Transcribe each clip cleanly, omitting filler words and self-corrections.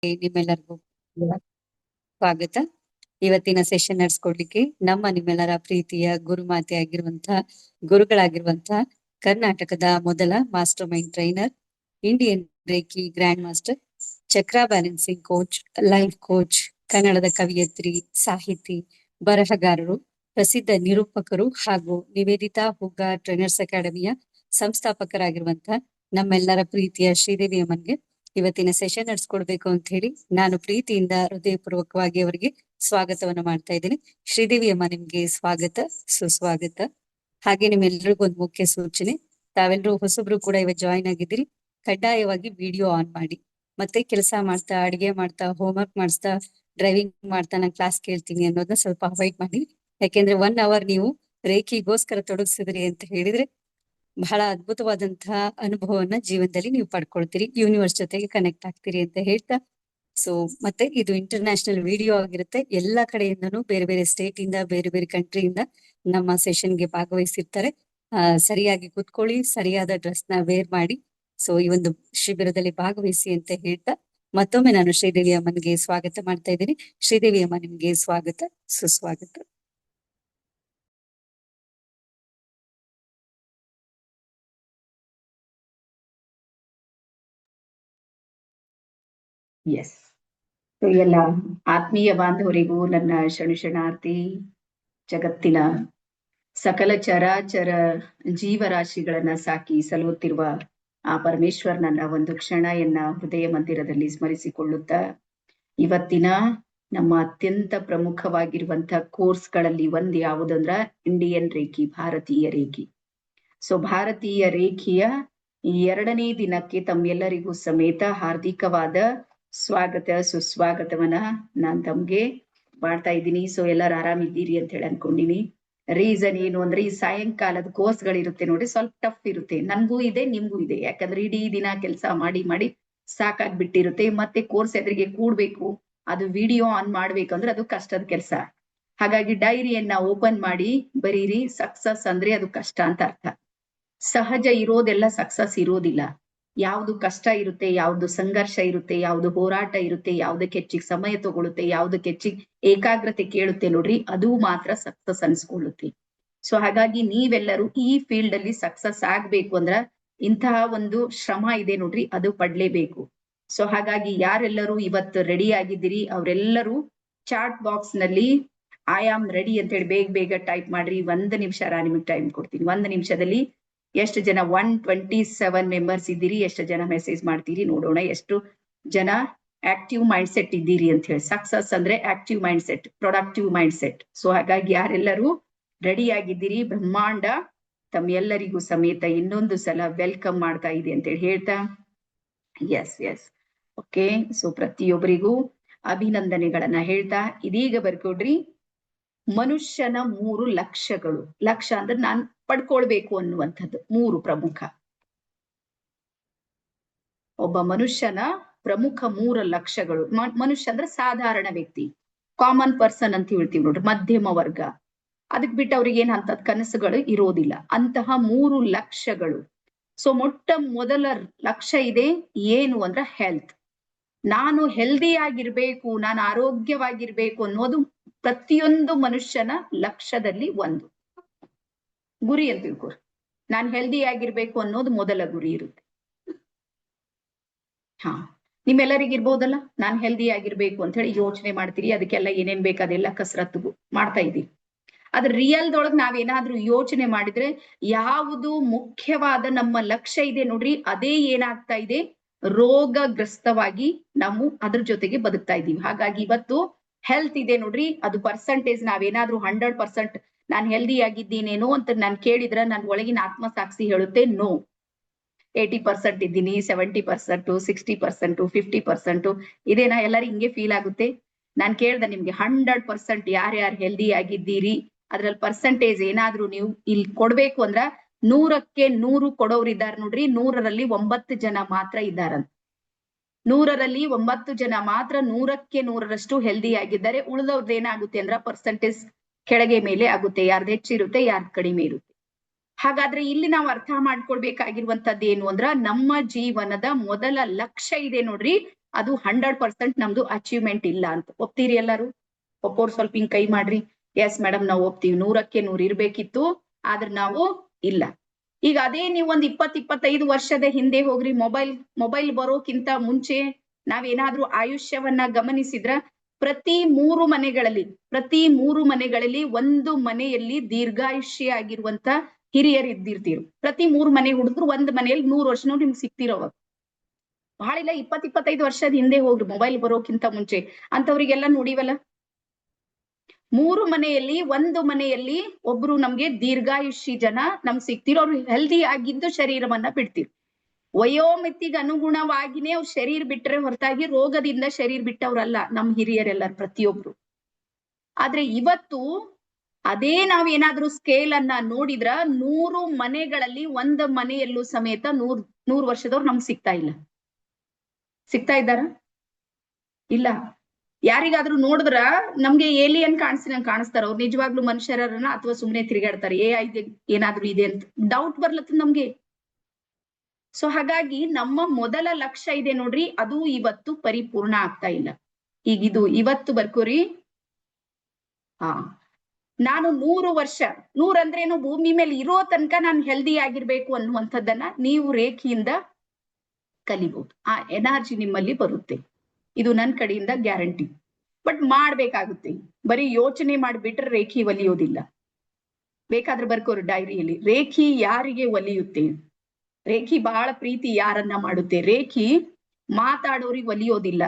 ನಿಮ್ಮೆಲ್ಲರಿಗೂ ಸ್ವಾಗತ. ಇವತ್ತಿನ ಸೆಷನ್ ನಡೆಸ್ಕೊಡ್ಲಿಕ್ಕೆ ನಿಮ್ಮೆಲ್ಲರ ಪ್ರೀತಿಯ ಗುರುಮಾತೆ ಆಗಿರುವಂತಹ ಗುರುಗಳಾಗಿರುವಂತಹ ಕರ್ನಾಟಕದ ಮೊದಲ master mind trainer, Indian reiki grand master, ಚಕ್ರ ಬ್ಯಾಲೆನ್ಸಿಂಗ್ ಕೋಚ್, ಲೈಫ್ ಕೋಚ್, ಕನ್ನಡದ ಕವಿಯತ್ರಿ, ಸಾಹಿತಿ, ಬರಹಗಾರರು, ಪ್ರಸಿದ್ಧ ನಿರೂಪಕರು ಹಾಗೂ ನಿವೇದಿತಾ ಹುಗ್ಗ ಟ್ರೈನರ್ಸ್ ಅಕಾಡೆಮಿಯ ಸಂಸ್ಥಾಪಕರಾಗಿರುವಂತಹ ನಮ್ಮೆಲ್ಲರ ಪ್ರೀತಿಯ ಶ್ರೀದೇವಿ ಅಮ್ಮನ್ಗೆ ಇವತ್ತಿನ ಸೆಷನ್ ನಡೆಸ್ಕೊಡ್ಬೇಕು ಅಂತ ಹೇಳಿ ನಾನು ಪ್ರೀತಿಯಿಂದ ಹೃದಯಪೂರ್ವಕವಾಗಿ ಅವರಿಗೆ ಸ್ವಾಗತವನ್ನ ಮಾಡ್ತಾ ಇದ್ದೀನಿ. ಶ್ರೀದೇವಿ ಅಮ್ಮ, ನಿಮ್ಗೆ ಸ್ವಾಗತ, ಸುಸ್ವಾಗತ. ಹಾಗೆ ನಿಮ್ಮೆಲ್ಲರಿಗೂ ಒಂದು ಮುಖ್ಯ ಸೂಚನೆ, ತಾವೆಲ್ಲರೂ ಹೊಸಬ್ರು ಕೂಡ ಇವತ್ತು ಜಾಯಿನ್ ಆಗಿದ್ದೀರಿ. ಕಡ್ಡಾಯವಾಗಿ ವಿಡಿಯೋ ಆನ್ ಮಾಡಿ. ಮತ್ತೆ ಕೆಲಸ ಮಾಡ್ತಾ, ಅಡಿಗೆ ಮಾಡ್ತಾ, ಹೋಮ್ವರ್ಕ್ ಮಾಡಿಸ್ತಾ, ಡ್ರೈವಿಂಗ್ ಮಾಡ್ತಾ ನಾನು ಕ್ಲಾಸ್ ಕೇಳ್ತೀನಿ ಅನ್ನೋದನ್ನ ಸ್ವಲ್ಪ ಅವಾಯ್ಡ್ ಮಾಡಿ. ಯಾಕೆಂದ್ರೆ 1 ಅವರ್ ನೀವು ರೇಖಿಗೋಸ್ಕರ ತೊಡಗಿಸಿದ್ರಿ ಅಂತ ಹೇಳಿದ್ರೆ ಬಹಳ ಅದ್ಭುತವಾದಂತಹ ಅನುಭವವನ್ನ ಜೀವನದಲ್ಲಿ ನೀವು ಪಡ್ಕೊಳ್ತೀರಿ, ಯೂನಿವರ್ಸ್ ಜೊತೆಗೆ ಕನೆಕ್ಟ್ ಆಗ್ತೀರಿ ಅಂತ ಹೇಳ್ತಾ, ಸೊ ಮತ್ತೆ ಇದು ಇಂಟರ್ನ್ಯಾಷನಲ್ ವಿಡಿಯೋ ಆಗಿರುತ್ತೆ. ಎಲ್ಲಾ ಕಡೆಯಿಂದನೂ ಬೇರೆ ಬೇರೆ ಸ್ಟೇಟ್ ಇಂದ, ಬೇರೆ ಬೇರೆ ಕಂಟ್ರಿಯಿಂದ ನಮ್ಮ ಸೆಷನ್ಗೆ ಭಾಗವಹಿಸಿರ್ತಾರೆ. ಸರಿಯಾಗಿ ಕುತ್ಕೊಳ್ಳಿ, ಸರಿಯಾದ ಡ್ರೆಸ್ ನ ವೇರ್ ಮಾಡಿ, ಸೊ ಈ ಒಂದು ಶಿಬಿರದಲ್ಲಿ ಭಾಗವಹಿಸಿ ಅಂತ ಹೇಳ್ತಾ ಮತ್ತೊಮ್ಮೆ ನಾನು ಶ್ರೀದೇವಿ ಅಮ್ಮನಿಗೆ ಸ್ವಾಗತ ಮಾಡ್ತಾ ಇದ್ದೀನಿ. ಶ್ರೀದೇವಿ ಅಮ್ಮ, ನಿಮ್ಗೆ ಸ್ವಾಗತ, ಸುಸ್ವಾಗತ. ಎಸ್, ಎಲ್ಲ ಆತ್ಮೀಯ ಬಾಂಧವರಿಗೂ ನನ್ನ ಶರಣಾರ್ಥಿ. ಜಗತ್ತಿನ ಸಕಲ ಚರಾಚರ ಜೀವರಾಶಿಗಳನ್ನ ಸಾಕಿ ಸಲುತ್ತಿರುವ ಆ ಪರಮೇಶ್ವರನನ್ನ ಒಂದು ಕ್ಷಣಯನ್ನ ಹೃದಯ ಮಂದಿರದಲ್ಲಿ ಸ್ಮರಿಸಿಕೊಳ್ಳುತ್ತಾ, ಇವತ್ತಿನ ನಮ್ಮ ಅತ್ಯಂತ ಪ್ರಮುಖವಾಗಿರುವಂತ ಕೋರ್ಸ್ಗಳಲ್ಲಿ ಒಂದು ಯಾವುದಂದ್ರ ಇಂಡಿಯನ್ ರೇಖಿ, ಭಾರತೀಯ ರೇಖಿ. ಸೊ ಭಾರತೀಯ ರೇಖಿಯ 2ನೇ ದಿನಕ್ಕೆ ತಮ್ಮೆಲ್ಲರಿಗೂ ಸಮೇತ ಹಾರ್ದಿಕವಾದ ಸ್ವಾಗತ, ಸುಸ್ವಾಗತವನ್ನ ನಾನ್ ತಮ್ಗೆ ಮಾಡ್ತಾ ಇದ್ದೀನಿ. ಸೊ ಎಲ್ಲರೂ ಆರಾಮಿದ್ದೀರಿ ಅಂತ ಹೇಳಿ ಅನ್ಕೊಂಡಿನಿ. ರೀಸನ್ ಏನು ಅಂದ್ರೆ, ಈ ಸಾಯಂಕಾಲದ ಕೋರ್ಸ್ಗಳಿರುತ್ತೆ ನೋಡಿ, ಸ್ವಲ್ಪ ಟಫ್ ಇರುತ್ತೆ. ನನ್ಗೂ ಇದೆ, ನಿಮ್ಗೂ ಇದೆ. ಯಾಕಂದ್ರೆ ಇಡೀ ದಿನ ಕೆಲಸ ಮಾಡಿ ಮಾಡಿ ಸಾಕಾಗ್ಬಿಟ್ಟಿರುತ್ತೆ. ಮತ್ತೆ ಕೋರ್ಸ್ ಎದುರಿಗೆ ಕೂಡ್ಬೇಕು, ಅದು ವಿಡಿಯೋ ಆನ್ ಮಾಡ್ಬೇಕಂದ್ರೆ ಅದು ಕಷ್ಟದ ಕೆಲಸ. ಹಾಗಾಗಿ ಡೈರಿಯನ್ನ ಓಪನ್ ಮಾಡಿ ಬರೀರಿ. ಸಕ್ಸಸ್ ಅಂದ್ರೆ ಅದು ಕಷ್ಟ ಅಂತ ಅರ್ಥ. ಸಹಜ ಇರೋದೆಲ್ಲ ಸಕ್ಸಸ್ ಇರೋದಿಲ್ಲ. ಯಾವ್ದು ಕಷ್ಟ ಇರುತ್ತೆ, ಯಾವ್ದು ಸಂಘರ್ಷ ಇರುತ್ತೆ, ಯಾವ್ದು ಹೋರಾಟ ಇರುತ್ತೆ, ಯಾವ್ದಕ್ಕೆ ಹೆಚ್ಚಿಗೆ ಸಮಯ ತಗೊಳುತ್ತೆ, ಯಾವ್ದಕ್ಕೆ ಹೆಚ್ಚಿಗೆ ಏಕಾಗ್ರತೆ ಕೇಳುತ್ತೆ ನೋಡ್ರಿ, ಅದು ಮಾತ್ರ ಸಕ್ಸಸ್ ಅನ್ಸ್ಕೊಳ್ಳುತ್ತೆ. ಸೊ ಹಾಗಾಗಿ ನೀವೆಲ್ಲರೂ ಈ ಫೀಲ್ಡ್ ಅಲ್ಲಿ ಸಕ್ಸಸ್ ಆಗ್ಬೇಕು ಅಂದ್ರ ಇಂತಹ ಒಂದು ಶ್ರಮ ಇದೆ ನೋಡ್ರಿ, ಅದು ಪಡ್ಲೇಬೇಕು. ಸೊ ಹಾಗಾಗಿ ಯಾರೆಲ್ಲರೂ ಇವತ್ತು ರೆಡಿ ಆಗಿದ್ದೀರಿ ಅವರೆಲ್ಲರೂ ಚಾಟ್ ಬಾಕ್ಸ್ ನಲ್ಲಿ ಐ ಆಮ್ ರೆಡಿ ಅಂತ ಹೇಳಿ ಬೇಗ ಬೇಗ ಟೈಪ್ ಮಾಡ್ರಿ. 1 ನಿಮಿಷ ನಿಮಗೆ ಟೈಮ್ ಕೊಡ್ತೀನಿ. 1 ನಿಮಿಷದಲ್ಲಿ ಎಷ್ಟು ಜನ 127 ಮೆಂಬರ್ಸ್ ಇದ್ದೀರಿ, ಎಷ್ಟು ಜನ ಮೆಸೇಜ್ ಮಾಡ್ತೀರಿ ನೋಡೋಣ. ಎಷ್ಟು ಜನ ಆಕ್ಟಿವ್ ಮೈಂಡ್ ಸೆಟ್ ಇದ್ದೀರಿ ಅಂತ ಹೇಳಿ. ಸಕ್ಸಸ್ ಅಂದ್ರೆ active mind set, productive mind set. So ಹಾಗಾಗಿ ಯಾರೆಲ್ಲರೂ ರೆಡಿ ಆಗಿದ್ದೀರಿ, ಬ್ರಹ್ಮಾಂಡ ತಮ್ಮೆಲ್ಲರಿಗೂ ಸಮೇತ ಇನ್ನೊಂದು ಸಲ ವೆಲ್ಕಮ್ ಮಾಡ್ತಾ ಇದೆ ಅಂತ ಹೇಳಿ ಹೇಳ್ತಾ, ಎಸ್ ಎಸ್ ಓಕೆ. ಸೊ ಪ್ರತಿಯೊಬ್ಬರಿಗೂ ಅಭಿನಂದನೆಗಳನ್ನ ಹೇಳ್ತಾ, ಇದೀಗ ಬರ್ಕೊಡ್ರಿ ಮನುಷ್ಯನ 3 ಲಕ್ಷ್ಯಗಳು. ಲಕ್ಷ್ಯ ಅಂದ್ರೆ ನಾನ್ ಪಡ್ಕೊಳ್ಬೇಕು ಅನ್ನುವಂಥದ್ದು 3 ಪ್ರಮುಖ. ಒಬ್ಬ ಮನುಷ್ಯನ ಪ್ರಮುಖ 3 ಲಕ್ಷ್ಯಗಳು. ಮನುಷ್ಯ ಅಂದ್ರೆ ಸಾಧಾರಣ ವ್ಯಕ್ತಿ, ಕಾಮನ್ ಪರ್ಸನ್ ಅಂತ ಹೇಳ್ತೀವಿ ನೋಡ್ರಿ, ಮಧ್ಯಮ ವರ್ಗ. ಅದಕ್ ಬಿಟ್ಟು ಅವ್ರಿಗೆ ಏನ್ ಅಂತದ್ ಕನಸುಗಳು ಇರೋದಿಲ್ಲ. ಅಂತಹ 3 ಲಕ್ಷ್ಯಗಳು. ಸೊ ಮೊಟ್ಟ ಮೊದಲ ಲಕ್ಷ್ಯ ಇದೆ ಏನು ಅಂದ್ರ ಹೆಲ್ತ್. ನಾನು ಹೆಲ್ದಿ ಆಗಿರ್ಬೇಕು, ನಾನು ಆರೋಗ್ಯವಾಗಿರ್ಬೇಕು ಅನ್ನೋದು ಪ್ರತಿಯೊಂದು ಮನುಷ್ಯನ ಲಕ್ಷ್ಯದಲ್ಲಿ ಒಂದು ಗುರಿ ಅಂತ ತಿಳ್ಕೊರಿ. ನಾನ್ ಹೆಲ್ದಿ ಆಗಿರ್ಬೇಕು ಅನ್ನೋದು ಮೊದಲ ಗುರಿ ಇರುತ್ತೆ. ನಿಮ್ಮೆಲ್ಲರಿಗಿರ್ಬೋದಲ್ಲ, ನಾನ್ ಹೆಲ್ದಿ ಆಗಿರ್ಬೇಕು ಅಂತ ಹೇಳಿ ಯೋಚನೆ ಮಾಡ್ತೀರಿ. ಅದಕ್ಕೆಲ್ಲ ಏನೇನ್ ಬೇಕು ಅದೆಲ್ಲ ಕಸರತ್ತು ಮಾಡ್ತಾ ಇದ್ದೀವಿ. ಅದ್ರ ರಿಯಲ್ದೊಳಗ್ ನಾವೇನಾದ್ರೂ ಯೋಚನೆ ಮಾಡಿದ್ರೆ ಯಾವುದು ಮುಖ್ಯವಾದ ನಮ್ಮ ಲಕ್ಷ್ಯ ಇದೆ ನೋಡ್ರಿ, ಅದೇ ಏನಾಗ್ತಾ ಇದೆ, ರೋಗಗ್ರಸ್ತವಾಗಿ ನಾವು ಅದ್ರ ಜೊತೆಗೆ ಬದುಕ್ತಾ ಇದ್ದೀವಿ. ಹಾಗಾಗಿ ಇವತ್ತು ಹೆಲ್ತ್ ಇದೆ ನೋಡ್ರಿ, ಅದು ಪರ್ಸೆಂಟೇಜ್ ನಾವೇನಾದ್ರೂ 100% ನಾನ್ ಹೆಲ್ದಿ ಆಗಿದ್ದೀನೇನೋ ಅಂತ ನಾನ್ ಕೇಳಿದ್ರ ನನ್ ಒಳಗಿನ ಆತ್ಮಸಾಕ್ಷಿ ಹೇಳುತ್ತೆ ನೋ. 80% ಇದ್ದೀನಿ, 70%, 60%, 50% ಇದೇನಾ? ಎಲ್ಲರೂ ಹಿಂಗೆ ಫೀಲ್ ಆಗುತ್ತೆ. ನಾನ್ ಕೇಳ್ದೆ ನಿಮ್ಗೆ 100% ಯಾರ್ಯಾರು ಹೆಲ್ದಿ ಆಗಿದ್ದೀರಿ, ಅದ್ರಲ್ಲಿ ಪರ್ಸೆಂಟೇಜ್ ಏನಾದ್ರೂ ನೀವು ಇಲ್ಲಿ ಕೊಡ್ಬೇಕು ಅಂದ್ರ 100ಕ್ಕೆ 100 ಕೊಡೋರಿದ್ದಾರೆ ನೋಡ್ರಿ. 100ರಲ್ಲಿ 9 ಜನ ಮಾತ್ರ ಇದ್ದಾರಂತ. 100ರಲ್ಲಿ 9 ಜನ ಮಾತ್ರ 100ಕ್ಕೆ 100ರಷ್ಟು ಹೆಲ್ದಿ ಆಗಿದ್ದಾರೆ. ಉಳಿದವ್ರದ್ದು ಏನಾಗುತ್ತೆ ಅಂದ್ರ ಪರ್ಸೆಂಟೇಜ್ ಕೆಳಗೆ ಮೇಲೆ ಆಗುತ್ತೆ. ಯಾರ್ದು ಹೆಚ್ಚಿರುತ್ತೆ, ಯಾರ್ದು ಕಡಿಮೆ ಇರುತ್ತೆ. ಹಾಗಾದ್ರೆ ಇಲ್ಲಿ ನಾವು ಅರ್ಥ ಮಾಡ್ಕೊಳ್ಬೇಕಾಗಿರುವಂತದ್ದು ಏನು ಅಂದ್ರ, ನಮ್ಮ ಜೀವನದ ಮೊದಲ ಲಕ್ಷ್ಯ ಇದೆ ನೋಡ್ರಿ, ಅದು 100% ನಮ್ದು ಅಚೀವ್ಮೆಂಟ್ ಇಲ್ಲ ಅಂತ. ಒಪ್ತೀರಿ ಎಲ್ಲರೂ? ಒಪ್ಪೋರ್ ಸ್ವಲ್ಪ ಹಿಂಗ್ ಕೈ ಮಾಡ್ರಿ. ಎಸ್ ಮೇಡಮ್ ನಾವು ಒಪ್ತೀವಿ, 100ಕ್ಕೆ 100 ಇರ್ಬೇಕಿತ್ತು, ಆದ್ರೆ ನಾವು ಇಲ್ಲ. ಈಗ ಅದೇ ನೀವು ಒಂದ್ 20-25 ವರ್ಷದ ಹಿಂದೆ ಹೋಗ್ರಿ, ಮೊಬೈಲ್ ಬರೋಕ್ಕಿಂತ ಮುಂಚೆ ನಾವೇನಾದ್ರೂ ಆಯುಷ್ಯವನ್ನ ಗಮನಿಸಿದ್ರ ಪ್ರತಿ 3 ಮನೆಗಳಲ್ಲಿ ಒಂದು ಮನೆಯಲ್ಲಿ ದೀರ್ಘಾಯುಷ್ಯ ಆಗಿರುವಂತ ಹಿರಿಯರು ಇದ್ದಿರ್ತೀರು. ಪ್ರತಿ 3 ಮನೆ ಹುಡುಗ್ರು ಒಂದ್ ಮನೆಯಲ್ಲಿ 100 ವರ್ಷ ನಿಮ್ಗೆ ಸಿಕ್ತಿರೋವಾಗ. ಬಹಳ ಇಲ್ಲ, 20-25 ವರ್ಷದ ಹಿಂದೆ ಹೋಗ್ರಿ, ಮೊಬೈಲ್ ಬರೋಕ್ಕಿಂತ ಮುಂಚೆ ಅಂತವ್ರಿಗೆಲ್ಲ ನೋಡಿವಲ್ಲ. 3 ಮನೆಯಲ್ಲಿ ಒಂದು ಮನೆಯಲ್ಲಿ ಒಬ್ರು ನಮ್ಗೆ ದೀರ್ಘಾಯುಷಿ ಜನ ನಮ್ಗೆ ಸಿಕ್ತಿರೋ, ಅವ್ರು ಹೆಲ್ದಿ ಆಗಿದ್ದು ಶರೀರವನ್ನ ಬಿಡ್ತಿರು. ವಯೋಮಿತಿಗೆ ಅನುಗುಣವಾಗಿನೇ ಅವ್ರ ಶರೀರ ಬಿಟ್ರೆ ಹೊರತಾಗಿ ರೋಗದಿಂದ ಶರೀರ ಬಿಟ್ಟವ್ರಲ್ಲ ನಮ್ ಹಿರಿಯರೆಲ್ಲರು ಪ್ರತಿಯೊಬ್ರು. ಆದ್ರೆ ಇವತ್ತು ಅದೇ ನಾವೇನಾದ್ರೂ ಸ್ಕೇಲ್ ಅನ್ನ ನೋಡಿದ್ರ 100 ಮನೆಗಳಲ್ಲಿ ಒಂದು ಮನೆಯಲ್ಲೂ ಸಮೇತ 100 ವರ್ಷದವ್ರು ನಮ್ಗೆ ಸಿಗ್ತಾ ಇಲ್ಲ. ಸಿಗ್ತಾ ಇದ್ದಾರ? ಇಲ್ಲ. ಯಾರಿಗಾದ್ರೂ ನೋಡಿದ್ರ ನಮ್ಗೆ ಏಲಿಯನ್ ಕಾಣಿಸ್ತಾರ, ಅವ್ರು ನಿಜವಾಗ್ಲೂ ಮನುಷ್ಯರನ್ನ ಅಥವಾ ಸುಮ್ನೆ ತಿರುಗಾಡ್ತಾರೆ, ಏನಾದ್ರೂ ಇದೆ ಅಂತ ಡೌಟ್ ಬರ್ಲತ್ತ ನಮ್ಗೆ. ಸೊ ಹಾಗಾಗಿ ನಮ್ಮ ಮೊದಲ ಲಕ್ಷ್ಯ ಇದೆ ನೋಡ್ರಿ, ಅದು ಇವತ್ತು ಪರಿಪೂರ್ಣ ಆಗ್ತಾ ಇಲ್ಲ. ಈಗ ಇದು ಇವತ್ತು ಬರ್ಕೋರಿ. ನಾನು 100 ವರ್ಷ, 100 ಅಂದ್ರೇನು, ಭೂಮಿ ಮೇಲೆ ಇರೋ ತನಕ ನಾನು ಹೆಲ್ದಿ ಆಗಿರ್ಬೇಕು ಅನ್ನುವಂಥದ್ದನ್ನ ನೀವು ರೇಖೆಯಿಂದ ಕಲಿಬಹುದು. ಆ ಎನರ್ಜಿ ನಿಮ್ಮಲ್ಲಿ ಬರುತ್ತೆ, ಇದು ನನ್ನ ಕಡೆಯಿಂದ ಗ್ಯಾರಂಟಿ. ಬಟ್ ಮಾಡ್ಬೇಕಾಗುತ್ತೆ. ಬರೀ ಯೋಚನೆ ಮಾಡಿಬಿಟ್ರೆ ರೇಖೆ ಒಲಿಯೋದಿಲ್ಲ. ಬೇಕಾದ್ರೆ ಬರ್ಕೋರು ಡೈರಿಯಲ್ಲಿ, ರೇಖೆ ಯಾರಿಗೆ ಒಲಿಯುತ್ತೆ, ರೇಖೆ ಬಹಳ ಪ್ರೀತಿ ಯಾರನ್ನ ಮಾಡುತ್ತೆ. ರೇಖೆ ಮಾತಾಡೋರಿಗೆ ಒಲಿಯೋದಿಲ್ಲ,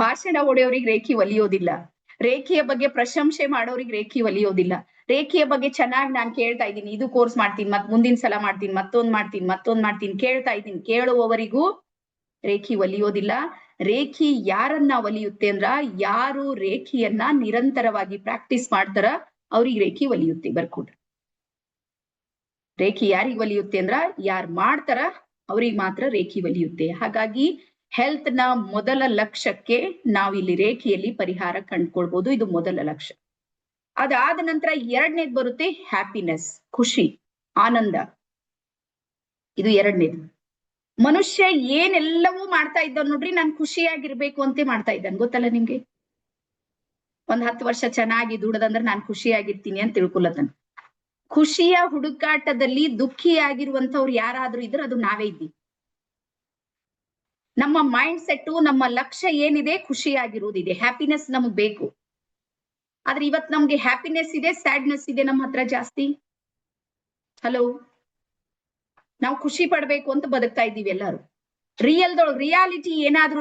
ಭಾಷಣ ಹೊಡೆಯೋರಿಗೆ ರೇಖೆ ಒಲಿಯೋದಿಲ್ಲ, ರೇಖೆಯ ಬಗ್ಗೆ ಪ್ರಶಂಸೆ ಮಾಡೋರಿಗೆ ರೇಖೆ ಒಲಿಯೋದಿಲ್ಲ. ರೇಖೆಯ ಬಗ್ಗೆ ಚೆನ್ನಾಗಿ ನಾನು ಕೇಳ್ತಾ ಇದ್ದೀನಿ, ಇದು ಕೋರ್ಸ್ ಮಾಡ್ತೀನಿ, ಮತ್ ಮುಂದಿನ ಸಲ ಮಾಡ್ತೀನಿ, ಮತ್ತೊಂದ್ ಮಾಡ್ತೀನಿ ಕೇಳ್ತಾ ಇದ್ದೀನಿ, ಕೇಳುವವರಿಗೂ ರೇಖೆ ಒಲಿಯೋದಿಲ್ಲ. ರೇಖೆ ಯಾರನ್ನ ಒಲಿಯುತ್ತೆ ಅಂದ್ರ, ಯಾರು ರೇಖೆಯನ್ನ ನಿರಂತರವಾಗಿ ಪ್ರಾಕ್ಟೀಸ್ ಮಾಡ್ತಾರ ಅವ್ರಿಗೆ ರೇಖೆ ಒಲಿಯುತ್ತೆ. ಬರ್ಕೊಡ್ರಿ, ರೇಖೆ ಯಾರಿಗ್ ಒಲಿಯುತ್ತೆ ಅಂದ್ರ ಯಾರು ಮಾಡ್ತಾರ ಅವ್ರಿಗೆ ಮಾತ್ರ ರೇಖೆ ಒಲಿಯುತ್ತೆ. ಹಾಗಾಗಿ ಹೆಲ್ತ್ ನ ಮೊದಲ ಲಕ್ಷ್ಯಕ್ಕೆ ನಾವಿಲ್ಲಿ ರೇಖೆಯಲ್ಲಿ ಪರಿಹಾರ ಕಂಡುಕೊಳ್ಬಹುದು. ಇದು ಮೊದಲ ಲಕ್ಷ್ಯ. ಅದಾದ ನಂತರ ಎರಡನೇದು ಬರುತ್ತೆ ಹ್ಯಾಪಿನೆಸ್, ಖುಷಿ, ಆನಂದ. ಇದು ಎರಡನೇದು. ಮನುಷ್ಯ ಏನೆಲ್ಲವೂ ಮಾಡ್ತಾ ಇದ್ದ ನೋಡ್ರಿ, ನಾನು ಖುಷಿಯಾಗಿರ್ಬೇಕು ಅಂತ ಮಾಡ್ತಾ ಇದ್ದಾನೆ, ಗೊತ್ತಲ್ಲ ನಿಮ್ಗೆ. ಒಂದ್ 10 ವರ್ಷ ಚೆನ್ನಾಗಿ ದುಡದಂದ್ರೆ ನಾನು ಖುಷಿಯಾಗಿರ್ತೀನಿ ಅಂತ ತಿಳ್ಕೊಳತನ. ಖುಷಿಯ ಹುಡುಕಾಟದಲ್ಲಿ ದುಃಖಿಯಾಗಿರುವಂತವ್ರು ಯಾರಾದ್ರೂ ಇದ್ರೆ ಅದು ನಾವೇ ಇದ್ದೀವಿ. ನಮ್ಮ ಮೈಂಡ್ ಸೆಟ್, ನಮ್ಮ ಲಕ್ಷ್ಯ ಏನಿದೆ, ಖುಷಿಯಾಗಿರುವುದಿದೆ, ಹ್ಯಾಪಿನೆಸ್ ನಮಗ್ ಬೇಕು. ಆದ್ರೆ ಇವತ್ ನಮ್ಗೆ ಹ್ಯಾಪಿನೆಸ್ ಇದೆ, ಸ್ಯಾಡ್ನೆಸ್ ಇದೆ ನಮ್ಮ ಹತ್ರ ಜಾಸ್ತಿ. ಹಲೋ, ನಾವು ಖುಷಿ ಪಡ್ಬೇಕು ಅಂತ ಬದುಕ್ತಾ ಇದ್ದೀವಿ ಎಲ್ಲಾರು. ರಿಯಾಲಿಟಿ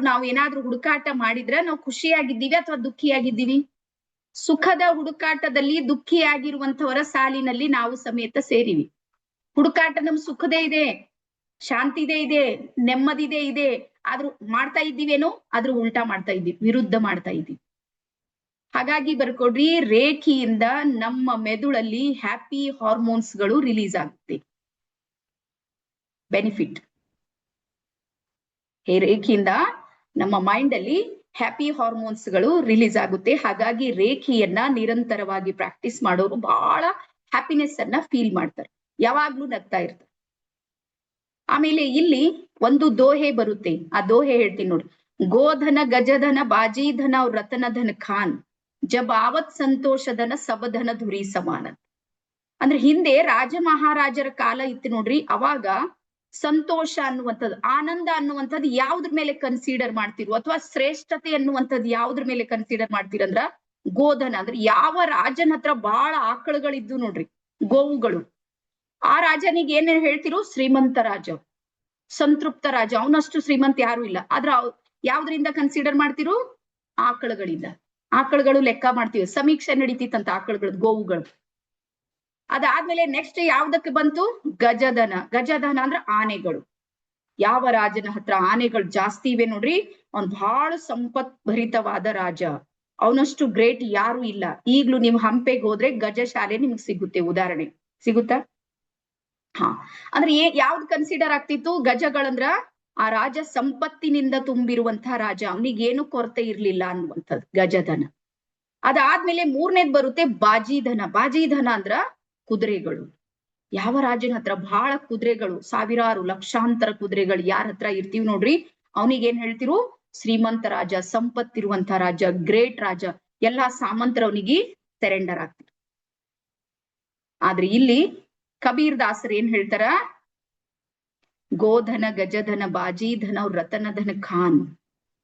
ನಾವು ಏನಾದ್ರೂ ಹುಡುಕಾಟ ಮಾಡಿದ್ರೆ ನಾವು ಖುಷಿಯಾಗಿದ್ದೀವಿ ಅಥವಾ ದುಃಖಿಯಾಗಿದ್ದೀವಿ? ಸುಖದ ಹುಡುಕಾಟದಲ್ಲಿ ದುಃಖಿಯಾಗಿರುವಂತವರ ಸಾಲಿನಲ್ಲಿ ನಾವು ಸಮೇತ ಸೇರಿವಿ. ಹುಡುಕಾಟ ನಮ್ ಸುಖದೇ ಇದೆ, ಶಾಂತಿದೇ ಇದೆ, ನೆಮ್ಮದಿದೇ ಇದೆ, ಆದ್ರೂ ಮಾಡ್ತಾ ಇದ್ದೀವೇನೋ ಆದ್ರೂ ಉಲ್ಟಾ ಮಾಡ್ತಾ ಇದ್ದೀವಿ, ವಿರುದ್ಧ ಮಾಡ್ತಾ ಇದ್ದೀವಿ. ಹಾಗಾಗಿ ಬರ್ಕೊಡ್ರಿ, ರೇಖೆಯಿಂದ ನಮ್ಮ ಮೆದುಳಲ್ಲಿ ಹ್ಯಾಪಿ ಹಾರ್ಮೋನ್ಸ್ ಗಳು ರಿಲೀಸ್ ಆಗುತ್ತೆ. ಬೆನಿಫಿಟ್, ರೇಖೆಯಿಂದ ನಮ್ಮ ಮೈಂಡ್ ಅಲ್ಲಿ ಹ್ಯಾಪಿ ಹಾರ್ಮೋನ್ಸ್ ಗಳು ರಿಲೀಸ್ ಆಗುತ್ತೆ. ಹಾಗಾಗಿ ರೇಖೆಯನ್ನ ನಿರಂತರವಾಗಿ ಪ್ರಾಕ್ಟೀಸ್ ಮಾಡೋರು ಬಹಳ ಹ್ಯಾಪಿನೆಸ್ ಅನ್ನ ಫೀಲ್ ಮಾಡ್ತಾರೆ, ಯಾವಾಗ್ಲೂ ನಗ್ತಾ ಇರ್ತಾರೆ. ಆಮೇಲೆ ಇಲ್ಲಿ ಒಂದು ದೋಹೆ ಬರುತ್ತೆ, ಆ ದೋಹೆ ಹೇಳ್ತೀನಿ ನೋಡಿ. ಗೋಧನ ಗಜಧನ ಬಾಜಿಧನ ಅವ್ರ ರತನಧನ ಖಾನ್ ಜಬ್ ಆವತ್ ಸಂತೋಷಧನ ಸಬಧನ ಧುರಿ ಸಮಾನ. ಅಂದ್ರೆ ಹಿಂದೆ ರಾಜ ಮಹಾರಾಜರ ಕಾಲ ಇತ್ತು ನೋಡ್ರಿ, ಅವಾಗ ಸಂತೋಷ ಅನ್ನುವಂಥದ್ದು, ಆನಂದ ಅನ್ನುವಂಥದ್ದು ಯಾವ್ದ್ರ ಮೇಲೆ ಕನ್ಸಿಡರ್ ಮಾಡ್ತಿರು, ಅಥವಾ ಶ್ರೇಷ್ಠತೆ ಅನ್ನುವಂಥದ್ದು ಯಾವ್ದ್ರ ಮೇಲೆ ಕನ್ಸಿಡರ್ ಮಾಡ್ತೀರಂದ್ರ ಗೋಧನ. ಅಂದ್ರೆ ಯಾವ ರಾಜನ ಹತ್ರ ಬಹಳ ಆಕಳುಗಳಿದ್ದು ನೋಡ್ರಿ, ಗೋವುಗಳು, ಆ ರಾಜನಿಗೆ ಏನ್ ಹೇಳ್ತಿರು, ಶ್ರೀಮಂತ ರಾಜ, ಸಂತೃಪ್ತ ರಾಜ. ಅವನಷ್ಟು ಶ್ರೀಮಂತ ಯಾರು ಇಲ್ಲ. ಆದ್ರ ಯಾವ್ದ್ರಿಂದ ಕನ್ಸಿಡರ್ ಮಾಡ್ತಿರು? ಆಕಳುಗಳಿಂದ. ಆಕಳುಗಳು ಲೆಕ್ಕ ಮಾಡ್ತೀವಿ, ಸಮೀಕ್ಷೆ ನಡೀತಿತ್ತಂತ ಆಕಳುಗಳು, ಗೋವುಗಳು. ಅದಾದ್ಮೇಲೆ ನೆಕ್ಸ್ಟ್ ಯಾವ್ದಕ್ಕೆ ಬಂತು? ಗಜಧನ. ಗಜಧನ ಅಂದ್ರೆ ಆನೆಗಳು. ಯಾವ ರಾಜನ ಹತ್ರ ಆನೆಗಳು ಜಾಸ್ತಿ ಇವೆ ನೋಡ್ರಿ, ಅವ್ನ್ ಬಹಳ ಸಂಪತ್ ಭರಿತವಾದ ರಾಜ, ಅವನಷ್ಟು ಗ್ರೇಟ್ ಯಾರು ಇಲ್ಲ. ಈಗ್ಲೂ ನೀವು ಹಂಪೆಗೆ ಹೋದ್ರೆ ಗಜ ಶಾಲೆ ನಿಮ್ಗೆ ಸಿಗುತ್ತೆ, ಉದಾಹರಣೆ ಸಿಗುತ್ತಾ? ಅಂದ್ರೆ ಯಾವ್ದು ಕನ್ಸಿಡರ್ ಆಗ್ತಿತ್ತು? ಗಜಗಳಂದ್ರ ಆ ರಾಜ ಸಂಪತ್ತಿನಿಂದ ತುಂಬಿರುವಂತಹ ರಾಜ, ಅವನಿಗೇನು ಕೊರತೆ ಇರ್ಲಿಲ್ಲ ಅನ್ನುವಂಥದ್ದು ಗಜಧನ. ಅದಾದ್ಮೇಲೆ ಮೂರನೇದ್ ಬರುತ್ತೆ ಬಾಜಿಧನ. ಬಾಜಿಧನ ಅಂದ್ರ ಕುದುರೆಗಳು. ಯಾವ ರಾಜನ ಹತ್ರ ಬಹಳ ಕುದುರೆಗಳು, ಸಾವಿರಾರು ಲಕ್ಷಾಂತರ ಕುದುರೆಗಳು ಯಾರ ಹತ್ರ ಇರ್ತೀವಿ ನೋಡ್ರಿ, ಅವನಿಗೇನ್ ಹೇಳ್ತಿರು? ಶ್ರೀಮಂತ ರಾಜ, ಸಂಪತ್ತಿರುವಂತ ರಾಜ, ಗ್ರೇಟ್ ರಾಜ, ಎಲ್ಲಾ ಸಾಮಂತರ ಅವನಿಗೆ ಸರೆಂಡರ್ ಆಗ್ತಿದ್ರು. ಆದ್ರೆ ಇಲ್ಲಿ ಕಬೀರ್ ದಾಸರು ಏನ್ ಹೇಳ್ತಾರ, ಗೋಧನ, ಗಜಧನ, ಬಾಜಿಧನ, ರತನಧನ, ಖಾನ್,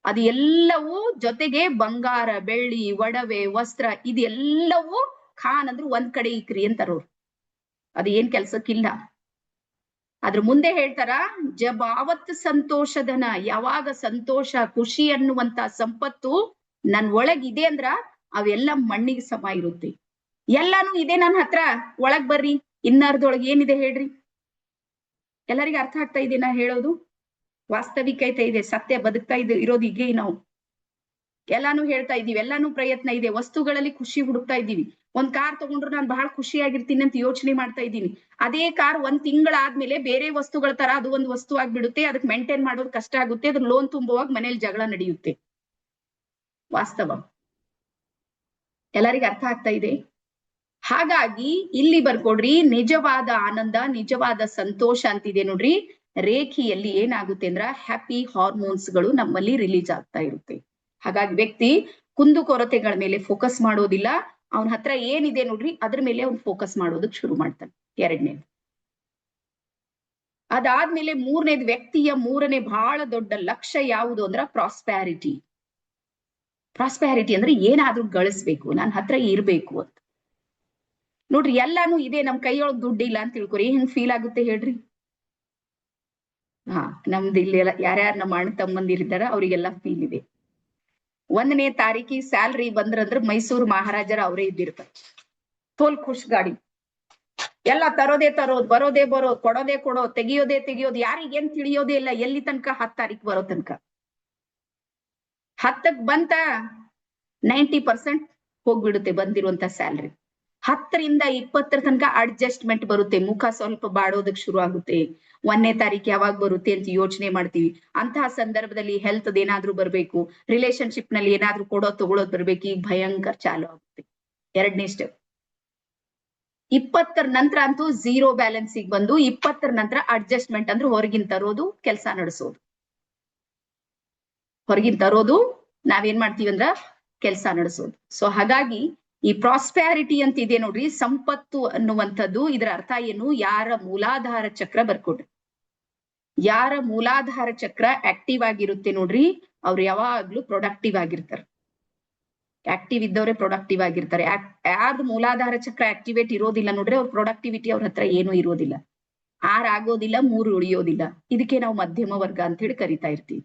ಅದು ಎಲ್ಲವೂ ಜೊತೆಗೆ ಬಂಗಾರ, ಬೆಳ್ಳಿ, ಒಡವೆ, ವಸ್ತ್ರ, ಇದೆಲ್ಲವೂ ಖಾನ್ ಅಂದ್ರೆ ಒಂದ್ ಕಡೆ ಇಕ್ರಿ ಅಂತಾರೋರು. ಅದು ಏನ್ ಕೆಲ್ಸಕ್ಕಿಲ್ಲ. ಅದ್ರ ಮುಂದೆ ಹೇಳ್ತಾರ, ಜಬಾವತ್ ಸಂತೋಷಧನ, ಯಾವಾಗ ಸಂತೋಷ, ಖುಷಿ ಅನ್ನುವಂತ ಸಂಪತ್ತು ನನ್ ಒಳಗಿದೆ ಅಂದ್ರ ಅವೆಲ್ಲ ಮಣ್ಣಿಗೆ ಸಮ ಇರುತ್ತೆ. ಎಲ್ಲಾನು ಇದೆ ನನ್ನ ಹತ್ರ, ಒಳಗ್ ಬರ್ರಿ, ಇನ್ನಾರ್ದೊಳಗೆ ಏನಿದೆ ಹೇಳ್ರಿ. ಎಲ್ಲರಿಗೂ ಅರ್ಥ ಆಗ್ತಾ ಇದೆ ನಾ ಹೇಳೋದು? ವಾಸ್ತವಿಕತೆ ಇದೆ, ಸತ್ಯ ಬದುಕ್ತಾ ಇರೋದು ಹೀಗೆ ನಾವು. ಎಲ್ಲಾನು ಹೇಳ್ತಾ ಇದೀವಿ, ಎಲ್ಲಾನು ಪ್ರಯತ್ನ ಇದೆ, ವಸ್ತುಗಳಲ್ಲಿ ಖುಷಿ ಹುಡುಕ್ತಾ ಇದ್ದೀವಿ. ಒಂದ್ ಕಾರ್ ತಗೊಂಡ್ರು ನಾನು ಬಹಳ ಖುಷಿಯಾಗಿರ್ತೀನಿ ಅಂತ ಯೋಚನೆ ಮಾಡ್ತಾ ಇದ್ದೀನಿ. ಅದೇ ಕಾರ್ ಒಂದ್ ತಿಂಗಳಾದ್ಮೇಲೆ ಬೇರೆ ವಸ್ತುಗಳ ತರ ಅದು ಒಂದು ವಸ್ತು ಆಗ್ಬಿಡುತ್ತೆ, ಅದಕ್ಕೆ ಮೇಂಟೈನ್ ಮಾಡೋದು ಕಷ್ಟ ಆಗುತ್ತೆ, ಅದ್ರ ಲೋನ್ ತುಂಬುವಾಗ ಮನೇಲಿ ಜಗಳ ನಡೆಯುತ್ತೆ. ವಾಸ್ತವ. ಎಲ್ಲರಿಗೂ ಅರ್ಥ ಆಗ್ತಾ ಇದೆ? ಹಾಗಾಗಿ ಇಲ್ಲಿ ಬರ್ಕೊಡ್ರಿ, ನಿಜವಾದ ಆನಂದ, ನಿಜವಾದ ಸಂತೋಷ ಅಂತಿದೆ ನೋಡ್ರಿ, ರೇಖೆಯಲ್ಲಿ ಏನಾಗುತ್ತೆ ಅಂದ್ರ ಹ್ಯಾಪಿ ಹಾರ್ಮೋನ್ಸ್ ಗಳು ನಮ್ಮಲ್ಲಿ ರಿಲೀಸ್ ಆಗ್ತಾ ಇರುತ್ತೆ. ಹಾಗಾಗಿ ವ್ಯಕ್ತಿ ಕುಂದುಕೊರತೆಗಳ ಮೇಲೆ ಫೋಕಸ್ ಮಾಡೋದಿಲ್ಲ, ಅವನ ಹತ್ರ ಏನಿದೆ ನೋಡ್ರಿ ಅದ್ರ ಮೇಲೆ ಅವ್ನು ಫೋಕಸ್ ಮಾಡೋದಕ್ ಶುರು ಮಾಡ್ತಾನೆ. ಎರಡನೇದು. ಅದಾದ್ಮೇಲೆ ಮೂರನೇದು, ವ್ಯಕ್ತಿಯ ಮೂರನೇ ಬಹಳ ದೊಡ್ಡ ಲಕ್ಷ್ಯ ಯಾವುದು ಅಂದ್ರ ಪ್ರಾಸ್ಪ್ಯಾರಿಟಿ. ಪ್ರಾಸ್ಪ್ಯಾರಿಟಿ ಅಂದ್ರೆ ಏನಾದ್ರೂ ಗಳಿಸ್ಬೇಕು, ನನ್ನ ಹತ್ರ ಇರ್ಬೇಕು ಅಂತ. ನೋಡ್ರಿ, ಎಲ್ಲಾನು ಇದೆ, ನಮ್ ಕೈಯೊಳಗ್ ದುಡ್ಡಿಲ್ಲ ಅಂತ ತಿಳ್ಕೊರಿ, ಹೆಂಗ್ ಫೀಲ್ ಆಗುತ್ತೆ ಹೇಳ್ರಿ? ನಮ್ದು ಇಲ್ಲಿ ಯಾರ್ಯಾರು ನಮ್ಮ ಅಣ್ಣ ತಮ್ಮಂದಿರಿದ್ದಾರ ಅವ್ರಿಗೆಲ್ಲ ಫೀಲ್ ಇದೆ. 1ನೇ ತಾರೀಕಿಗೆ ಸ್ಯಾಲ್ರಿ ಬಂದ್ರಂದ್ರ ಮೈಸೂರು ಮಹಾರಾಜರ ಅವರೇ ಇದ್ದಿರ್ತಾರೆ. ತೋಲ್ ಖುಷ್ ಗಾಡಿ, ಎಲ್ಲ ತರೋದೇ ತರೋದು, ಬರೋದೇ ಬರೋದು, ಕೊಡೋದೇ ಕೊಡೋದು, ತೆಗಿಯೋದೇ ತೆಗಿಯೋದು, ಯಾರಿಗೇನ್ ತಿಳಿಯೋದೇ ಇಲ್ಲ. ಎಲ್ಲಿ ತನಕ 10 ತಾರೀಕು ಬರೋ ತನಕ. 10ಕ್ಕೆ ಬಂತ 90% ಹೋಗ್ಬಿಡುತ್ತೆ ಬಂದಿರುವಂತ ಸ್ಯಾಲ್ರಿ. 10ರಿಂದ 20 ತನಕ ಅಡ್ಜಸ್ಟ್ಮೆಂಟ್ ಬರುತ್ತೆ, ಮುಖ ಸ್ವಲ್ಪ ಬಾಡೋದಕ್ ಶುರು ಆಗುತ್ತೆ. 1ನೇ ತಾರೀಕು ಯಾವಾಗ ಬರುತ್ತೆ ಅಂತ ಯೋಚನೆ ಮಾಡ್ತೀವಿ. ಅಂತಹ ಸಂದರ್ಭದಲ್ಲಿ ಹೆಲ್ತ್ ಏನಾದ್ರೂ ಬರ್ಬೇಕು, ರಿಲೇಶನ್ಶಿಪ್ ನಲ್ಲಿ ಏನಾದ್ರೂ ತಗೊಳೋದ್ ಬರ್ಬೇಕು, ಈಗ ಭಯಂಕರ ಚಾಲು ಆಗುತ್ತೆ. 2ನೇ ಸ್ಟೆಪ್. 20ರ ನಂತರ ಅಂತೂ ಝೀರೋ ಬ್ಯಾಲೆನ್ಸಿಗೆ ಬಂದು 20ರ ನಂತರ ಅಡ್ಜಸ್ಟ್ಮೆಂಟ್ ಅಂದ್ರೆ ಹೊರಗಿನ ತರೋದು, ಕೆಲಸ ನಡೆಸೋದು. ಹೊರಗಿನ ತರೋದು, ನಾವೇನ್ ಮಾಡ್ತೀವಿ ಅಂದ್ರ ಕೆಲಸ ನಡೆಸೋದು. ಸೊ ಹಾಗಾಗಿ ಈ ಪ್ರಾಸ್ಪ್ಯಾರಿಟಿ ಅಂತ ಇದೆ ನೋಡ್ರಿ, ಸಂಪತ್ತು ಅನ್ನುವಂಥದ್ದು, ಇದರ ಅರ್ಥ ಏನು? ಯಾರ ಮೂಲಾಧಾರ ಚಕ್ರ ಬರ್ಕೊಡ್ರಿ. ಯಾರ ಮೂಲಾಧಾರ ಚಕ್ರ ಆಕ್ಟಿವ್ ಆಗಿರುತ್ತೆ ನೋಡ್ರಿ, ಅವ್ರು ಯಾವಾಗ್ಲೂ ಪ್ರೊಡಕ್ಟಿವ್ ಆಗಿರ್ತಾರೆ. ಆಕ್ಟಿವ್ ಇದ್ದವ್ರೆ ಪ್ರೊಡಕ್ಟಿವ್ ಆಗಿರ್ತಾರೆ. ಯಾರ್ದು ಮೂಲಾಧಾರ ಚಕ್ರ ಆಕ್ಟಿವೇಟ್ ಇರೋದಿಲ್ಲ ನೋಡ್ರಿ, ಅವ್ರ ಪ್ರೊಡಕ್ಟಿವಿಟಿ ಅವ್ರ ಹತ್ರ ಏನೂ ಇರೋದಿಲ್ಲ. 6 ಆಗೋದಿಲ್ಲ, 3 ಉಳಿಯೋದಿಲ್ಲ. ಇದಕ್ಕೆ ನಾವು ಮಧ್ಯಮ ವರ್ಗ ಅಂತ ಹೇಳಿ ಕರಿತಾ ಇರ್ತೀವಿ.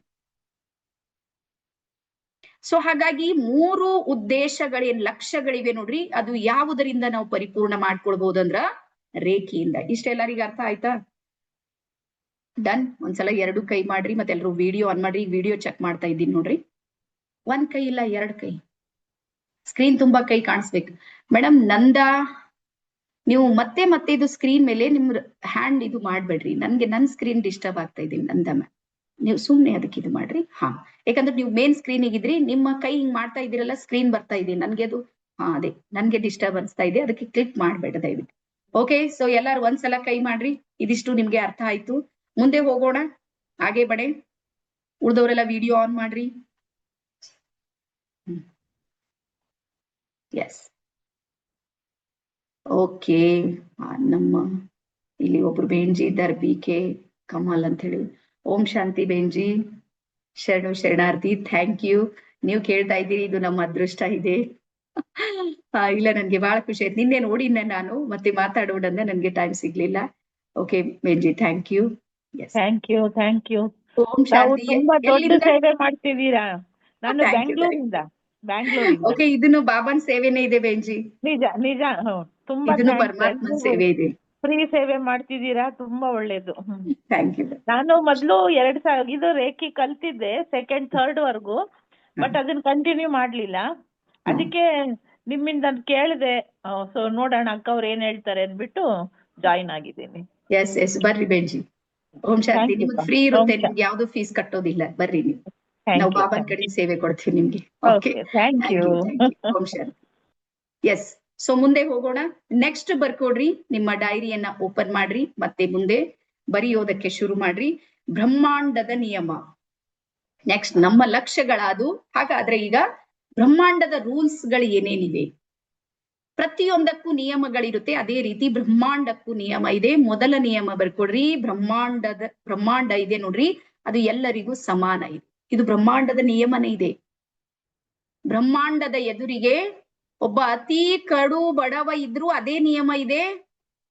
ಸೊ ಹಾಗಾಗಿ 3 ಉದ್ದೇಶಗಳೇನ್, ಲಕ್ಷ್ಯಗಳಿವೆ ನೋಡ್ರಿ, ಅದು ಯಾವುದರಿಂದ ನಾವು ಪರಿಪೂರ್ಣ ಮಾಡ್ಕೊಳ್ಬಹುದಂದ್ರ ರೇಖೆಯಿಂದ. ಇಷ್ಟೆಲ್ಲರಿಗೂ ಅರ್ಥ ಆಯ್ತಾ? ಡನ್. ಒಂದ್ಸಲ 2 ಕೈ ಮಾಡ್ರಿ, ಮತ್ತೆಲ್ಲರೂ ವಿಡಿಯೋ ಆನ್ ಮಾಡ್ರಿ. ವಿಡಿಯೋ ಚೆಕ್ ಮಾಡ್ತಾ ಇದ್ದೀನಿ ನೋಡ್ರಿ. 1 ಕೈ ಇಲ್ಲ, 2 ಕೈ. ಸ್ಕ್ರೀನ್ ತುಂಬಾ ಕೈ ಕಾಣಿಸ್ಬೇಕು. ಮೇಡಮ್ ನಂದಾ, ನೀವು ಮತ್ತೆ ಇದು ಸ್ಕ್ರೀನ್ ಮೇಲೆ ನಿಮ್ ಹ್ಯಾಂಡ್ ಇದು ಮಾಡ್ಬೇಡ್ರಿ, ನನ್ ಸ್ಕ್ರೀನ್ ಡಿಸ್ಟರ್ಬ್ ಆಗ್ತಾ ಇದೆ. ನಂದಮ್ಮ, ನೀವು ಸುಮ್ನೆ ಅದಕ್ಕೆ ಇದು ಮಾಡ್ರಿ. ಯಾಕಂದ್ರೆ ನೀವು ಮೇನ್ ಸ್ಕ್ರೀನ್ ಇದ್ರಿ, ನಿಮ್ಮ ಕೈ ಹಿಂಗ್ ಮಾಡ್ತಾ ಇದೀರಲ್ಲ, ಸ್ಕ್ರೀನ್ ಬರ್ತಾ ಇದೆ ನನ್ಗೆ, ಅದು ಅದೇ ನನ್ಗೆ ಡಿಸ್ಟರ್ಬ್ ಅನ್ಸ್ತಾ ಇದೆ, ಅದಕ್ಕೆ ಕ್ಲಿಕ್ ಮಾಡ್ಬೇಡ ದಯವಿಟ್ಟು. ಓಕೆ, ಸೊ ಎಲ್ಲಾರು ಒಂದ್ಸಲ ಕೈ ಮಾಡ್ರಿ. ಇದಿಷ್ಟು ನಿಮ್ಗೆ ಅರ್ಥ ಆಯ್ತು. ಮುಂದೆ ಹೋಗೋಣ, ಹಾಗೆ ಬಡೆ. ಉಳ್ದವರೆಲ್ಲ ವಿಡಿಯೋ ಆನ್ ಮಾಡ್ರಿ. Yes, okay. ನಮ್ಮ ಇಲ್ಲಿ ಒಬ್ರು ಬೇಂಜಿ ಇದ್ದಾರೆ, BK ಕಮಲ್ ಅಂತ ಹೇಳಿ. ಓಂ ಶಾಂತಿ ಬೇಂಜಿ, ಶರಣಾರ್ಥಿ, ಥ್ಯಾಂಕ್ ಯು. ನೀವು ಕೇಳ್ತಾ ಇದ್ದೀರಿ, ಇದು ನಮ್ಮ ಅದೃಷ್ಟ ಇದೆ. ಇಲ್ಲ, ನನ್ಗೆ ಬಹಳ ಖುಷಿ ಆಯ್ತು. ನಿನ್ನೆ ನೋಡಿದ್ದೆ ನಾನು, ಮತ್ತೆ ಮಾತಾಡೋಣ ನನ್ಗೆ ಟೈಮ್ ಸಿಗ್ಲಿಲ್ಲ. ಓಕೆ ಬೇಂಜಿ, ಥ್ಯಾಂಕ್ ಯು. Thank you. ಓಂ ಶಾಂತಿ. ತುಂಬಾ ದೊಡ್ಡ ಸೇವೆ ಮಾಡ್ತಿದ್ದೀರಾ. ನಾನು ಬ್ಯಾಂಗ್ಳೂರಿಂದ. ಓಕೆ, ಇದನ್ನು ಬಾಬಾನ್ ಸೇವೆನೇ ಇದೆ ಬೇಂಜಿ. ನಿಜ. ತುಂಬಾ ಪರಮಾತ್ಮನ ಸೇವೆ ಇದೆ. ಫ್ರೀ ಸೇವೆ ಮಾಡ್ತಿದ್ದೀರಾ, ತುಂಬಾ ಒಳ್ಳೇದು. Thank you. ನಾನು ಮೊದ್ಲು 2000 ಇದು ರೇಖಿ ಕಲ್ತಿದ್ದೆ, 2nd 3rd ವರ್ಗು, ಬಟ್ ಅದನ್ನ ಕಂಟಿನ್ಯೂ ಮಾಡ್ಲಿಲ್ಲ. ಅದಕ್ಕೆ ನಿಮ್ಮಿಂದ ಕೇಳಿದೆ, ಸೊ ನೋಡೋಣ ಅಕ್ಕ ಅವ್ರು ಏನ್ ಹೇಳ್ತಾರೆ ಅಂದ್ಬಿಟ್ಟು ಜಾಯಿನ್ ಆಗಿದ್ದೀನಿ. ಎಸ್, ಬರ್ರಿ ಬೇಂಜಿ. ಓಂ ಶಾಂತಿ. ನಿಮ್ಗೆ ಫ್ರೀ ಇರುತ್ತೆ, ನಿಮ್ಗೆ ಯಾವ್ದು ಫೀಸ್ ಕಟ್ಟೋದಿಲ್ಲ. ಬರ್ರಿ ನೀವು, ನಾವು ಬಾಬಾನ್ ಕಡೆ ಸೇವೆ ಕೊಡ್ತೀವಿ ನಿಮ್ಗೆ. Okay, thank you. ಓಂ ಶಾಂತಿ. ಎಸ್, ಸೊ ಮುಂದೆ ಹೋಗೋಣ. ನೆಕ್ಸ್ಟ್ ಬರ್ಕೊಡ್ರಿ, ನಿಮ್ಮ ಡೈರಿಯನ್ನ ಓಪನ್ ಮಾಡ್ರಿ, ಮತ್ತೆ ಮುಂದೆ ಬರೆಯೋದಕ್ಕೆ ಶುರು ಮಾಡ್ರಿ. ಬ್ರಹ್ಮಾಂಡದ ನಿಯಮ. ನೆಕ್ಸ್ಟ್ ನಮ್ಮ ಲಕ್ಷ್ಯಗಳಾದು. ಹಾಗಾದ್ರೆ ಈಗ ಬ್ರಹ್ಮಾಂಡದ ರೂಲ್ಸ್ ಗಳು ಏನೇನಿವೆ? ಪ್ರತಿಯೊಂದಕ್ಕೂ ನಿಯಮಗಳಿರುತ್ತೆ, ಅದೇ ರೀತಿ ಬ್ರಹ್ಮಾಂಡಕ್ಕೂ ನಿಯಮ ಇದೆ. ಮೊದಲ ನಿಯಮ ಬರ್ಕೊಡ್ರಿ, ಬ್ರಹ್ಮಾಂಡ ಇದೆ ನೋಡ್ರಿ, ಅದು ಎಲ್ಲರಿಗೂ ಸಮಾನ ಇದೆ. ಇದು ಬ್ರಹ್ಮಾಂಡದ ನಿಯಮನೇ ಇದೆ. ಬ್ರಹ್ಮಾಂಡದ ಎದುರಿಗೆ ಒಬ್ಬ ಅತಿ ಕಡು ಬಡವ ಇದ್ರು ಅದೇ ನಿಯಮ ಇದೆ.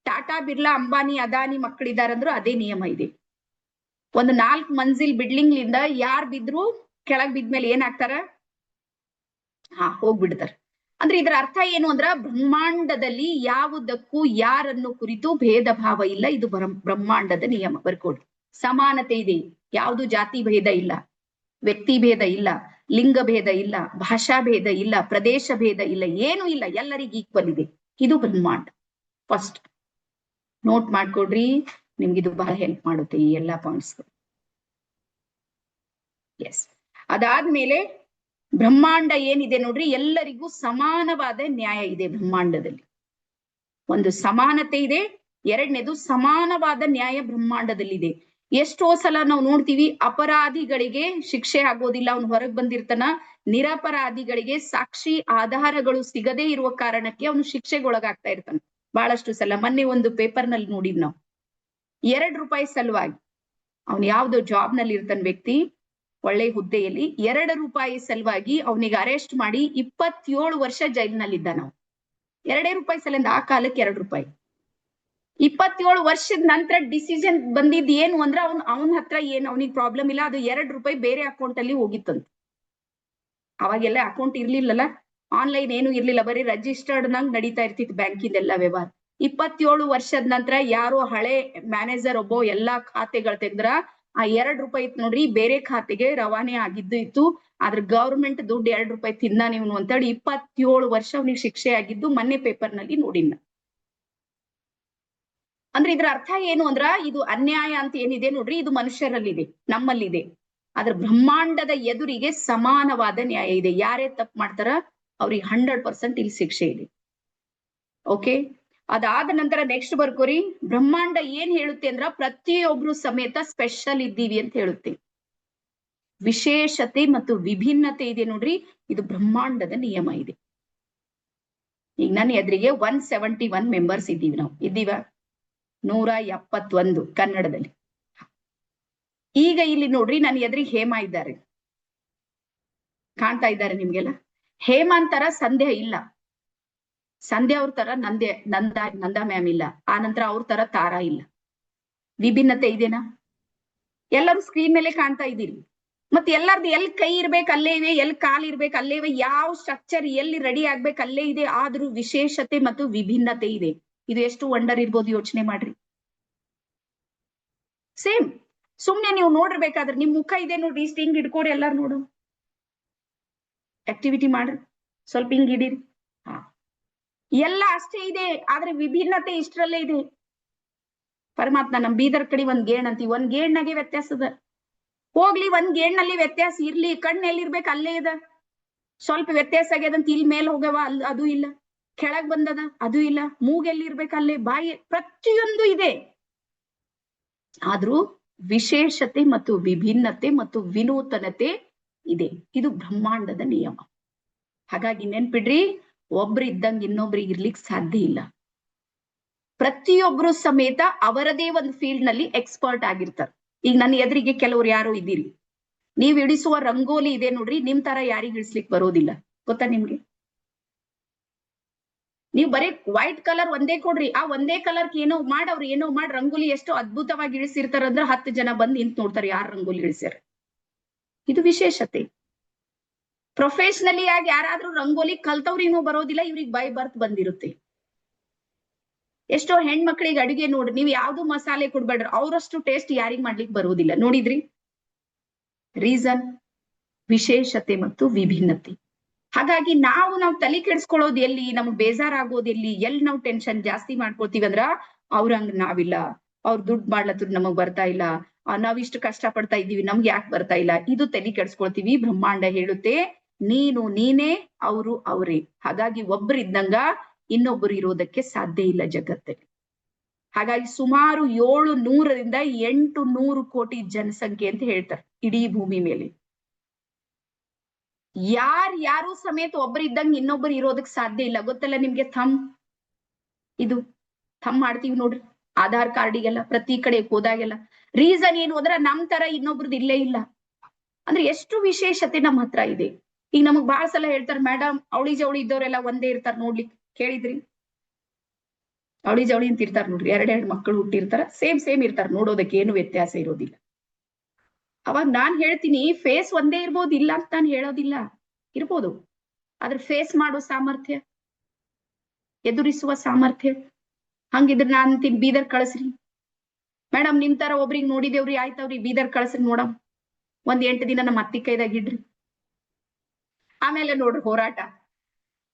ಟಾಟಾ ಬಿರ್ಲಾ ಅಂಬಾನಿ ಅದಾನಿ ಮಕ್ಕಳಿದಾರಂದ್ರು ಅದೇ ನಿಯಮ ಇದೆ. ಒಂದು 4 ಮಂಜಿಲ್ ಬಿಲ್ಡಿಂಗ್ ಲಿಂದ ಯಾರ್ ಬಿದ್ರು ಕೆಳಗ್ ಬಿದ್ಮೇಲೆ ಏನಾಗ್ತಾರ? ಹೋಗ್ಬಿಡ್ತಾರ. ಅಂದ್ರೆ ಇದರ ಅರ್ಥ ಏನು ಅಂದ್ರ, ಬ್ರಹ್ಮಾಂಡದಲ್ಲಿ ಯಾವುದಕ್ಕೂ ಯಾರನ್ನು ಕುರಿತು ಭೇದ ಭಾವ ಇಲ್ಲ. ಇದು ಬ್ರಹ್ಮಾಂಡದ ನಿಯಮ. ಬರ್ಕೊಡ್ರಿ. ಸಮಾನತೆ ಇದೆ, ಯಾವುದು ಜಾತಿ ಭೇದ ಇಲ್ಲ, ವ್ಯಕ್ತಿ ಭೇದ ಇಲ್ಲ, ಲಿಂಗ ಭೇದ ಇಲ್ಲ, ಭಾಷಾ ಭೇದ ಇಲ್ಲ, ಪ್ರದೇಶ ಭೇದ ಇಲ್ಲ, ಏನು ಇಲ್ಲ, ಎಲ್ಲರಿಗೂ ಈಕ್ವಲ್ ಇದೆ. ಇದು ಬ್ರಹ್ಮಾಂಡ. ಫಸ್ಟ್ ನೋಟ್ ಮಾಡ್ಕೊಡ್ರಿ, ನಿಮ್ಗಿದು ಬಹಳ ಹೆಲ್ಪ್ ಮಾಡುತ್ತೆ ಈ ಎಲ್ಲಾ ಪಾಯಿಂಟ್ಸ್. ಎಸ್. ಅದಾದ್ಮೇಲೆ ಬ್ರಹ್ಮಾಂಡ ಏನಿದೆ ನೋಡ್ರಿ, ಎಲ್ಲರಿಗೂ ಸಮಾನವಾದ ನ್ಯಾಯ ಇದೆ ಬ್ರಹ್ಮಾಂಡದಲ್ಲಿ. ಒಂದು ಸಮಾನತೆ ಇದೆ, ಎರಡನೇದು ಸಮಾನವಾದ ನ್ಯಾಯ ಬ್ರಹ್ಮಾಂಡದಲ್ಲಿದೆ. ಎಷ್ಟೋ ಸಲ ನಾವು ನೋಡ್ತೀವಿ, ಅಪರಾಧಿಗಳಿಗೆ ಶಿಕ್ಷೆ ಆಗೋದಿಲ್ಲ, ಅವನು ಹೊರಗೆ ಬಂದಿರ್ತಾನ. ನಿರಪರಾಧಿಗಳಿಗೆ ಸಾಕ್ಷಿ ಆಧಾರಗಳು ಸಿಗದೇ ಇರುವ ಕಾರಣಕ್ಕೆ ಅವನು ಶಿಕ್ಷೆಗೊಳಗಾಗ್ತಾ ಇರ್ತಾನೆ ಬಹಳಷ್ಟು ಸಲ. ಮೊನ್ನೆ ಒಂದು ಪೇಪರ್ ನಲ್ಲಿ ನೋಡಿದ್ ನಾವು, ₹2 ಸಲುವಾಗಿ ಅವನು ಯಾವ್ದೋ ಜಾಬ್ ನಲ್ಲಿ ಇರ್ತಾನೆ ವ್ಯಕ್ತಿ, ಒಳ್ಳೆ ಹುದ್ದೆಯಲ್ಲಿ, ₹2 ಸಲುವಾಗಿ ಅವನಿಗೆ ಅರೆಸ್ಟ್ ಮಾಡಿ 27 ವರ್ಷ ಜೈಲಿನಲ್ಲಿದ್ದ. ನಾವು ₹2 ಸಲಿಂದ ಆ ಕಾಲಕ್ಕೆ ₹2. 27 ವರ್ಷದ ನಂತರ ಡಿಸಿಷನ್ ಬಂದಿದ್ ಏನು ಅಂದ್ರೆ, ಅವನ ಹತ್ರ ಏನ್ ಅವನಿಗೆ ಪ್ರಾಬ್ಲಮ್ ಇಲ್ಲ, ಅದು ₹2 ಬೇರೆ ಅಕೌಂಟ್ ಅಲ್ಲಿ ಹೋಗಿತ್ತಂತ. ಅವಾಗೆಲ್ಲ ಅಕೌಂಟ್ ಇರ್ಲಿಲ್ಲಲ್ಲ, ಆನ್ಲೈನ್ ಏನು ಇರ್ಲಿಲ್ಲ, ಬರೀ ರಿಜಿಸ್ಟರ್ಡ್ ನಂಗ್ ನಡೀತಾ ಇರ್ತಿತ್ತು ಬ್ಯಾಂಕಿಂದೆಲ್ಲ ವ್ಯವಹಾರ. 27 ವರ್ಷದ ನಂತರ ಯಾರೋ ಹಳೆ ಮ್ಯಾನೇಜರ್ ಒಬ್ಬ ಎಲ್ಲಾ ಖಾತೆಗಳು ತೆಗೆದ್ರ, ಆ ₹2 ಇತ್ತು ನೋಡ್ರಿ, ಬೇರೆ ಖಾತೆಗೆ ರವಾನೆ ಆಗಿದ್ದು ಇತ್ತು. ಆದ್ರೆ ಗವರ್ಮೆಂಟ್ ದುಡ್ಡು ₹2 ತಿಂದ ನೀವು ಅಂತೇಳಿ 27 ವರ್ಷ ಅವನಿಗೆ ಶಿಕ್ಷೆ ಆಗಿದ್ದು ಮೊನ್ನೆ ಪೇಪರ್ ನಲ್ಲಿ ನೋಡಿನ. ಅಂದ್ರೆ ಇದ್ರ ಅರ್ಥ ಏನು ಅಂದ್ರ, ಇದು ಅನ್ಯಾಯ ಅಂತ ಏನಿದೆ ನೋಡ್ರಿ, ಇದು ಮನುಷ್ಯರಲ್ಲಿದೆ, ನಮ್ಮಲ್ಲಿದೆ. ಆದ್ರೆ ಬ್ರಹ್ಮಾಂಡದ ಎದುರಿಗೆ ಸಮಾನವಾದ ನ್ಯಾಯ ಇದೆ. ಯಾರೇ ತಪ್ಪು ಮಾಡ್ತಾರ ಅವ್ರಿಗೆ 100% ಇಲ್ಲಿ ಶಿಕ್ಷೆ ಇದೆ. ಓಕೆ. ಅದಾದ ನಂತರ ನೆಕ್ಸ್ಟ್ ಬರ್ಕೋರಿ, ಬ್ರಹ್ಮಾಂಡ ಏನ್ ಹೇಳುತ್ತೆ ಅಂದ್ರ, ಪ್ರತಿಯೊಬ್ರು ಸಮೇತ ಸ್ಪೆಷಲ್ ಇದ್ದೀವಿ ಅಂತ ಹೇಳುತ್ತೆ. ವಿಶೇಷತೆ ಮತ್ತು ವಿಭಿನ್ನತೆ ಇದೆ ನೋಡ್ರಿ, ಇದು ಬ್ರಹ್ಮಾಂಡದ ನಿಯಮ ಇದೆ. ಈಗ ನನ್ನ ಎದುರಿಗೆ 171 ಮೆಂಬರ್ಸ್ ಇದ್ದೀವಿ, ನಾವು ಇದ್ದೀವ 171 ಕನ್ನಡದಲ್ಲಿ. ಈಗ ಇಲ್ಲಿ ನೋಡ್ರಿ, ನನ್ನ ಎದುರಿಗೆ ಹೇಮಾ ಇದ್ದಾರೆ, ಕಾಣ್ತಾ ಇದ್ದಾರೆ ನಿಮ್ಗೆಲ್ಲ. ಹೇಮಾಂತರ ಸಂಧ್ಯಾ ಇಲ್ಲ, ಸಂಧ್ಯಾ ಅವ್ರ ತರ ನಂದಾ ಮ್ಯಾಮ್ ಇಲ್ಲ, ಆ ನಂತರ ಅವ್ರ ತರ ತಾರಾ ಇಲ್ಲ. ವಿಭಿನ್ನತೆ ಇದೆನಾ? ಎಲ್ಲರೂ ಸ್ಕ್ರೀನ್ ಮೇಲೆ ಕಾಣ್ತಾ ಇದ್ದೀರಿ. ಮತ್ತೆ ಎಲ್ಲಾರ್ದು ಎಲ್ಲಿ ಕೈ ಇರ್ಬೇಕು ಅಲ್ಲೇ ಇವೆ, ಎಲ್ಲಿ ಕಾಲ್ ಇರ್ಬೇಕು ಅಲ್ಲೇ ಇವೆ, ಯಾವ ಸ್ಟ್ರಕ್ಚರ್ ಎಲ್ಲಿ ರೆಡಿ ಆಗ್ಬೇಕು ಅಲ್ಲೇ ಇದೆ. ಆದ್ರೂ ವಿಶೇಷತೆ ಮತ್ತು ವಿಭಿನ್ನತೆ ಇದೆ. ಇದು ಎಷ್ಟು ವಂಡರ್ ಇರ್ಬೋದು ಯೋಚನೆ ಮಾಡ್ರಿ. ಸೇಮ್ ಸುಮ್ನೆ ನೀವು ನೋಡಿರ್ಬೇಕಾದ್ರೆ ನಿಮ್ ಮುಖ ಇದೆ ನೋಡ್ರಿ, ಇಷ್ಟ ಹಿಂಗ್ ಹಿಡ್ಕೊಡಿ, ಎಲ್ಲಾರು ನೋಡು, ಆಕ್ಟಿವಿಟಿ ಮಾಡ್ರಿ, ಸ್ವಲ್ಪ ಹಿಂಗ್ ಹಿಡೀರಿ. ಎಲ್ಲ ಅಷ್ಟೇ ಇದೆ, ಆದ್ರೆ ವಿಭಿನ್ನತೆ ಇಷ್ಟರಲ್ಲೇ ಇದೆ. ಪರಮಾತ್ಮ ನಮ್ ಬೀದರ್ ಕಡೆ ಒಂದ್ ಗೇಣ್ ಅಂತೀವಿ, ಒಂದ್ ಗೇಣ್ನಾಗೆ ವ್ಯತ್ಯಾಸದ. ಹೋಗ್ಲಿ, ಒಂದ್ ಗೇಣ್ನಲ್ಲಿ ವ್ಯತ್ಯಾಸ ಇರ್ಲಿ, ಕಣ್ಣು ಎಲ್ಲಿರ್ಬೇಕು ಅಲ್ಲೇ ಇದೆ. ಸ್ವಲ್ಪ ವ್ಯತ್ಯಾಸ ಆಗ್ಯದಂತ ಇಲ್ಲಿ ಮೇಲೆ ಹೋಗವ, ಅದು ಇಲ್ಲ. ಕೆಳಗ್ ಬಂದದ, ಅದು ಇಲ್ಲ. ಮೂಗೆಲ್ಲಿ ಇರ್ಬೇಕು ಅಲ್ಲೇ, ಬಾಯಿ, ಪ್ರತಿಯೊಂದು ಇದೆ. ಆದ್ರೂ ವಿಶೇಷತೆ ಮತ್ತು ವಿಭಿನ್ನತೆ ಮತ್ತು ವಿನೂತನತೆ ಇದೆ. ಇದು ಬ್ರಹ್ಮಾಂಡದ ನಿಯಮ. ಹಾಗಾಗಿ ನೆನ್ಪಿಡ್ರಿ, ಒಬ್ರು ಇದ್ದಂಗೆ ಇನ್ನೊಬ್ರಿಗೆ ಇರ್ಲಿಕ್ಕೆ ಸಾಧ್ಯ ಇಲ್ಲ. ಪ್ರತಿಯೊಬ್ರು ಸಮೇತ ಅವರದೇ ಒಂದು ಫೀಲ್ಡ್ ನಲ್ಲಿ ಎಕ್ಸ್ಪರ್ಟ್ ಆಗಿರ್ತಾರೆ. ಈಗ ನನ್ನ ಎದುರಿಗೆ ಕೆಲವ್ರು ಯಾರೋ ಇದ್ದೀರಿ, ನೀವ್ ಇಡಿಸುವ ರಂಗೋಲಿ ಇದೆ ನೋಡ್ರಿ, ನಿಮ್ ತರ ಯಾರಿಗ ಇಳಿಸ್ಲಿಕ್ಕೆ ಬರೋದಿಲ್ಲ, ಗೊತ್ತಾ ನಿಮ್ಗೆ? ನೀವು ಬರೀ ವೈಟ್ ಕಲರ್ ಒಂದೇ ಕೊಡ್ರಿ, ಆ ಒಂದೇ ಕಲರ್ ಏನೋ ಮಾಡಿ ರಂಗೋಲಿ ಎಷ್ಟು ಅದ್ಭುತವಾಗಿ ಇಳಿಸಿರ್ತಾರ ಅಂದ್ರೆ 10 ಜನ ಬಂದು ನಿಂತ್ ನೋಡ್ತಾರೆ ಯಾರು ರಂಗೋಲಿ ಇಳಿಸ್ಯಾರ. ಇದು ವಿಶೇಷತೆ. ಪ್ರೊಫೆಷನಲಿ ಆಗಿ ಯಾರಾದ್ರೂ ರಂಗೋಲಿ ಕಲ್ತವ್ರಿನೂ ಬರೋದಿಲ್ಲ, ಇವ್ರಿಗೆ ಬೈ ಬರ್ತ್ ಬಂದಿರುತ್ತೆ. ಎಷ್ಟೋ ಹೆಣ್ಮಕ್ಳಿಗೆ ಅಡುಗೆ ನೋಡ್ರಿ, ನೀವು ಯಾವ್ದು ಮಸಾಲೆ ಕೊಡ್ಬೇಡ್ರಿ, ಅವರಷ್ಟು ಟೇಸ್ಟ್ ಯಾರಿಗ್ ಮಾಡ್ಲಿಕ್ಕೆ ಬರೋದಿಲ್ಲ. ನೋಡಿದ್ರಿ? ರೀಸನ್ ವಿಶೇಷತೆ ಮತ್ತು ವಿಭಿನ್ನತೆ. ಹಾಗಾಗಿ ನಾವು ತಲೆ ಕೆಡಿಸ್ಕೊಳ್ಳೋದು ಎಲ್ಲಿ, ನಮ್ಗೆ ಬೇಜಾರಾಗೋದು ಎಲ್ಲಿ ನಾವು ಟೆನ್ಷನ್ ಜಾಸ್ತಿ ಮಾಡ್ಕೊಳ್ತೀವಿ ಅಂದ್ರ, ಅವ್ರಂಗ್ ನಾವಿಲ್ಲ, ಅವ್ರ ದುಡ್ಡು ಮಾಡ್ಲತ್ರ ನಮಗ್ ಬರ್ತಾ ಇಲ್ಲ, ನಾವಿಷ್ಟು ಕಷ್ಟ ಪಡ್ತಾ ಇದ್ದೀವಿ, ನಮ್ಗೆ ಯಾಕೆ ಬರ್ತಾ ಇಲ್ಲ, ಇದು ತಲೆ ಕೆಡಿಸ್ಕೊಳ್ತೀವಿ. ಬ್ರಹ್ಮಾಂಡ ಹೇಳುತ್ತೆ, ನೀನು ನೀನೇ, ಅವರು ಅವರೇ. ಹಾಗಾಗಿ ಒಬ್ರಿದ್ದಂಗ ಇನ್ನೊಬ್ಬರು ಇರೋದಕ್ಕೆ ಸಾಧ್ಯ ಇಲ್ಲ ಜಗತ್ತಲ್ಲಿ. ಹಾಗಾಗಿ ಸುಮಾರು 700 ರಿಂದ 800 ಕೋಟಿ ಜನಸಂಖ್ಯೆ ಅಂತ ಹೇಳ್ತಾರೆ ಇಡೀ ಭೂಮಿ ಮೇಲೆ. ಯಾರು ಸಮೇತ ಒಬ್ರು ಇದ್ದಂಗೆ ಇನ್ನೊಬ್ರು ಇರೋದಕ್ ಸಾಧ್ಯ ಇಲ್ಲ. ಗೊತ್ತಲ್ಲ ನಿಮ್ಗೆ ಇದು ಥಮ್ ಮಾಡ್ತೀವಿ ನೋಡ್ರಿ ಆಧಾರ್ ಕಾರ್ಡಿಗೆಲ್ಲ, ಪ್ರತಿ ಕಡೆ ಹೋದಾಗೆಲ್ಲ. ರೀಸನ್ ಏನು ಅಂದ್ರೆ ನಮ್ ತರ ಇನ್ನೊಬ್ರದ್ದು ಇಲ್ಲೇ ಇಲ್ಲ. ಅಂದ್ರೆ ಎಷ್ಟು ವಿಶೇಷತೆ ನಮ್ಮ ಹತ್ರ ಇದೆ. ಈಗ ನಮಗ್ ಬಾಳ ಸಲ ಹೇಳ್ತಾರೆ, ಮೇಡಮ್ ಅವಳಿ ಜವಳಿ ಇದ್ದವರೆಲ್ಲ ಒಂದೇ ಇರ್ತಾರ ನೋಡ್ಲಿಕ್ಕೆ, ಕೇಳಿದ್ರಿ? ಅವಳಿ ಜವಳಿ ಅಂತ ಇರ್ತಾರ ನೋಡ್ರಿ, ಎರಡೆರಡು ಮಕ್ಕಳು ಹುಟ್ಟಿರ್ತಾರ, ಸೇಮ್ ಇರ್ತಾರ, ನೋಡೋದಕ್ಕೆ ಏನು ವ್ಯತ್ಯಾಸ ಇರೋದಿಲ್ಲ. ಅವಾಗ ನಾನ್ ಹೇಳ್ತೀನಿ, ಫೇಸ್ ಒಂದೇ ಇರ್ಬೋದು, ಇಲ್ಲ ಅಂತ ನಾನು ಹೇಳೋದಿಲ್ಲ, ಇರ್ಬೋದು. ಆದ್ರೆ ಫೇಸ್ ಮಾಡೋ ಸಾಮರ್ಥ್ಯ, ಎದುರಿಸುವ ಸಾಮರ್ಥ್ಯ, ಹಂಗಿದ್ರೆ ನಾನ್ ಅಂತೀನಿ ಬೀದರ್ ಕಳಿಸ್ರಿ ಮೇಡಮ್, ನಿಮ್ ತರ ಒಬ್ರಿಗೆ ನೋಡಿದೇವ್ರಿ, ಆಯ್ತವ್ರಿ ಬೀದರ್ ಕಳಿಸ್ರಿ ನೋಡಮ್, ಒಂದ್ 8 ದಿನ ನಮ್ಮ ಅತ್ತಿ ಕೈದಾಗ ಇಡ್ರಿ, ಆಮೇಲೆ ನೋಡ್ರಿ ಹೋರಾಟ.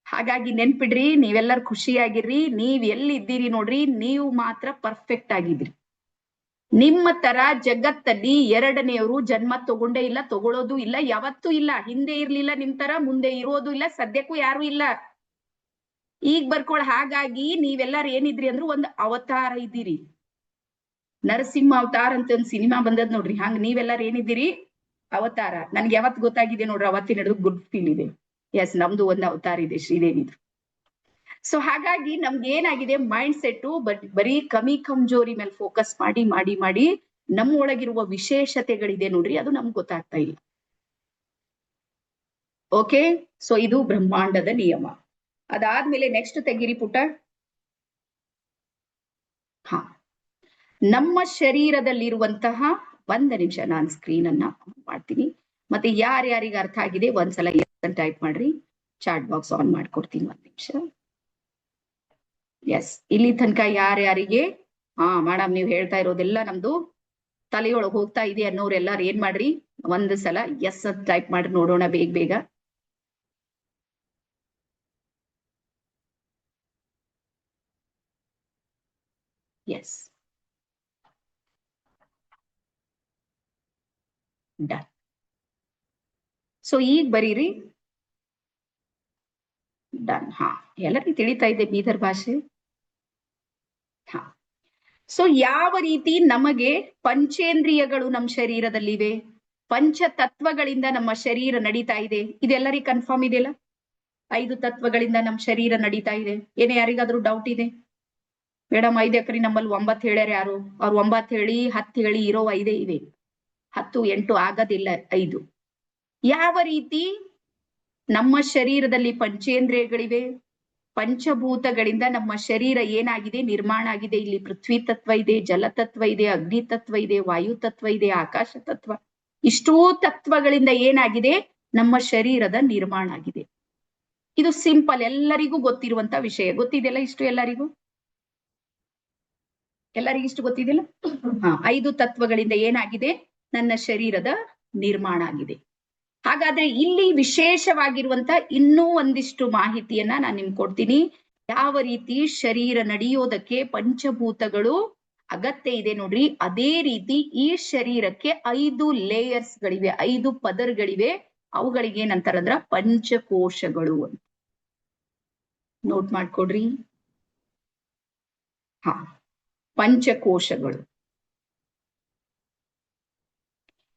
ಹಾಗಾಗಿ ನೆನ್ಪಿಡ್ರಿ, ನೀವೆಲ್ಲರೂ ಖುಷಿಯಾಗಿರ್ರಿ. ನೀವ್ ಎಲ್ಲಿ ಇದ್ದೀರಿ ನೋಡ್ರಿ, ನೀವು ಮಾತ್ರ ಪರ್ಫೆಕ್ಟ್ ಆಗಿದ್ರಿ. ನಿಮ್ಮ ತರ ಜಗತ್ತಲ್ಲಿ ಎರಡನೆಯವರು ಜನ್ಮ ತಗೊಂಡೇ ಇಲ್ಲ, ತಗೊಳ್ಳೋದು ಇಲ್ಲ, ಯಾವತ್ತೂ ಇಲ್ಲ. ಹಿಂದೆ ಇರ್ಲಿಲ್ಲ ನಿಮ್ ತರ, ಮುಂದೆ ಇರೋದು ಇಲ್ಲ, ಸದ್ಯಕ್ಕೂ ಯಾರು ಇಲ್ಲ. ಈಗ ಬರ್ಕೊಳ್. ಹಾಗಾಗಿ ನೀವೆಲ್ಲಾರು ಏನಿದ್ರಿ ಅಂದ್ರು ಒಂದು ಅವತಾರ ಇದ್ದೀರಿ. ನರಸಿಂಹ ಅವತಾರ ಅಂತ ಒಂದ್ ಸಿನಿಮಾ ಬಂದದ್ ನೋಡ್ರಿ, ಹಂಗ ನೀವೆಲ್ಲಾರು ಏನಿದ್ದೀರಿ, ಅವತಾರ. ನನ್ಗೆ ಯಾವತ್ ಗೊತ್ತಾಗಿದೆ ನೋಡ್ರಿ, ಅವತ್ತಿನ ಹಿಡಿದು ಗುಡ್ ಫೀಲ್ ಇದೆ. ಎಸ್, ನಮ್ದು ಒಂದು ಅವತಾರ ಇದೆ, ಶ್ರೀದೇವಿದು. ಸೊ ಹಾಗಾಗಿ ನಮ್ಗೆ ಏನಾಗಿದೆ, ಮೈಂಡ್ ಸೆಟ್ ಬರೀ ಕಮಜೋರಿ ಮೇಲೆ ಫೋಕಸ್ ಮಾಡಿ ನಮ್ಮ ಒಳಗಿರುವ ವಿಶೇಷತೆಗಳಿದೆ ನೋಡ್ರಿ, ಅದು ನಮ್ಗೆ ಗೊತ್ತಾಗ್ತಾ ಇಲ್ಲ. ಓಕೆ, ಸೊ ಇದು ಬ್ರಹ್ಮಾಂಡದ ನಿಯಮ. ಅದಾದ್ಮೇಲೆ ನೆಕ್ಸ್ಟ್ ತೆಗಿರಿ ಪುಟ. ಹಾ, ನಮ್ಮ ಶರೀರದಲ್ಲಿರುವಂತಹ, 1 ನಿಮಿಷ ನಾನು ಸ್ಕ್ರೀನ್ ಅನ್ನ ಮಾಡ್ತೀನಿ. ಮತ್ತೆ ಯಾರ್ಯಾರಿಗೆ ಅರ್ಥ ಆಗಿದೆ ಒಂದ್ಸಲ ಟೈಪ್ ಮಾಡ್ರಿ, ಚಾಟ್ ಬಾಕ್ಸ್ ಆನ್ ಮಾಡ್ಕೊಡ್ತೀನಿ. 1 ನಿಮಿಷ. ಎಸ್, ಇಲ್ಲಿ ತನಕ ಯಾರ್ಯಾರಿಗೆ ಮೇಡಮ್ ನೀವು ಹೇಳ್ತಾ ಇರೋದೆಲ್ಲ ನಮ್ದು ತಲೆಯೊಳಗೆ ಹೋಗ್ತಾ ಇದೆ ಅನ್ನೋರೆಲ್ಲಾರು ಏನ್ ಮಾಡ್ರಿ, ಒಂದ್ ಸಲ ಎಸ್ ಅಂತ ಟೈಪ್ ಮಾಡ್ರಿ, ನೋಡೋಣ ಬೇಗ. S, done. ಸೊ ಈಗ ಬರೀರಿ ಡನ್. ಹಾ, ಎಲ್ಲರಿಗೂ ತಿಳಿತಾ ಇದೆ ಬೀದರ್ ಭಾಷೆ. ಹಾ, ಸೊ ಯಾವ ರೀತಿ ನಮಗೆ ಪಂಚೇಂದ್ರಿಯಗಳು ನಮ್ಮ ಶರೀರದಲ್ಲಿವೆ, ಪಂಚತತ್ವಗಳಿಂದ ನಮ್ಮ ಶರೀರ ನಡೀತಾ ಇದೆ, ಇದೆಲ್ಲರಿಗೂ ಕನ್ಫರ್ಮ್ ಇದೆಯಲ್ಲ? 5 ತತ್ವಗಳಿಂದ ನಮ್ಮ ಶರೀರ ನಡೀತಾ ಇದೆ. ಏನೇ ಯಾರಿಗಾದ್ರೂ ಡೌಟ್ ಇದೆ? ಮೇಡಮ್ 5 ಎಕರೆ ನಮ್ಮಲ್ಲಿ 9 ಹೇಳ್ಯಾರ ಯಾರು? ಅವ್ರು 9 ಹೇಳಿ 10 ಹೇಳಿ, ಇರೋ 5 ಇವೆ. 10, 8 ಆಗೋದಿಲ್ಲ, 5. ಯಾವ ರೀತಿ ನಮ್ಮ ಶರೀರದಲ್ಲಿ ಪಂಚೇಂದ್ರಿಯಗಳಿವೆ, ಪಂಚಭೂತಗಳಿಂದ ನಮ್ಮ ಶರೀರ ಏನಾಗಿದೆ, ನಿರ್ಮಾಣ ಆಗಿದೆ. ಇಲ್ಲಿ ಪೃಥ್ವಿ ತತ್ವ ಇದೆ, ಜಲತತ್ವ ಇದೆ, ಅಗ್ನಿ ತತ್ವ ಇದೆ, ವಾಯು ತತ್ವ ಇದೆ, ಆಕಾಶ ತತ್ವ. ಇಷ್ಟೂ ತತ್ವಗಳಿಂದ ಏನಾಗಿದೆ, ನಮ್ಮ ಶರೀರದ ನಿರ್ಮಾಣ ಆಗಿದೆ. ಇದು ಸಿಂಪಲ್, ಎಲ್ಲರಿಗೂ ಗೊತ್ತಿರುವಂತ ವಿಷಯ. ಗೊತ್ತಿದೆಯಲ್ಲ ಇಷ್ಟು? ಎಲ್ಲರಿಗೂ ಇಷ್ಟು ಗೊತ್ತಿದೆಯಲ್ಲ? 5 ತತ್ವಗಳಿಂದ ಏನಾಗಿದೆ, ನನ್ನ ಶರೀರದ ನಿರ್ಮಾಣ ಆಗಿದೆ. ಹಾಗಾದ್ರೆ ಇಲ್ಲಿ ವಿಶೇಷವಾಗಿರುವಂತ ಇನ್ನೂ ಒಂದಿಷ್ಟು ಮಾಹಿತಿಯನ್ನ ನಾನು ನಿಮ್ಗೆ ಕೊಡ್ತೀನಿ. ಯಾವ ರೀತಿ ಶರೀರ ನಡೆಯೋದಕ್ಕೆ ಪಂಚಭೂತಗಳು ಅಗತ್ಯ ಇದೆ ನೋಡ್ರಿ, ಅದೇ ರೀತಿ ಈ ಶರೀರಕ್ಕೆ 5 ಲೇಯರ್ಸ್ಗಳಿವೆ, 5 ಪದರಗಳಿವೆ. ಅವುಗಳಿಗೆ ಏನಂತಾರಂದ್ರ ಪಂಚಕೋಶಗಳು ಅಂತ. ನೋಟ್ ಮಾಡ್ಕೊಡ್ರಿ. ಪಂಚಕೋಶಗಳು.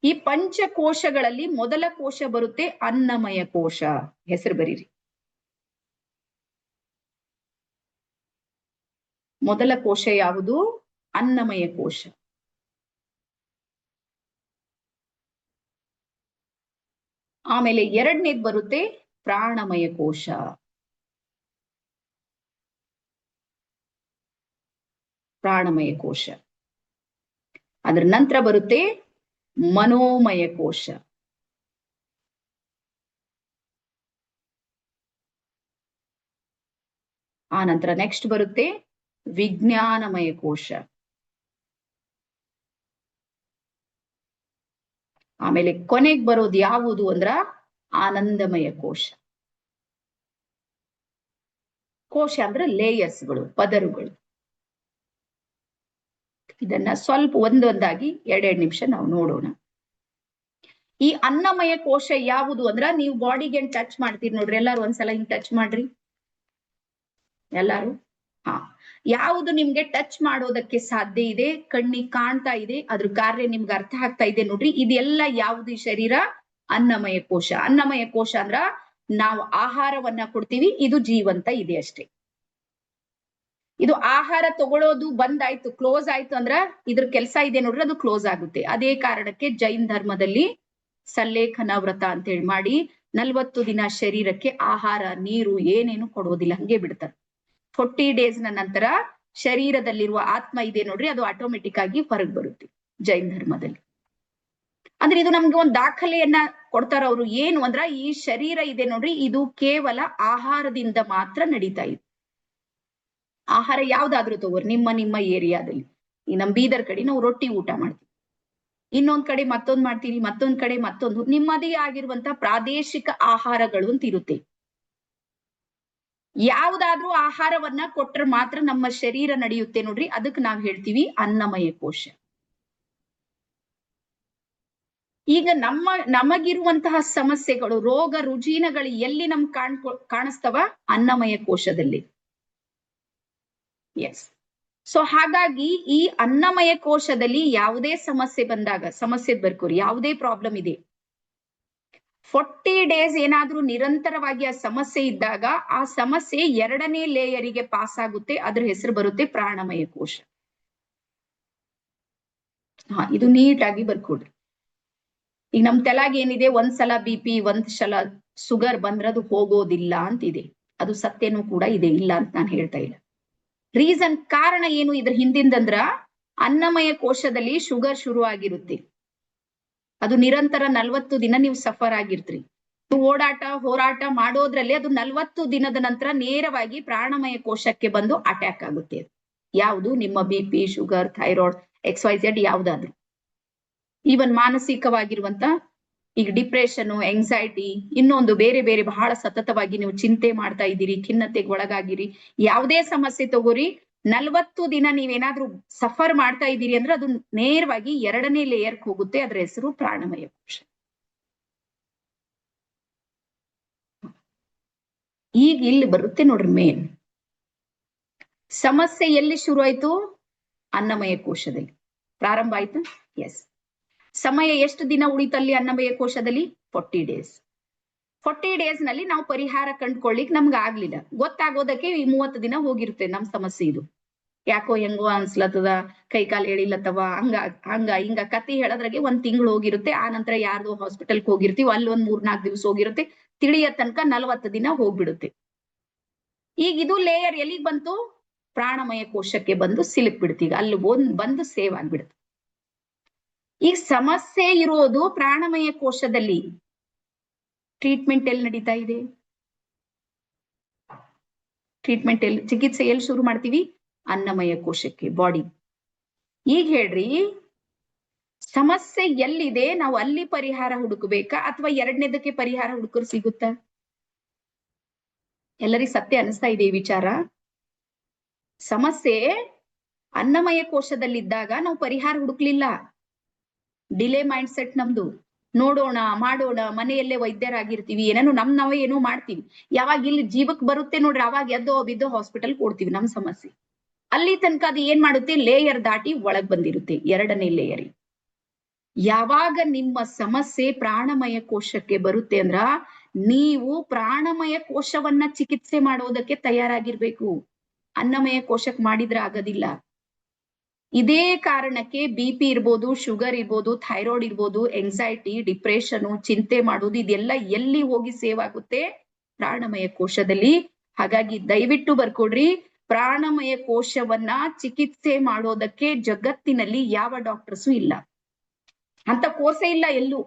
ಈ ಪಂಚಕೋಶಗಳಲ್ಲಿ ಮೊದಲ ಕೋಶ ಬರುತ್ತೆ ಅನ್ನಮಯ ಕೋಶ. ಹೆಸರು ಬರೀರಿ. ಮೊದಲ ಕೋಶ ಯಾವುದು? ಅನ್ನಮಯ ಕೋಶ. ಆಮೇಲೆ 2ನೇದು ಬರುತ್ತೆ ಪ್ರಾಣಮಯ ಕೋಶ. ಪ್ರಾಣಮಯ ಕೋಶ. ಅದರ ನಂತರ ಬರುತ್ತೆ ಮನೋಮಯ ಕೋಶ. ಆ ನಂತರ ನೆಕ್ಸ್ಟ್ ಬರುತ್ತೆ ವಿಜ್ಞಾನಮಯ ಕೋಶ. ಆಮೇಲೆ ಕೊನೆಗೆ ಬರೋದು ಯಾವುದು ಅಂದ್ರ ಆನಂದಮಯ ಕೋಶ. ಕೋಶ ಅಂದ್ರೆ ಲೇಯರ್ಸ್ಗಳು, ಪದರುಗಳು. ಇದನ್ನ ಸ್ವಲ್ಪ ಒಂದೊಂದಾಗಿ 2 ನಿಮಿಷ ನಾವು ನೋಡೋಣ. ಈ ಅನ್ನಮಯ ಕೋಶ ಯಾವುದು ಅಂದ್ರ, ನೀವು ಬಾಡಿಗೆ ಏನ್ ಟಚ್ ಮಾಡ್ತೀರಿ ನೋಡ್ರಿ, ಎಲ್ಲಾರು ಒಂದ್ಸಲ ಹಿಂಗ್ ಟಚ್ ಮಾಡ್ರಿ ಎಲ್ಲಾರು. ಯಾವುದು ನಿಮ್ಗೆ ಟಚ್ ಮಾಡೋದಕ್ಕೆ ಸಾಧ್ಯ ಇದೆ, ಕಣ್ಣಿಗೆ ಕಾಣ್ತಾ ಇದೆ, ಅದ್ರ ಕಾರ್ಯ ನಿಮ್ಗೆ ಅರ್ಥ ಆಗ್ತಾ ಇದೆ ನೋಡ್ರಿ, ಇದೆಲ್ಲ ಯಾವುದು? ಶರೀರ ಅನ್ನಮಯ ಕೋಶ. ಅನ್ನಮಯ ಕೋಶ ಅಂದ್ರ ನಾವು ಆಹಾರವನ್ನ ಕೊಡ್ತೀವಿ, ಇದು ಜೀವಂತ ಇದೆ ಅಷ್ಟೇ. ಇದು ಆಹಾರ ತಗೊಳ್ಳೋದು ಬಂದಾಯ್ತು, ಕ್ಲೋಸ್ ಆಯ್ತು ಅಂದ್ರ ಇದ್ರ ಕೆಲಸ ಇದೆ ನೋಡ್ರಿ, ಅದು ಕ್ಲೋಸ್ ಆಗುತ್ತೆ. ಅದೇ ಕಾರಣಕ್ಕೆ ಜೈನ್ ಧರ್ಮದಲ್ಲಿ ಸಲ್ಲೇಖನ ವ್ರತ ಅಂತ ಹೇಳಿ ಮಾಡಿ 40 ದಿನ ಶರೀರಕ್ಕೆ ಆಹಾರ ನೀರು ಏನೇನು ಕೊಡೋದಿಲ್ಲ, ಹಂಗೆ ಬಿಡ್ತಾರೆ. 40 days ನಂತರ ಶರೀರದಲ್ಲಿರುವ ಆತ್ಮ ಇದೆ ನೋಡ್ರಿ, ಅದು ಆಟೋಮೆಟಿಕ್ ಆಗಿ ಹೊರಗೆ ಬರುತ್ತೆ ಜೈನ್ ಧರ್ಮದಲ್ಲಿ. ಅಂದ್ರೆ ಇದು ನಮ್ಗೆ ಒಂದು ದಾಖಲೆಯನ್ನ ಕೊಡ್ತಾರ ಅವರು. ಏನು ಅಂದ್ರ ಈ ಶರೀರ ಇದೆ ನೋಡ್ರಿ, ಇದು ಕೇವಲ ಆಹಾರದಿಂದ ಮಾತ್ರ ನಡೀತಾ ಇದೆ. ಆಹಾರ ಯಾವ್ದಾದ್ರು ತಗೋರಿ, ನಿಮ್ಮ ಏರಿಯಾದಲ್ಲಿ. ಈ ನಮ್ ಬೀದರ್ ಕಡೆ ನಾವು ರೊಟ್ಟಿ ಊಟ ಮಾಡ್ತೀವಿ, ಇನ್ನೊಂದ್ ಕಡೆ ಮತ್ತೊಂದ್ ಮಾಡ್ತೀವಿ, ಮತ್ತೊಂದ್ ಕಡೆ ಮತ್ತೊಂದು. ನಿಮ್ಮದೇ ಆಗಿರುವಂತ ಪ್ರಾದೇಶಿಕ ಆಹಾರಗಳು ಅಂತ ಇರುತ್ತೆ. ಯಾವ್ದಾದ್ರೂ ಆಹಾರವನ್ನ ಕೊಟ್ರೆ ಮಾತ್ರ ನಮ್ಮ ಶರೀರ ನಡೆಯುತ್ತೆ ನೋಡ್ರಿ, ಅದಕ್ಕೆ ನಾವ್ ಹೇಳ್ತೀವಿ ಅನ್ನಮಯ ಕೋಶ. ಈಗ ನಮಗಿರುವಂತಹ ಸಮಸ್ಯೆಗಳು, ರೋಗ ರುಜಿನಗಳು ಎಲ್ಲಿ ನಮ್ ಕಾಣಿಸ್ತವ? ಅನ್ನಮಯ ಕೋಶದಲ್ಲಿ. ಎಸ್. ಸೊ ಹಾಗಾಗಿ ಈ ಅನ್ನಮಯ ಕೋಶದಲ್ಲಿ ಯಾವುದೇ ಸಮಸ್ಯೆ ಬಂದಾಗ, ಸಮಸ್ಯೆ ಬರ್ಕೋರಿ, ಯಾವುದೇ ಪ್ರಾಬ್ಲಮ್ ಇದೆ, 40 days ಏನಾದ್ರೂ ನಿರಂತರವಾಗಿ ಆ ಸಮಸ್ಯೆ ಇದ್ದಾಗ ಆ ಸಮಸ್ಯೆ 2ನೇ ಲೇಯರಿಗೆ ಪಾಸ್ ಆಗುತ್ತೆ. ಅದ್ರ ಹೆಸರು ಬರುತ್ತೆ ಪ್ರಾಣಮಯ ಕೋಶ. ಇದು ನೀಟಾಗಿ ಬರ್ಕೊಡ್ರಿ. ಈಗ ನಮ್ ತಲೆಗೆ ಏನಿದೆ, ಒಂದ್ಸಲ BP, ಒಂದ್ಸಲ ಶುಗರ್ ಬಂದ್ರೆ ಅದು ಹೋಗೋದಿಲ್ಲ ಅಂತಿದೆ. ಅದು ಸತ್ಯನೂ ಕೂಡ ಇದೆ, ಇಲ್ಲ ಅಂತ ನಾನು ಹೇಳ್ತಾ ಇಲ್ಲ. ರೀಸನ್, ಕಾರಣ ಏನು ಇದ್ರ ಹಿಂದಿಂದಂದ್ರ ಅನ್ನಮಯ ಕೋಶದಲ್ಲಿ ಶುಗರ್ ಶುರು ಆಗಿರುತ್ತೆ. ಅದು ನಿರಂತರ 40 ದಿನ ನೀವು ಸಫರ್ ಆಗಿರ್ತೀರಿ. ಓಡಾಟ ಹೋರಾಟ ಮಾಡೋದ್ರಲ್ಲಿ ಅದು 40 ದಿನದ ನಂತರ ನೇರವಾಗಿ ಪ್ರಾಣಮಯ ಕೋಶಕ್ಕೆ ಬಂದು ಅಟ್ಯಾಕ್ ಆಗುತ್ತೆ. ಯಾವುದು? ನಿಮ್ಮ BP, ಶುಗರ್, ಥೈರಾಯ್ಡ್, XYZ ಯಾವ್ದಾದ್ರು. ಈವನ್ ಮಾನಸಿಕವಾಗಿರುವಂತ ಈಗ ಡಿಪ್ರೆಷನ್, ಎಂಗ್ಸೈಟಿ, ಇನ್ನೊಂದು ಬೇರೆ ಬೇರೆ ಬಹಳ ಸತತವಾಗಿ ನೀವು ಚಿಂತೆ ಮಾಡ್ತಾ ಇದ್ದೀರಿ, ಖಿನ್ನತೆಗೆ ಒಳಗಾಗಿರಿ, ಯಾವುದೇ ಸಮಸ್ಯೆ ತಗೋರಿ, 40 ದಿನ ನೀವೇನಾದ್ರೂ ಸಫರ್ ಮಾಡ್ತಾ ಇದ್ದೀರಿ ಅಂದ್ರೆ ಅದು ನೇರವಾಗಿ 2ನೇ ಲೇಯರ್ಗೆ ಹೋಗುತ್ತೆ. ಅದ್ರ ಹೆಸರು ಪ್ರಾಣಮಯ ಕೋಶ. ಈಗ ಇಲ್ಲಿ ಬರುತ್ತೆ ನೋಡ್ರಿ ಮೇನ್ ಸಮಸ್ಯೆ. ಎಲ್ಲಿ ಶುರು ಆಯ್ತು? ಅನ್ನಮಯ ಕೋಶದಲ್ಲಿ ಪ್ರಾರಂಭ ಆಯ್ತು. ಎಸ್. ಸಮಯ ಎಷ್ಟು ದಿನ ಉಳಿತಲ್ಲಿ ಅನ್ನಮಯ ಕೋಶದಲ್ಲಿ? 40 days. 40 days ನಲ್ಲಿ ನಾವು ಪರಿಹಾರ ಕಂಡುಕೊಳ್ಳಿಕ್ ನಮ್ಗೆ ಆಗ್ಲಿಲ್ಲ. ಗೊತ್ತಾಗೋದಕ್ಕೆ ಈ 30 ದಿನ ಹೋಗಿರುತ್ತೆ ನಮ್ ಸಮಸ್ಯೆ. ಇದು ಯಾಕೋ ಹೆಂಗೋ ಅನ್ಸ್ಲತ್ತದ, ಕೈಕಾಲು ಎಳಿಲತ್ತವ, ಹಂಗ ಹಿಂಗ ಕತಿ ಹೇಳೋದ್ರಾಗೆ 1 ತಿಂಗಳು ಹೋಗಿರುತ್ತೆ. ಆ ನಂತರ ಯಾರ್ದೋ ಹಾಸ್ಪಿಟಲ್ಗೆ ಹೋಗಿರ್ತೀವಿ, ಅಲ್ಲಿ 1 3 4 ದಿವಸ ಹೋಗಿರುತ್ತೆ, ತಿಳಿಯ ತನಕ 40 ದಿನ ಹೋಗ್ಬಿಡುತ್ತೆ. ಈಗ ಇದು ಲೇಯರ್ ಎಲ್ಲಿಗೆ ಬಂತು? ಪ್ರಾಣಮಯ ಕೋಶಕ್ಕೆ ಬಂದು ಸಿಲುಕ್ ಬಿಡ್ತೀವಿ, ಅಲ್ಲಿ ಬಂದು ಸೇವ್ ಆಗ್ಬಿಡುತ್ತೆ. ಈಗ ಸಮಸ್ಯೆ ಇರೋದು ಪ್ರಾಣಮಯ ಕೋಶದಲ್ಲಿ. ಟ್ರೀಟ್ಮೆಂಟ್ ಎಲ್ಲಿ ನಡೀತಾ ಇದೆ? ಟ್ರೀಟ್ಮೆಂಟ್ ಎಲ್ಲಿ, ಚಿಕಿತ್ಸೆ ಎಲ್ಲಿ ಶುರು ಮಾಡ್ತೀವಿ? ಅನ್ನಮಯ ಕೋಶಕ್ಕೆ, ಬಾಡಿ. ಈಗ ಹೇಳ್ರಿ, ಸಮಸ್ಯೆ ಎಲ್ಲಿದೆ ನಾವು ಅಲ್ಲಿ ಪರಿಹಾರ ಹುಡುಕಬೇಕಾ ಅಥವಾ 2ನೇದಕ್ಕೆ ಪರಿಹಾರ ಹುಡುಕರು ಸಿಗುತ್ತಾ? ಎಲ್ಲರಿಗೂ ಸತ್ಯ ಅನಿಸ್ತಾ ಇದೆ ಈ ವಿಚಾರ? ಸಮಸ್ಯೆ ಅನ್ನಮಯ ಕೋಶದಲ್ಲಿದ್ದಾಗ ನಾವು ಪರಿಹಾರ ಹುಡುಕ್ಲಿಲ್ಲ. ಡಿಲೇ ಮೈಂಡ್ ಸೆಟ್ ನಮ್ದು. ನೋಡೋಣ ಮಾಡೋಣ, ಮನೆಯಲ್ಲೇ ವೈದ್ಯರಾಗಿರ್ತೀವಿ, ಏನೇನು ನಾವೇ ಏನೋ ಮಾಡ್ತೀವಿ. ಯಾವಾಗ ಇಲ್ಲಿ ಜೀವಕ್ಕೆ ಬರುತ್ತೆ ನೋಡ್ರಿ, ಅವಾಗ ಎದ್ದೋ ಬಿದ್ದೋ ಹಾಸ್ಪಿಟಲ್ ಕೊಡ್ತೀವಿ ನಮ್ ಸಮಸ್ಯೆ. ಅಲ್ಲಿ ತನಕ ಅದು ಏನ್ ಮಾಡುತ್ತೆ? ಲೇಯರ್ ದಾಟಿ ಒಳಗ್ ಬಂದಿರುತ್ತೆ 2ನೇ ಲೇಯರ್. ಯಾವಾಗ ನಿಮ್ಮ ಸಮಸ್ಯೆ ಪ್ರಾಣಮಯ ಕೋಶಕ್ಕೆ ಬರುತ್ತೆ ಅಂದ್ರ ನೀವು ಪ್ರಾಣಮಯ ಕೋಶವನ್ನ ಚಿಕಿತ್ಸೆ ಮಾಡೋದಕ್ಕೆ ತಯಾರಾಗಿರ್ಬೇಕು. ಅನ್ನಮಯ ಕೋಶಕ್ಕೆ ಮಾಡಿದ್ರೆ ಆಗೋದಿಲ್ಲ. ಇದೇ ಕಾರಣಕ್ಕೆ BP ಇರ್ಬೋದು, ಶುಗರ್ ಇರ್ಬೋದು, ಥೈರಾಯ್ಡ್ ಇರ್ಬೋದು, ಎಂಗ್ಸೈಟಿ, ಡಿಪ್ರೆಷನ್, ಚಿಂತೆ ಮಾಡೋದು, ಇದೆಲ್ಲ ಎಲ್ಲಿ ಹೋಗಿ ಸೇವ್ ಆಗುತ್ತೆ? ಪ್ರಾಣಮಯ ಕೋಶದಲ್ಲಿ. ಹಾಗಾಗಿ ದಯವಿಟ್ಟು ಬರ್ಕೊಡ್ರಿ, ಪ್ರಾಣಮಯ ಕೋಶವನ್ನ ಚಿಕಿತ್ಸೆ ಮಾಡೋದಕ್ಕೆ ಜಗತ್ತಿನಲ್ಲಿ ಯಾವ ಡಾಕ್ಟರ್ಸು ಇಲ್ಲ, ಅಂತ ಕೋರ್ಸೇ ಇಲ್ಲ ಎಲ್ಲೂ.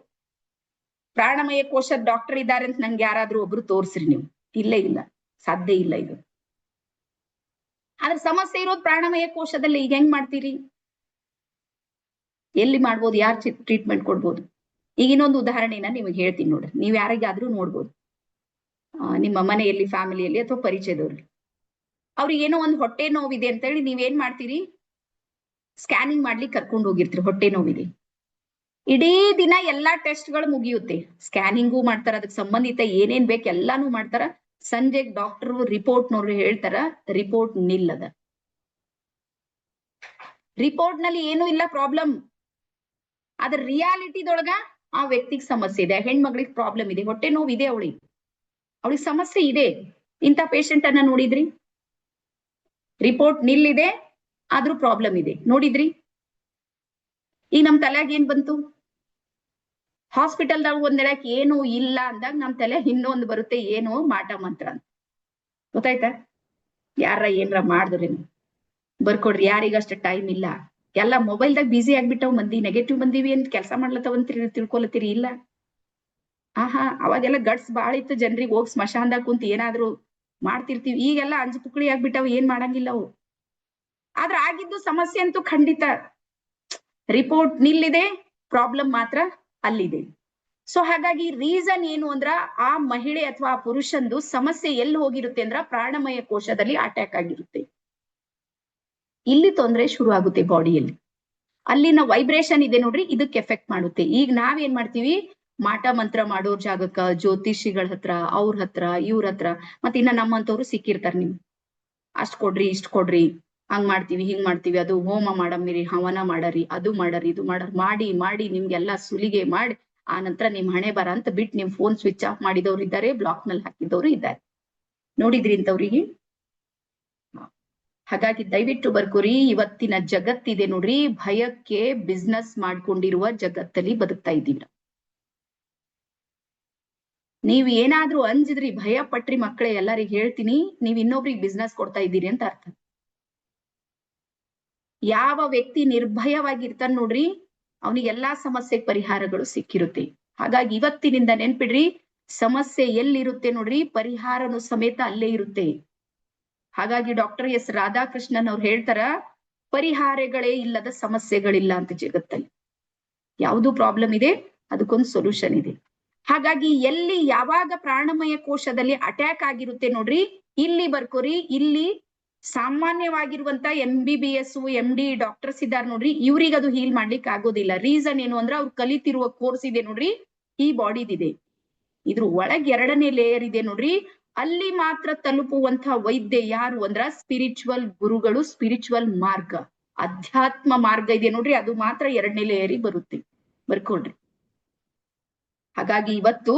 ಪ್ರಾಣಮಯ ಕೋಶದ ಡಾಕ್ಟರ್ ಇದ್ದಾರೆ ಅಂತ ನಂಗೆ ಯಾರಾದ್ರೂ ಒಬ್ರು ತೋರ್ಸ್ರಿ ನೀವು. ಇಲ್ಲೇ ಇಲ್ಲ, ಸಾಧ್ಯ ಇಲ್ಲ ಇದು. ಆದ್ರೆ ಸಮಸ್ಯೆ ಇರೋದು ಪ್ರಾಣಮಯ ಕೋಶದಲ್ಲಿ. ಈಗ ಹೆಂಗ್ ಮಾಡ್ತೀರಿ? ಎಲ್ಲಿ ಮಾಡ್ಬೋದು? ಯಾರು ಟ್ರೀಟ್ಮೆಂಟ್ ಕೊಡ್ಬೋದು? ಈಗ ಇನ್ನೊಂದು ಉದಾಹರಣೆನ ನಿಮಗೆ ಹೇಳ್ತೀನಿ ನೋಡ್ರಿ, ನೀವ್ ಯಾರಿಗಾದ್ರೂ ನೋಡ್ಬೋದು. ನಿಮ್ಮ ಮನೆಯಲ್ಲಿ, ಫ್ಯಾಮಿಲಿಯಲ್ಲಿ ಅಥವಾ ಪರಿಚಯದವ್ರಲ್ಲಿ ಅವ್ರಿಗೆ ಏನೋ ಒಂದು ಹೊಟ್ಟೆ ನೋವಿದೆ ಅಂತ ಹೇಳಿ ನೀವೇನ್ ಮಾಡ್ತೀರಿ? ಸ್ಕ್ಯಾನಿಂಗ್ ಮಾಡ್ಲಿಕ್ಕೆ ಕರ್ಕೊಂಡು ಹೋಗಿರ್ತೀರಿ, ಹೊಟ್ಟೆ ನೋವಿದೆ. ಇಡೀ ದಿನ ಎಲ್ಲಾ ಟೆಸ್ಟ್ಗಳು ಮುಗಿಯುತ್ತೆ, ಸ್ಕ್ಯಾನಿಂಗು ಮಾಡ್ತಾರ, ಅದಕ್ಕೆ ಸಂಬಂಧಿತ ಏನೇನ್ ಬೇಕು ಎಲ್ಲಾನು ಮಾಡ್ತಾರ. ಸಂಜೆಗ್ ಡಾಕ್ಟರ್ ರಿಪೋರ್ಟ್ ನೋಡ್ರಿ ಹೇಳ್ತಾರ, ರಿಪೋರ್ಟ್ ನಿಲ್ಲದ. ರಿಪೋರ್ಟ್ ನಲ್ಲಿ ಏನೂ ಇಲ್ಲ ಪ್ರಾಬ್ಲಮ್. ಅದ್ರ ರಿಯಾಲಿಟಿದೊಳಗ ಆ ವ್ಯಕ್ತಿಗೆ ಸಮಸ್ಯೆ ಇದೆ, ಹೆಣ್ಮಗಳಿಗೆ ಪ್ರಾಬ್ಲಮ್ ಇದೆ, ಹೊಟ್ಟೆ ನೋವು ಇದೆ, ಅವಳಿಗೆ ಸಮಸ್ಯೆ ಇದೆ. ಇಂಥ ಪೇಷಂಟ್ ಅನ್ನ ನೋಡಿದ್ರಿ? ರಿಪೋರ್ಟ್ ನಿಲ್ಲಿದೆ, ಆದ್ರೂ ಪ್ರಾಬ್ಲಮ್ ಇದೆ, ನೋಡಿದ್ರಿ? ಈಗ ನಮ್ ತಲೆಯಾಗ ಏನ್ ಬಂತು? ಹಾಸ್ಪಿಟಲ್ದಾಗ ಒಂದೆಳಕ್ ಏನು ಇಲ್ಲ ಅಂದಾಗ ನಮ್ ತಲೆ ಇನ್ನೊಂದು ಬರುತ್ತೆ, ಏನು ಮಾಟ ಮಂತ್ರ ಅಂತ. ಗೊತ್ತಾಯ್ತಾ? ಯಾರ ಏನ್ರ ಮಾಡಿದ್ರೇನು ಬರ್ಕೊಡ್ರಿ, ಯಾರಿಗಷ್ಟ ಟೈಮ್ ಇಲ್ಲ. ಎಲ್ಲ ಮೊಬೈಲ್ದಾಗ ಬಿಸಿ ಆಗ್ಬಿಟ್ಟವ್ ಮಂದಿ. ನೆಗೆಟಿವ್ ಬಂದಿವಿ ಅಂತ ಕೆಲಸ ಮಾಡ್ಲತ್ತವಂತ ತಿಳ್ಕೊಲತ್ತೀರಿ? ಇಲ್ಲ. ಅವಾಗೆಲ್ಲ ಗಟ್ಸ್ ಬಾಳ ಇತ್ತು, ಜನರಿಗೆ ಹೋಗಿ ಸ್ಮಶಾನದಾಗ ಕುಂತ ಏನಾದ್ರು ಮಾಡ್ತಿರ್ತೀವಿ. ಈಗೆಲ್ಲ ಅಂಜು ಪುಕ್ಳಿ ಆಗ್ಬಿಟ್ಟವ್, ಏನ್ ಮಾಡಂಗಿಲ್ಲ ಅವು. ಆದ್ರ ಆಗಿದ್ದು ಸಮಸ್ಯೆ ಅಂತೂ ಖಂಡಿತ. ರಿಪೋರ್ಟ್ ನಿಲ್ಲಿದೆ, ಪ್ರಾಬ್ಲಮ್ ಮಾತ್ರ ಅಲ್ಲಿದೆ. ಸೊ ಹಾಗಾಗಿ ರೀಸನ್ ಏನು ಅಂದ್ರ, ಆ ಮಹಿಳೆ ಅಥವಾ ಆ ಪುರುಷಂದು ಸಮಸ್ಯೆ ಎಲ್ಲಿ ಹೋಗಿರುತ್ತೆ ಅಂದ್ರ ಪ್ರಾಣಮಯ ಕೋಶದಲ್ಲಿ ಅಟ್ಯಾಕ್ ಆಗಿರುತ್ತೆ. ಇಲ್ಲಿ ತೊಂದರೆ ಶುರು ಆಗುತ್ತೆ ಬಾಡಿಯಲ್ಲಿ. ಅಲ್ಲಿನ ವೈಬ್ರೇಷನ್ ಇದೆ ನೋಡ್ರಿ, ಇದಕ್ಕೆ ಎಫೆಕ್ಟ್ ಮಾಡುತ್ತೆ. ಈಗ ನಾವೇನ್ ಮಾಡ್ತೀವಿ, ಮಾಟ ಮಂತ್ರ ಮಾಡೋರ್ ಜಾಗಕ್ಕ ಜ್ಯೋತಿಷಿಗಳ ಹತ್ರ, ಅವ್ರ ಹತ್ರ, ಇವ್ರ ಹತ್ರ, ಮತ್ತೆ ಇನ್ನ ನಮ್ಮಂತವ್ರು ಸಿಕ್ಕಿರ್ತಾರ. ನಿಮ್ ಅಷ್ಟ್ ಕೊಡ್ರಿ, ಇಷ್ಟ್ ಕೊಡ್ರಿ, ಹಂಗ್ ಮಾಡ್ತೀವಿ, ಹಿಂಗ್ ಮಾಡ್ತೀವಿ, ಅದು ಹೋಮ ಮಾಡಮ್ಮಿರಿ, ಹವನ ಮಾಡರಿ, ಅದು ಮಾಡರಿ, ಇದು ಮಾಡಿ ಮಾಡಿ ನಿಮ್ಗೆಲ್ಲಾ ಸುಲಿಗೆ ಮಾಡಿ ಆ ನಂತರ ನಿಮ್ ಹಣೆ ಬರ ಅಂತ ಬಿಟ್ಟು ನಿಮ್ ಫೋನ್ ಸ್ವಿಚ್ ಆಫ್ ಮಾಡಿದವ್ರು ಇದ್ದಾರೆ, ಬ್ಲಾಕ್ ನಲ್ಲಿ ಹಾಕಿದವರು ಇದ್ದಾರೆ. ನೋಡಿದ್ರಿ ಇಂಥವ್ರಿಗೆ? ಹಾಗಾಗಿ ದಯವಿಟ್ಟು ಬರ್ಕೋರಿ. ಇವತ್ತಿನ ಜಗತ್ತಿದೆ ನೋಡ್ರಿ, ಭಯಕ್ಕೆ ಬಿಸ್ನೆಸ್ ಮಾಡ್ಕೊಂಡಿರುವ ಜಗತ್ತಲ್ಲಿ ಬದುಕ್ತಾ ಇದ್ದೀವಿ. ನೀವ್ ಏನಾದ್ರೂ ಅಂಜಿದ್ರಿ, ಭಯ ಪಟ್ರಿ ಮಕ್ಕಳೇ, ಎಲ್ಲರಿಗೂ ಹೇಳ್ತೀನಿ, ನೀವ್ ಇನ್ನೊಬ್ರಿಗೆ ಬಿಸ್ನೆಸ್ ಕೊಡ್ತಾ ಇದ್ದೀರಿ ಅಂತ ಅರ್ಥ. ಯಾವ ವ್ಯಕ್ತಿ ನಿರ್ಭಯವಾಗಿರ್ತಾನ ನೋಡ್ರಿ, ಅವನಿಗೆ ಎಲ್ಲಾ ಸಮಸ್ಯೆಗೆ ಪರಿಹಾರಗಳು ಸಿಕ್ಕಿರುತ್ತೆ. ಹಾಗಾಗಿ ಇವತ್ತಿನಿಂದ ನೆನ್ಪಿಡ್ರಿ, ಸಮಸ್ಯೆ ಎಲ್ಲಿರುತ್ತೆ ನೋಡ್ರಿ, ಪರಿಹಾರನು ಸಮೇತ ಅಲ್ಲೇ ಇರುತ್ತೆ. ಹಾಗಾಗಿ ಡಾಕ್ಟರ್ ಎಸ್ ರಾಧಾಕೃಷ್ಣನ್ ಅವ್ರು ಹೇಳ್ತಾರ, ಪರಿಹಾರಗಳೇ ಇಲ್ಲದ ಸಮಸ್ಯೆಗಳಿಲ್ಲ ಅಂತ ಜಗತ್ತಲ್ಲಿ. ಯಾವುದು ಪ್ರಾಬ್ಲಮ್ ಇದೆ ಅದಕ್ಕೊಂದು ಸೊಲ್ಯೂಷನ್ ಇದೆ. ಹಾಗಾಗಿ ಎಲ್ಲಿ ಯಾವಾಗ ಪ್ರಾಣಮಯ ಕೋಶದಲ್ಲಿ ಅಟ್ಯಾಕ್ ಆಗಿರುತ್ತೆ ನೋಡ್ರಿ, ಇಲ್ಲಿ ಬರ್ಕೋರಿ. ಇಲ್ಲಿ ಸಾಮಾನ್ಯವಾಗಿರುವಂತ MBBS MD ಡಾಕ್ಟರ್ಸ್ ಇದಾರೆ ನೋಡ್ರಿ, ಇವ್ರಿಗೆ ಅದು ಹೀಲ್ ಮಾಡ್ಲಿಕ್ಕೆ ಆಗೋದಿಲ್ಲ. ರೀಸನ್ ಏನು ಅಂದ್ರೆ ಅವ್ರು ಕಲಿತಿರುವ ಕೋರ್ಸ್ ಇದೆ ನೋಡ್ರಿ, ಈ ಬಾಡಿದಿದೆ. ಇದ್ರ ಒಳಗ್ 2ನೇ ಲೇಯರ್ ಇದೆ ನೋಡ್ರಿ, ಅಲ್ಲಿ ಮಾತ್ರ ತಲುಪುವಂತ ವೈದ್ಯ ಯಾರು ಅಂದ್ರ ಸ್ಪಿರಿಚುವಲ್ ಗುರುಗಳು, ಸ್ಪಿರಿಚುವಲ್ ಮಾರ್ಗ, ಅಧ್ಯಾತ್ಮ ಮಾರ್ಗ ಇದೆ ನೋಡ್ರಿ, ಅದು ಮಾತ್ರ 2ನೇ ಲೇಯರಿಗೆ ಬರುತ್ತೆ. ಬರ್ಕೊಳ್ರಿ. ಹಾಗಾಗಿ ಇವತ್ತು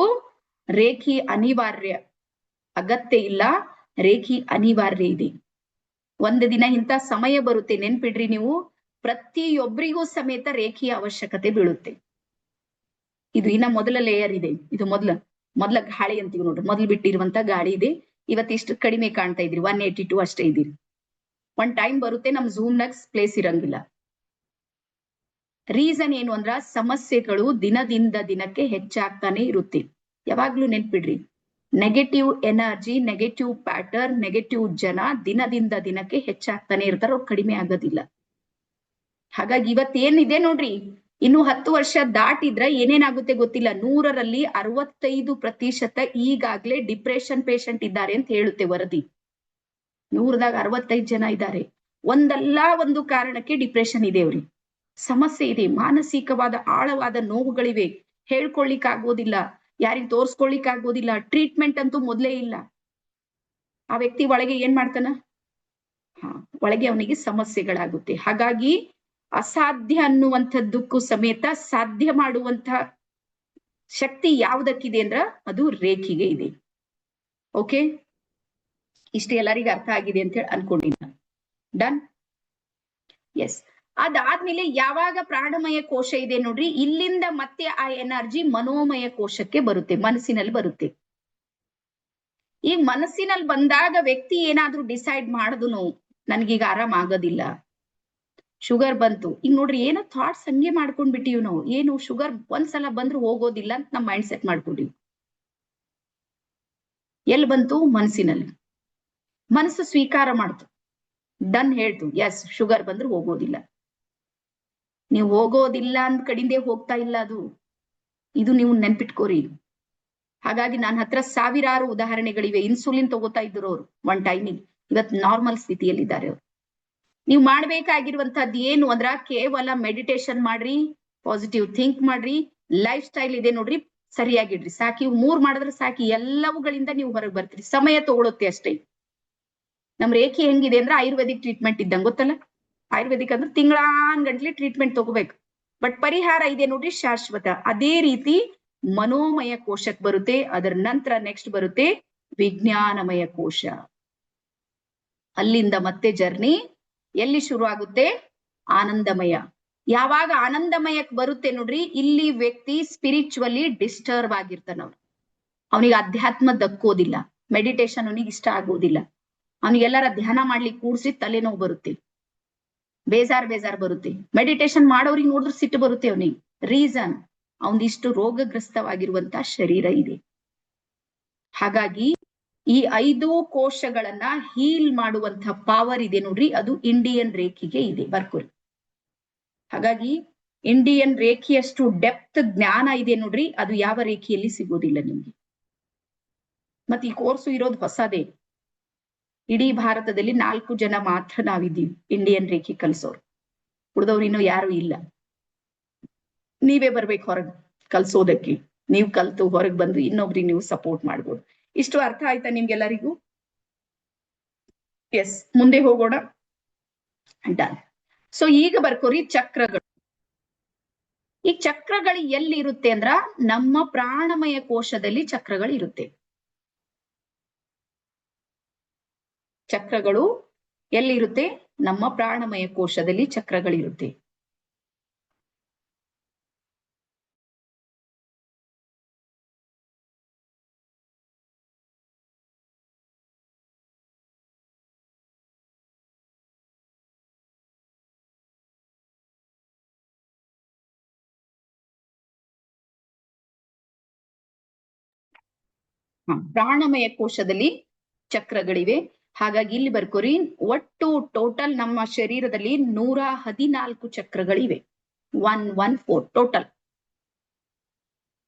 ರೇಖಿ ಅನಿವಾರ್ಯ, ಅಗತ್ಯ ಇಲ್ಲ, ರೇಖಿ ಅನಿವಾರ್ಯ ಇದೆ. ಒಂದು ದಿನ ಇಂಥ ಸಮಯ ಬರುತ್ತೆ, ನೆನ್ಪಿಡ್ರಿ ನೀವು, ಪ್ರತಿಯೊಬ್ಬರಿಗೂ ಸಮೇತ ರೇಖಿಯ ಅವಶ್ಯಕತೆ ಬೀಳುತ್ತೆ. ಇದು ಇನ್ನ ಮೊದಲ ಲೇಯರ್ ಇದೆ. ಇದು ಮೊದಲ ಗಾಳಿ ಅಂತೀವಿ ನೋಡ್ರಿ, ಮೊದಲು ಬಿಟ್ಟಿರುವಂತ ಗಾಳಿ ಇದೆ. ಇವತ್ತಿಷ್ಟು ಕಡಿಮೆ ಕಾಣ್ತಾ ಇದ್ರಿ, 182 ಅಷ್ಟೇ ಇದೀರಿ. ಒಂದ್ ಟೈಮ್ ಬರುತ್ತೆ ನಮ್ ಝೂಮ್ ನಾಗ ಪ್ಲೇಸ್ ಇರಂಗಿಲ್ಲ. ರೀಸನ್ ಏನು ಅಂದ್ರ ಸಮಸ್ಯೆಗಳು ದಿನದಿಂದ ದಿನಕ್ಕೆ ಹೆಚ್ಚಾಗ್ತಾನೆ ಇರುತ್ತೆ. ಯಾವಾಗ್ಲೂ ನೆನ್ಪಿಡ್ರಿ, negative energy, negative pattern, negative ಜನ ದಿನದಿಂದ ದಿನಕ್ಕೆ ಹೆಚ್ಚಾಗ್ತಾನೆ ಇರ್ತಾರ, ಅವ್ರು ಕಡಿಮೆ ಆಗೋದಿಲ್ಲ. ಹಾಗಾಗಿ ಇವತ್ತೇನಿದೆ ನೋಡ್ರಿ, ಇನ್ನು 10 ವರ್ಷ ದಾಟಿದ್ರೆ ಏನೇನಾಗುತ್ತೆ ಗೊತ್ತಿಲ್ಲ. 100ರಲ್ಲಿ 65% ಈಗಾಗ್ಲೇ ಡಿಪ್ರೆಷನ್ ಪೇಷಂಟ್ ಇದ್ದಾರೆ ಅಂತ ಹೇಳುತ್ತೆ ವರದಿ. 100ದಾಗ 65 ಜನ ಇದ್ದಾರೆ. ಒಂದಲ್ಲ ಒಂದು ಕಾರಣಕ್ಕೆ ಡಿಪ್ರೆಷನ್ ಇದೆ ಅವ್ರಿಗೆ, ಸಮಸ್ಯೆ ಇದೆ, ಮಾನಸಿಕವಾದ ಆಳವಾದ ನೋವುಗಳಿವೆ, ಹೇಳ್ಕೊಳ್ಲಿಕ್ ಆಗೋದಿಲ್ಲ, ಯಾರಿಗ್ ತೋರ್ಸ್ಕೊಳ್ಲಿಕ್ ಆಗೋದಿಲ್ಲ, ಟ್ರೀಟ್ಮೆಂಟ್ ಅಂತೂ ಮೊದ್ಲೇ ಇಲ್ಲ. ಆ ವ್ಯಕ್ತಿ ಒಳಗೆ ಏನ್ ಮಾಡ್ತಾನ? ಒಳಗೆ ಅವನಿಗೆ ಸಮಸ್ಯೆಗಳಾಗುತ್ತೆ. ಹಾಗಾಗಿ ಅಸಾಧ್ಯ ಅನ್ನುವಂಥದ್ದಕ್ಕೂ ಸಮೇತ ಸಾಧ್ಯ ಮಾಡುವಂತ ಶಕ್ತಿ ಯಾವುದಕ್ಕಿದೆ ಅಂದ್ರ ಅದು ರೇಖಿಗೆ ಇದೆ. ಓಕೆ, ಇಷ್ಟು ಎಲ್ಲರಿಗೂ ಅರ್ಥ ಆಗಿದೆ ಅಂತ ಹೇಳಿ ಅನ್ಕೊಂಡಿದ್ದ. ಡನ್? ಎಸ್. ಅದಾದ್ಮೇಲೆ ಯಾವಾಗ ಪ್ರಾಣಮಯ ಕೋಶ ಇದೆ ನೋಡ್ರಿ, ಇಲ್ಲಿಂದ ಮತ್ತೆ ಆ ಎನರ್ಜಿ ಮನೋಮಯ ಕೋಶಕ್ಕೆ ಬರುತ್ತೆ, ಮನಸ್ಸಿನಲ್ಲಿ ಬರುತ್ತೆ. ಈಗ ಮನಸ್ಸಿನಲ್ಲಿ ಬಂದಾಗ ವ್ಯಕ್ತಿ ಏನಾದ್ರೂ ಡಿಸೈಡ್ ಮಾಡಿದ್ನು, ನನ್ಗೀಗ ಆರಾಮ್ ಆಗೋದಿಲ್ಲ, ಶುಗರ್ ಬಂತು. ಈಗ ನೋಡ್ರಿ, ಏನೋ ಥಾಟ್ಸ್ ಹಂಗೆ ಮಾಡ್ಕೊಂಡ್ಬಿಟ್ಟಿವ್ ನಾವು. ಏನು ಶುಗರ್ ಒಂದ್ಸಲ ಬಂದ್ರು ಹೋಗೋದಿಲ್ಲ ಅಂತ ನಮ್ ಮೈಂಡ್ ಸೆಟ್ ಮಾಡ್ಕೊಂಡಿವಿ. ಎಲ್ಲಿ ಬಂತು? ಮನಸ್ಸಿನಲ್ಲಿ. ಮನಸ್ಸು ಸ್ವೀಕಾರ ಮಾಡ್ತು, ಡನ್ ಹೇಳ್ತು, ಎಸ್ ಶುಗರ್ ಬಂದ್ರು ಹೋಗೋದಿಲ್ಲ. ನೀವು ಹೋಗೋದಿಲ್ಲ ಅಂದ್ ಕಡಿಂದೆ ಹೋಗ್ತಾ ಇಲ್ಲ ಅದು, ಇದು ನೀವು ನೆನ್ಪಿಟ್ಕೋರಿ. ಹಾಗಾಗಿ ನನ್ನ ಹತ್ರ ಸಾವಿರಾರು ಉದಾಹರಣೆಗಳಿವೆ. ಇನ್ಸುಲಿನ್ ತಗೋತಾ ಇದ್ರು ಅವ್ರು ಒನ್ ಟೈಮಿಗೆ, ಇವತ್ ನಾರ್ಮಲ್ ಸ್ಥಿತಿಯಲ್ಲಿದ್ದಾರೆ ಅವ್ರು. ನೀವು ಮಾಡ್ಬೇಕಾಗಿರುವಂತಹದ್ದು ಏನು ಅಂದ್ರ, ಕೇವಲ ಮೆಡಿಟೇಷನ್ ಮಾಡ್ರಿ, ಪಾಸಿಟಿವ್ ಥಿಂಕ್ ಮಾಡ್ರಿ, ಲೈಫ್ ಸ್ಟೈಲ್ ಇದೆ ನೋಡ್ರಿ ಸರಿಯಾಗಿಡ್ರಿ, ಸಾಕಿ. ಇವು 3 ಮಾಡಿದ್ರೆ ಸಾಕಿ, ಎಲ್ಲವುಗಳಿಂದ ನೀವು ಹೊರಗೆ ಬರ್ತೀರಿ. ಸಮಯ ತಗೊಳುತ್ತೆ ಅಷ್ಟೇ. ನಮ್ ರೇಖೆ ಹೆಂಗಿದೆ ಅಂದ್ರೆ ಆಯುರ್ವೇದಿಕ್ ಟ್ರೀಟ್ಮೆಂಟ್ ಇದ್ದಂಗೆ, ಗೊತ್ತಲ್ಲ? ಆಯುರ್ವೇದಿಕ್ ಅಂದ್ರೆ ತಿಂಗಳಾನ್ ಗಂಟ್ಲೆ ಟ್ರೀಟ್ಮೆಂಟ್ ತಗೋಬೇಕು. ಬಟ್ ಪರಿಹಾರ ಇದೆ ನೋಡ್ರಿ ಶಾಶ್ವತ. ಅದೇ ರೀತಿ ಮನೋಮಯ ಕೋಶಕ್ಕೆ ಬರುತ್ತೆ. ಅದರ ನಂತರ ನೆಕ್ಸ್ಟ್ ಬರುತ್ತೆ ವಿಜ್ಞಾನಮಯ ಕೋಶ. ಅಲ್ಲಿಂದ ಮತ್ತೆ ಜರ್ನಿ ಎಲ್ಲಿ ಶುರು ಆಗುತ್ತೆ? ಆನಂದಮಯ. ಯಾವಾಗ ಆನಂದಮಯಕ್ಕೆ ಬರುತ್ತೆ ನೋಡ್ರಿ, ಇಲ್ಲಿ ವ್ಯಕ್ತಿ ಸ್ಪಿರಿಚುವಲಿ ಡಿಸ್ಟರ್ಬ್ ಆಗಿರ್ತಾನ. ಅವನಿಗೆ ಅಧ್ಯಾತ್ಮ ದಕ್ಕೋದಿಲ್ಲ, ಮೆಡಿಟೇಷನ್ ಅವನಿಗೆ ಇಷ್ಟ ಆಗೋದಿಲ್ಲ. ಅವನಿಗೆಲ್ಲರ ಧ್ಯಾನ ಮಾಡ್ಲಿಕ್ಕೆ ಕೂಡ್ಸಿ ತಲೆನೋವು ಬರುತ್ತೆ, ಬೇಜಾರ್ ಬರುತ್ತೆ. ಮೆಡಿಟೇಷನ್ ಮಾಡೋರಿಗೆ ನೋಡಿದ್ರೆ ಸಿಟ್ಟು ಬರುತ್ತೆ ಅವನಿಗೆ. ರೀಸನ್, ಅವನಿಷ್ಟು ರೋಗಗ್ರಸ್ತವಾಗಿರುವಂತ ಶರೀರ ಇದೆ. ಹಾಗಾಗಿ ಈ 5 ಕೋಶಗಳನ್ನ ಹೀಲ್ ಮಾಡುವಂತ ಪವರ್ ಇದೆ ನೋಡ್ರಿ, ಅದು ಇಂಡಿಯನ್ ರೇಖಿಗೆ ಇದೆ. ಬರ್ಕೋರಿ. ಹಾಗಾಗಿ ಇಂಡಿಯನ್ ರೇಖಿಯಷ್ಟು ಡೆಪ್ತ್ ಜ್ಞಾನ ಇದೆ ನೋಡ್ರಿ, ಅದು ಯಾವ ರೇಖೆಯಲ್ಲಿ ಸಿಗೋದಿಲ್ಲ ನಿಮ್ಗೆ. ಮತ್ತೆ ಈ ಕೋರ್ಸು ಇರೋದು ಹೊಸದೇ. ಇಡೀ ಭಾರತದಲ್ಲಿ 4 ಜನ ಮಾತ್ರ ನಾವಿದ್ದೀವಿ ಇಂಡಿಯನ್ ರೇಖೆ ಕಲಿಸೋರು. ಉಳಿದವ್ರು ಇನ್ನೂ ಯಾರು ಇಲ್ಲ. ನೀವೇ ಬರ್ಬೇಕು ಹೊರಗೆ ಕಲ್ಸೋದಕ್ಕೆ. ನೀವು ಕಲ್ತು ಹೊರಗೆ ಬಂದು ಇನ್ನೊಬ್ರಿಗೆ ನೀವು ಸಪೋರ್ಟ್ ಮಾಡ್ಬೋದು. ಇಷ್ಟು ಅರ್ಥ ಆಯ್ತಾ ನಿಮ್ಗೆಲ್ಲರಿಗೂ? ಎಸ್, ಮುಂದೆ ಹೋಗೋಣ. ಡನ್. ಸೊ ಈಗ ಬರ್ಕೋರಿ ಚಕ್ರಗಳು. ಈ ಚಕ್ರಗಳು ಎಲ್ಲಿ ಇರುತ್ತೆ ಅಂದ್ರ ನಮ್ಮ ಪ್ರಾಣಮಯ ಕೋಶದಲ್ಲಿ ಚಕ್ರಗಳು ಇರುತ್ತೆ. ಚಕ್ರಗಳು ಎಲ್ಲಿರುತ್ತೆ? ನಮ್ಮ ಪ್ರಾಣಮಯ ಕೋಶದಲ್ಲಿ ಚಕ್ರಗಳಿರುತ್ತೆ. ಪ್ರಾಣಮಯ ಕೋಶದಲ್ಲಿ ಚಕ್ರಗಳಿವೆ. ಹಾಗಾಗಿ ಇಲ್ಲಿ ಬರ್ಕೋರಿ, ಒಟ್ಟು ಟೋಟಲ್ ನಮ್ಮ ಶರೀರದಲ್ಲಿ 114 ಚಕ್ರಗಳಿವೆ. 114 ಟೋಟಲ್.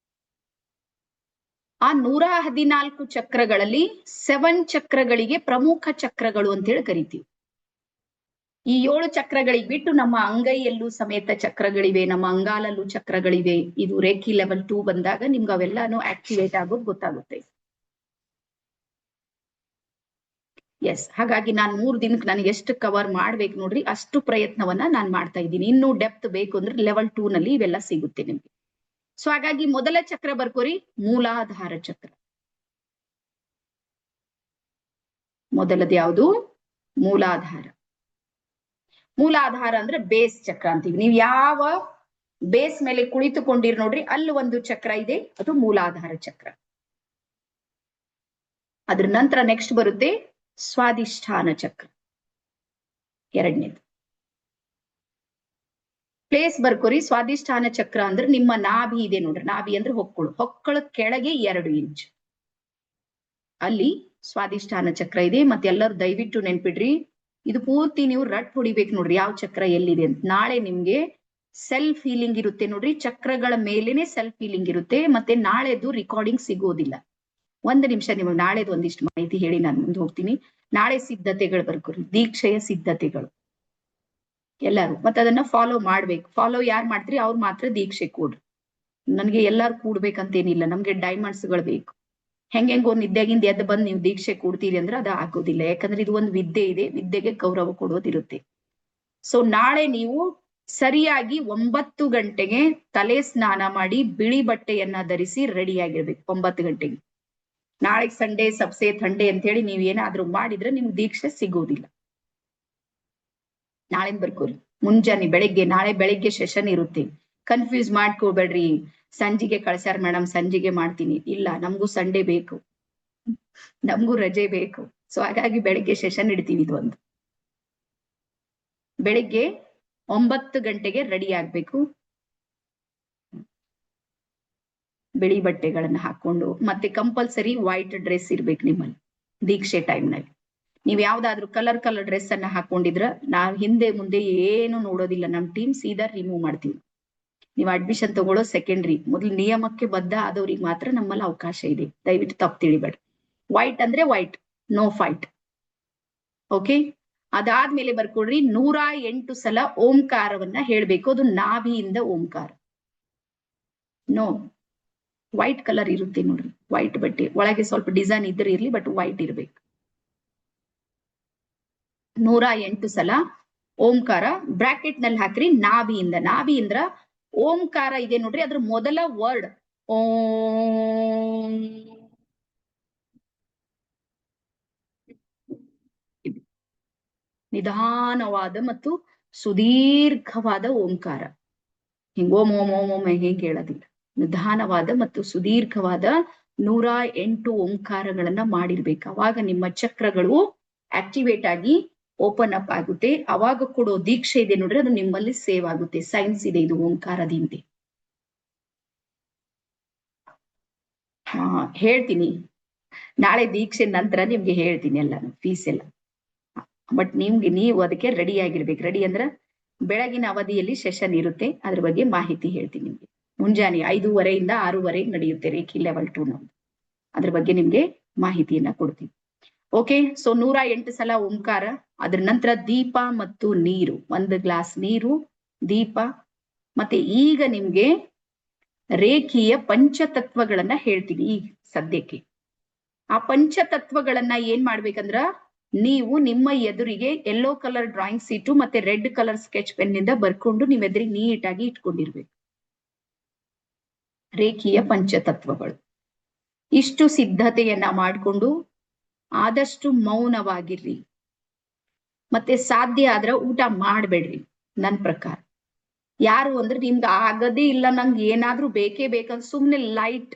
ಆ 114 ಚಕ್ರಗಳಲ್ಲಿ 7 ಚಕ್ರಗಳಿಗೆ ಪ್ರಮುಖ ಚಕ್ರಗಳು ಅಂತೇಳಿ ಕರಿತೀವಿ. ಈ 7 ಚಕ್ರಗಳಿಗೆ ಬಿಟ್ಟು ನಮ್ಮ ಅಂಗೈಯಲ್ಲೂ ಸಮೇತ ಚಕ್ರಗಳಿವೆ, ನಮ್ಮ ಅಂಗಾಲಲ್ಲೂ ಚಕ್ರಗಳಿವೆ. ಇದು ರೇಖಿ ಲೆವೆಲ್ 2 ಬಂದಾಗ ನಿಮ್ಗೆ ಅವೆಲ್ಲಾನು ಆಕ್ಟಿವೇಟ್ ಆಗೋದು ಗೊತ್ತಾಗುತ್ತೆ. ಎಸ್, ಹಾಗಾಗಿ ನಾನು 3 ದಿನಕ್ಕೆ ನನಗೆ ಎಷ್ಟು ಕವರ್ ಮಾಡ್ಬೇಕು ನೋಡ್ರಿ, ಅಷ್ಟು ಪ್ರಯತ್ನವನ್ನ ನಾನು ಮಾಡ್ತಾ ಇದ್ದೀನಿ. ಇನ್ನೂ ಡೆಪ್ತ್ ಬೇಕು ಅಂದ್ರೆ ಲೆವೆಲ್ 2 ನಲ್ಲಿ ಇವೆಲ್ಲ ಸಿಗುತ್ತೆ ನಿಮ್ಗೆ. ಸೊ ಹಾಗಾಗಿ ಮೊದಲ ಚಕ್ರ ಬರ್ಕೋರಿ, ಮೂಲಾಧಾರ ಚಕ್ರ. ಮೊದಲದು ಯಾವುದು? ಮೂಲಾಧಾರ. ಮೂಲಾಧಾರ ಅಂದ್ರೆ ಬೇಸ್ ಚಕ್ರ ಅಂತೀವಿ. ನೀವು ಯಾವ ಬೇಸ್ ಮೇಲೆ ಕುಳಿತುಕೊಂಡಿರ್ ನೋಡ್ರಿ, ಅಲ್ಲಿ ಒಂದು ಚಕ್ರ ಇದೆ, ಅದು ಮೂಲಾಧಾರ ಚಕ್ರ. ಅದ್ರ ನಂತರ ನೆಕ್ಸ್ಟ್ ಬರುತ್ತೆ ಸ್ವಾಧಿಷ್ಠಾನ ಚಕ್ರ, ಎರಡನೇದು. ಪ್ಲೇಸ್ ಬರ್ಕೋರಿ. ಸ್ವಾಧಿಷ್ಠಾನ ಚಕ್ರ ಅಂದ್ರೆ ನಿಮ್ಮ ನಾಭಿ ಇದೆ ನೋಡ್ರಿ, ನಾಭಿ ಅಂದ್ರೆ ಹೊಕ್ಕಳ ಕೆಳಗೆ 2 ಇಂಚ್ ಅಲ್ಲಿ ಸ್ವಾಧಿಷ್ಠಾನ ಚಕ್ರ ಇದೆ. ಮತ್ತೆ ಎಲ್ಲರೂ ದಯವಿಟ್ಟು ನೆನ್ಪಿಡ್ರಿ, ಇದು ಪೂರ್ತಿ ನೀವು ರಟ್ ಹೊಡಿಬೇಕು ನೋಡ್ರಿ, ಯಾವ ಚಕ್ರ ಎಲ್ಲಿದೆ ಅಂತ. ನಾಳೆ ನಿಮ್ಗೆ ಸೆಲ್ಫ್ ಹೀಲಿಂಗ್ ಇರುತ್ತೆ ನೋಡ್ರಿ, ಚಕ್ರಗಳ ಮೇಲೇನೆ ಸೆಲ್ಫ್ ಹೀಲಿಂಗ್ ಇರುತ್ತೆ. ಮತ್ತೆ ನಾಳೆದು ರೆಕಾರ್ಡಿಂಗ್ ಸಿಗೋದಿಲ್ಲ. 1 ನಿಮಿಷ ನಿಮಗೆ ನಾಳೆದು ಒಂದಿಷ್ಟು ಮಾಹಿತಿ ಹೇಳಿ ನಾನು ಮುಂದೆ ಹೋಗ್ತೀನಿ. ನಾಳೆ ಸಿದ್ಧತೆಗಳು ಬರ್ಕೋರಿ, ದೀಕ್ಷೆಯ ಸಿದ್ಧತೆಗಳು ಎಲ್ಲಾರು. ಮತ್ತೆ ಅದನ್ನ ಫಾಲೋ ಮಾಡ್ಬೇಕು. ಫಾಲೋ ಯಾರು ಮಾಡ್ತೀರಿ ಅವ್ರು ಮಾತ್ರ ದೀಕ್ಷೆ ಕೊಡ್ರಿ. ನನ್ಗೆ ಎಲ್ಲಾರು ಕೂಡ್ಬೇಕಂತೇನಿಲ್ಲ, ನಮ್ಗೆ ಡೈಮಂಡ್ಸ್ಗಳು ಬೇಕು. ಹೆಂಗೋ ನಿದ್ದೆಗಿಂದ ಎದ್ದು ಬಂದು ನೀವು ದೀಕ್ಷೆ ಕೊಡ್ತೀರಿ ಅಂದ್ರೆ ಅದು ಆಗೋದಿಲ್ಲ. ಯಾಕಂದ್ರೆ ಇದು ಒಂದು ವಿದ್ಯೆ ಇದೆ, ವಿದ್ಯೆಗೆ ಗೌರವ ಕೊಡೋದಿರುತ್ತೆ. ಸೊ ನಾಳೆ ನೀವು ಸರಿಯಾಗಿ 9 ಗಂಟೆಗೆ ತಲೆ ಸ್ನಾನ ಮಾಡಿ ಬಿಳಿ ಬಟ್ಟೆಯನ್ನ ಧರಿಸಿ ರೆಡಿ ಆಗಿರ್ಬೇಕು 9 ಗಂಟೆಗೆ. ನಾಳೆ ಸಂಡೇ ಸಬ್ಸೆ ಥಂಡೆ ಅಂತ ಹೇಳಿ ನೀವ್ ಏನಾದ್ರೂ ಮಾಡಿದ್ರೆ ನಿಮ್ಗೆ ದೀಕ್ಷೆ ಸಿಗೋದಿಲ್ಲ. ನಾಳೆ ಬರ್ಕೋರಿ ಮುಂಜಾನೆ ಬೆಳಿಗ್ಗೆ, ನಾಳೆ ಬೆಳಿಗ್ಗೆ ಸೆಷನ್ ಇರುತ್ತೆ. ಕನ್ಫ್ಯೂಸ್ ಮಾಡ್ಕೋಬೇಡ್ರಿ, ಸಂಜಿಗೆ ಕಳ್ಸ್ಯಾರ ಮೇಡಮ್ ಸಂಜಿಗೆ ಮಾಡ್ತೀನಿ. ಇಲ್ಲ, ನಮಗೂ ಸಂಡೇ ಬೇಕು, ನಮಗೂ ರಜೆ ಬೇಕು. ಸೊ ಹಾಗಾಗಿ ಬೆಳಿಗ್ಗೆ ಸೆಷನ್ ಇಡ್ತೀವಿ. ಇದು ಒಂದು ಬೆಳಿಗ್ಗೆ 9 ಗಂಟೆಗೆ ರೆಡಿ ಆಗ್ಬೇಕು, ಬಿಳಿ ಬಟ್ಟೆಗಳನ್ನ ಹಾಕೊಂಡು. ಮತ್ತೆ ಕಂಪಲ್ಸರಿ ವೈಟ್ ಡ್ರೆಸ್ ಇರ್ಬೇಕು ನಿಮ್ಮಲ್ಲಿ ದೀಕ್ಷೆ ಟೈಮ್ನಲ್ಲಿ. ನೀವ್ ಯಾವ್ದಾದ್ರು ಕಲರ್ ಡ್ರೆಸ್ ಅನ್ನ ಹಾಕೊಂಡಿದ್ರ ನಾವ್ ಹಿಂದೆ ಮುಂದೆ ಏನು ನೋಡೋದಿಲ್ಲ, ನಮ್ ಟೀಮ್ ಸೀದಾ ರಿಮೂವ್ ಮಾಡ್ತೀವಿ. ನೀವು ಅಡ್ಮಿಷನ್ ತಗೊಳ್ಳೋ ಸೆಕೆಂಡ್ರಿ, ಮೊದಲು ನಿಯಮಕ್ಕೆ ಬದ್ಧ ಆದವ್ರಿಗೆ ಮಾತ್ರ ನಮ್ಮಲ್ಲಿ ಅವಕಾಶ ಇದೆ. ದಯವಿಟ್ಟು ತಪ್ಪು ತಿಳಿಬೇಡ್ರಿ. ವೈಟ್ ಅಂದ್ರೆ ವೈಟ್, ನೋ ಫೈಟ್. ಓಕೆ, ಅದಾದ್ಮೇಲೆ ಬರ್ಕೊಡ್ರಿ 108 ಸಲ ಓಂಕಾರವನ್ನ ಹೇಳ್ಬೇಕು. ಅದು ನಾಭಿಯಿಂದ ಓಂಕಾರ. ನೋ, ವೈಟ್ ಕಲರ್ ಇರುತ್ತೆ ನೋಡ್ರಿ, ವೈಟ್ ಬಟ್ಟೆ ಒಳಗೆ ಸ್ವಲ್ಪ ಡಿಸೈನ್ ಇದ್ರೆ ಇರ್ಲಿ, ಬಟ್ ವೈಟ್ ಇರ್ಬೇಕು. 108 ಸಲ ಓಂಕಾರ ಬ್ರಾಕೆಟ್ ನಲ್ಲಿ ಹಾಕ್ರಿ. ನಾಭಿಯಿಂದ ಓಂಕಾರ ಇದೆ ನೋಡ್ರಿ, ಅದ್ರ ಮೊದಲ ವರ್ಡ್ ಓಂ. ನಿಧಾನವಾದ ಮತ್ತು ಸುದೀರ್ಘವಾದ ಓಂಕಾರ. ಹಿಂಗ ಓಂ ಓಂ ಓಂ ಓಂ ಹೇಗೆ ಹೇಳೋದಿಲ್ಲ, ನಿಧಾನವಾದ ಮತ್ತು ಸುದೀರ್ಘವಾದ 108 ಓಂಕಾರಗಳನ್ನ ಮಾಡಿರ್ಬೇಕು. ಅವಾಗ ನಿಮ್ಮ ಚಕ್ರಗಳು ಆಕ್ಟಿವೇಟ್ ಆಗಿ ಓಪನ್ ಅಪ್ ಆಗುತ್ತೆ. ಅವಾಗ ಕೊಡೋ ದೀಕ್ಷೆ ಇದೆ ನೋಡ್ರಿ, ಅದು ನಿಮ್ಮಲ್ಲಿ ಸೇವ್ ಆಗುತ್ತೆ. ಸೈನ್ಸ್ ಇದೆ ಇದು ಓಂಕಾರದ ಹಿಂದೆ. ಹೇಳ್ತೀನಿ ನಾಳೆ ದೀಕ್ಷೆ ನಂತರ ನಿಮ್ಗೆ ಹೇಳ್ತೀನಿ ಎಲ್ಲಾನು, ಫೀಸ್ ಎಲ್ಲ. ಬಟ್ ನೀವು ಅದಕ್ಕೆ ರೆಡಿ ಆಗಿರ್ಬೇಕು. ರೆಡಿ ಅಂದ್ರ ಬೆಳಗಿನ ಅವಧಿಯಲ್ಲಿ ಸೆಷನ್ ಇರುತ್ತೆ, ಅದ್ರ ಬಗ್ಗೆ ಮಾಹಿತಿ ಹೇಳ್ತೀನಿ ನಿಮ್ಗೆ. ಮುಂಜಾನೆ 5:30 6:30 ನಡೆಯುತ್ತೆ ರೇಖಿ ಲೆವೆಲ್ 2 ನಮ್ದು. ಅದ್ರ ಬಗ್ಗೆ ನಿಮ್ಗೆ ಮಾಹಿತಿಯನ್ನ ಕೊಡ್ತೀನಿ. ಓಕೆ, ಸೊ 108 ಸಲ ಓಂಕಾರ. ಅದ್ರ ನಂತರ ದೀಪ ಮತ್ತು ನೀರು, 1 ಗ್ಲಾಸ್ ನೀರು, ದೀಪ. ಮತ್ತೆ ಈಗ ನಿಮ್ಗೆ ರೇಖಿಯ ಪಂಚತತ್ವಗಳನ್ನ ಹೇಳ್ತೀನಿ ಈಗ ಸದ್ಯಕ್ಕೆ. ಆ ಪಂಚತತ್ವಗಳನ್ನ ಏನ್ ಮಾಡ್ಬೇಕಂದ್ರ, ನೀವು ನಿಮ್ಮ ಎದುರಿಗೆ ಯೆಲ್ಲೋ ಕಲರ್ ಡ್ರಾಯಿಂಗ್ ಸೀಟು ಮತ್ತೆ ರೆಡ್ ಕಲರ್ ಸ್ಕೆಚ್ ಪೆನ್ ನಿಂದ ಬರ್ಕೊಂಡು ನಿಮ್ಮ ಎದುರಿಗೆ ನೀಟಾಗಿ ಇಟ್ಕೊಂಡಿರ್ಬೇಕು. ರೇಖಿಯ ಪಂಚತತ್ವಗಳು. ಇಷ್ಟು ಸಿದ್ಧತೆಯನ್ನ ಮಾಡಿಕೊಂಡು ಆದಷ್ಟು ಮೌನವಾಗಿರ್ರಿ. ಮತ್ತೆ ಸಾಧ್ಯ ಆದ್ರ ಊಟ ಮಾಡ್ಬೇಡ್ರಿ. ನನ್ ಪ್ರಕಾರ ಯಾರು ಅಂದ್ರೆ ನಿಮ್ಗೆ ಆಗದೇ ಇಲ್ಲ, ನಂಗೆ ಏನಾದ್ರೂ ಬೇಕೇ ಬೇಕಂತ ಸುಮ್ನೆ ಲೈಟ್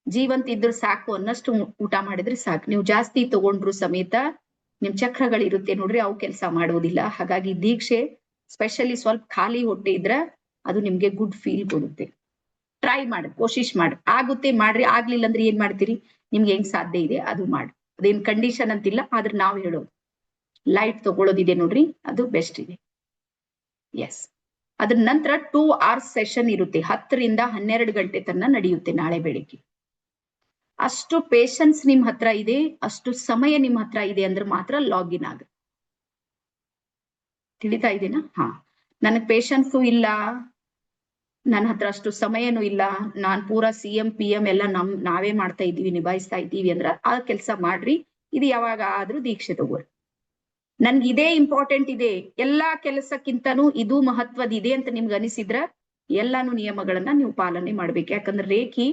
ಜೀವಂತ ಇದ್ರು ಸಾಕು ಅನ್ನಷ್ಟು ಊಟ ಮಾಡಿದ್ರೆ ಸಾಕು. ನೀವು ಜಾಸ್ತಿ ತಗೊಂಡ್ರು ಸಮೇತ ನಿಮ್ ಚಕ್ರಗಳಿರುತ್ತೆ ನೋಡ್ರಿ, ಅವು ಕೆಲಸ ಮಾಡೋದಿಲ್ಲ. ಹಾಗಾಗಿ ದೀಕ್ಷೆ ಸ್ಪೆಷಲಿ ಸ್ವಲ್ಪ ಖಾಲಿ ಹೊಟ್ಟೆ ಇದ್ರ ಅದು ನಿಮ್ಗೆ ಗುಡ್ ಫೀಲ್ ಕೊಡುತ್ತೆ. ಟ್ರೈ ಮಾಡಿ, ಕೋಶಿಶ್ ಮಾಡಿ. ಆಗುತ್ತೆ ಮಾಡ್ರಿ, ಆಗ್ಲಿಲ್ಲ ಅಂದ್ರೆ ಏನ್ ಮಾಡ್ತೀರಿ, ನಿಮ್ಗೆ ಹೆಂಗ್ ಸಾಧ್ಯ ಇದೆ ಅದು ಮಾಡಿ. ಅದೇನ್ ಕಂಡೀಷನ್ ಅಂತಿಲ್ಲ, ಆದ್ರೆ ನಾವ್ ಹೇಳೋದು ಲೈಟ್ ತಗೊಳ್ಳೋದಿದೆ ನೋಡ್ರಿ, ಅದು ಬೆಸ್ಟ್ ಇದೆ. ಎಸ್, ಅದ್ರ ನಂತರ 2 hours ಸೆಷನ್ ಇರುತ್ತೆ. 10 ರಿಂದ 12 ಗಂಟೆ ತನಕ ನಡೆಯುತ್ತೆ ನಾಳೆ ಬೆಳಿಗ್ಗೆ. ಅಷ್ಟು ಪೇಶನ್ಸ್ ನಿಮ್ ಹತ್ರ ಇದೆ, ಅಷ್ಟು ಸಮಯ ನಿಮ್ ಹತ್ರ ಇದೆ ಅಂದ್ರೆ ಮಾತ್ರ ಲಾಗಿನ್ ಆಗ. ತಿಳಿತಾ ಇದೀನಾ? ನನಗ್ ಪೇಶನ್ಸು ಇಲ್ಲ, ನನ್ನ ಹತ್ರ ಅಷ್ಟು ಸಮಯನೂ ಇಲ್ಲ, ನಾನ್ ಪೂರಾ CM PM ಎಲ್ಲ ನಾವೇ ಮಾಡ್ತಾ ಇದ್ದೀವಿ, ನಿಭಾಯಿಸ್ತಾ ಇದ್ದೀವಿ ಅಂದ್ರ ಆ ಕೆಲಸ ಮಾಡ್ರಿ. ಇದು ಯಾವಾಗ ಆದ್ರೂ ದೀಕ್ಷೆ ತಗೋರಿ. ನನ್ಗೆ ಇದೇ ಇಂಪಾರ್ಟೆಂಟ್ ಇದೆ, ಎಲ್ಲಾ ಕೆಲಸಕ್ಕಿಂತನೂ ಇದು ಮಹತ್ವದ ಇದೆ ಅಂತ ನಿಮ್ಗೆ ಅನಿಸಿದ್ರ ಎಲ್ಲಾನು ನಿಯಮಗಳನ್ನ ನೀವು ಪಾಲನೆ ಮಾಡ್ಬೇಕು. ಯಾಕಂದ್ರೆ ರೇಖಿ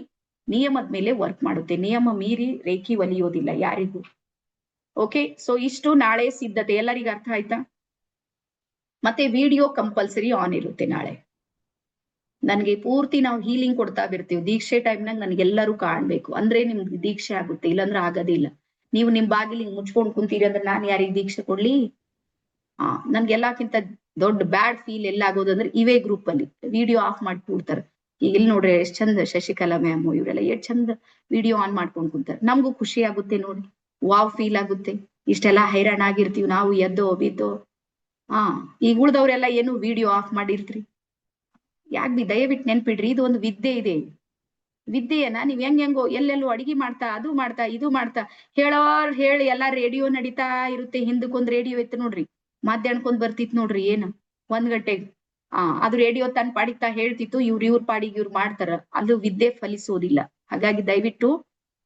ನಿಯಮದ ಮೇಲೆ ವರ್ಕ್ ಮಾಡುತ್ತೆ. ನಿಯಮ ಮೀರಿ ರೇಖಿ ಒಲಿಯೋದಿಲ್ಲ ಯಾರಿಗೂ. ಓಕೆ, ಸೊ ಇಷ್ಟು ನಾಳೆ ಸಿದ್ಧತೆ. ಎಲ್ಲರಿಗೂ ಅರ್ಥ ಆಯ್ತಾ? ಮತ್ತೆ ವಿಡಿಯೋ ಕಂಪಲ್ಸರಿ ಆನ್ ಇರುತ್ತೆ ನಾಳೆ. ನನ್ಗೆ ಪೂರ್ತಿ ನಾವು ಹೀಲಿಂಗ್ ಕೊಡ್ತಾ ಬಿರ್ತೀವಿ. ದೀಕ್ಷೆ ಟೈಮ್ನಾಗ ನನ್ಗೆಲ್ಲರೂ ಕಾಣ್ಬೇಕು ಅಂದ್ರೆ ನಿಮ್ಗೆ ದೀಕ್ಷೆ ಆಗುತ್ತೆ, ಇಲ್ಲಾಂದ್ರೆ ಆಗೋದಿಲ್ಲ. ನೀವು ನಿಮ್ ಬಾಗಿಲಿಗೆ ಮುಚ್ಕೊಂಡ್ ಕುಂತೀರಿ ಅಂದ್ರೆ ನಾನ್ ಯಾರಿಗ್ ದೀಕ್ಷೆ ಕೊಡ್ಲಿ? ನನ್ಗೆಲ್ಲಾಕ್ಕಿಂತ ದೊಡ್ಡ ಬ್ಯಾಡ್ ಫೀಲ್ ಎಲ್ಲ ಆಗೋದಂದ್ರೆ ಇವೇ ಗ್ರೂಪ್ ಅಲ್ಲಿ ವಿಡಿಯೋ ಆಫ್ ಮಾಡಿ ಕೂಡ್ತಾರ. ಈಗ ಇಲ್ಲಿ ನೋಡ್ರಿ ಎಷ್ಟ್ ಚಂದ ಶಶಿಕಲಾ ಮ್ಯಾಮ್ ಇವರೆಲ್ಲ ಎಷ್ಟ್ ಚಂದ ವಿಡಿಯೋ ಆನ್ ಮಾಡ್ಕೊಂಡ್ ಕುಂತಾರ. ನಮಗೂ ಖುಷಿ ಆಗುತ್ತೆ ನೋಡಿ, ವಾವ್ ಫೀಲ್ ಆಗುತ್ತೆ. ಇಷ್ಟೆಲ್ಲಾ ಹೈರಾಣ ಆಗಿರ್ತೀವಿ ನಾವು, ಎದ್ದೋ ಬಿದ್ದೋ. ಈಗ ಉಳ್ದವ್ರೆಲ್ಲ ಏನು ವಿಡಿಯೋ ಆಫ್ ಮಾಡಿರ್ತ್ರಿ? ಯಾಕೆ ದಯವಿಟ್ಟು ನೆನ್ಪಿಡ್ರಿ, ಇದು ಒಂದು ವಿದ್ಯೆ ಇದೆ. ವಿದ್ಯೆಯನ್ನ ನೀವ್ ಹೆಂಗೋ ಎಲ್ಲೆಲ್ಲೋ ಅಡಿಗೆ ಮಾಡ್ತಾ ಅದು ಮಾಡ್ತಾ ಇದು ಮಾಡ್ತಾ ಹೇಳೋರ್ ಹೇಳಿ ಎಲ್ಲಾ ರೇಡಿಯೋ ನಡೀತಾ ಇರುತ್ತೆ. ಹಿಂದಕ್ಕೊಂದ್ ರೇಡಿಯೋ ಇತ್ತು ನೋಡ್ರಿ, ಮಧ್ಯಾಹ್ನಕ್ಕೊಂದ್ ಬರ್ತಿತ್ ನೋಡ್ರಿ, ಏನು 1 ಗಂಟೆಗೆ. ಅದು ರೇಡಿಯೋ ತನ್ ಪಾಡಿಗ್ತಾ ಹೇಳ್ತಿತ್ತು, ಇವ್ರ ಪಾಡಿಗೆ ಇವ್ರು ಮಾಡ್ತಾರ. ಅದು ವಿದ್ಯೆ ಫಲಿಸೋದಿಲ್ಲ. ಹಾಗಾಗಿ ದಯವಿಟ್ಟು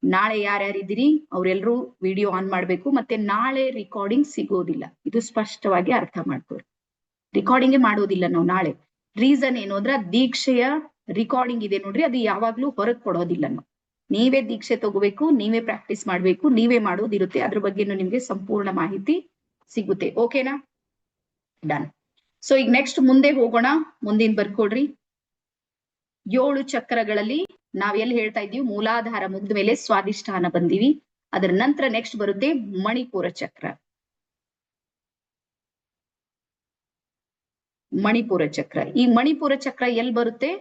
ನಾಳೆ ಯಾರ್ಯಾರಿದ್ದೀರಿ ಅವ್ರೆಲ್ರೂ ವಿಡಿಯೋ ಆನ್ ಮಾಡ್ಬೇಕು. ಮತ್ತೆ ನಾಳೆ ರಿಕಾರ್ಡಿಂಗ್ ಸಿಗೋದಿಲ್ಲ, ಇದು ಸ್ಪಷ್ಟವಾಗಿ ಅರ್ಥ ಮಾಡ್ಕೋರಿ. ರಿಕಾರ್ಡಿಂಗೇ ಮಾಡೋದಿಲ್ಲ ನಾವು ನಾಳೆ. ರೀಸನ್ ಏನು ಅಂದ್ರೆ ದೀಕ್ಷೆಯ ರಿಕಾರ್ಡಿಂಗ್ ಇದೆ ನೋಡ್ರಿ, ಅದು ಯಾವಾಗ್ಲೂ ಹೊರಗ್ ಕೊಡೋದಿಲ್ಲ ನಾವು. ನೀವೇ ದೀಕ್ಷೆ ತಗೋಬೇಕು, ನೀವೇ ಪ್ರಾಕ್ಟೀಸ್ ಮಾಡ್ಬೇಕು, ನೀವೇ ಮಾಡೋದಿರುತ್ತೆ. ಅದ್ರ ಬಗ್ಗೆನೂ ನಿಮ್ಗೆ ಸಂಪೂರ್ಣ ಮಾಹಿತಿ ಸಿಗುತ್ತೆ. ಓಕೆನಾ? ಡನ್. ಸೊ ಈಗ ನೆಕ್ಸ್ಟ್ ಮುಂದೆ ಹೋಗೋಣ. ಮುಂದಿನ ಬರ್ಕೊಡ್ರಿ. 7 ಚಕ್ರಗಳಲ್ಲಿ ನಾವ್ ಎಲ್ಲಿ ಹೇಳ್ತಾ ಇದೀವಿ, ಮೂಲಾಧಾರ ಮುಗ್ದ ಮೇಲೆ ಸ್ವಾಧಿಷ್ಠಾನ ಬಂದಿವಿ. ಅದರ ನಂತರ ನೆಕ್ಸ್ಟ್ ಬರುತ್ತೆ ಮಣಿಪುರ ಚಕ್ರ. ಮಣಿಪುರ ಚಕ್ರ, ಈ ಮಣಿಪುರ ಚಕ್ರ ಎಲ್ಲಿ ಬರುತ್ತೆ?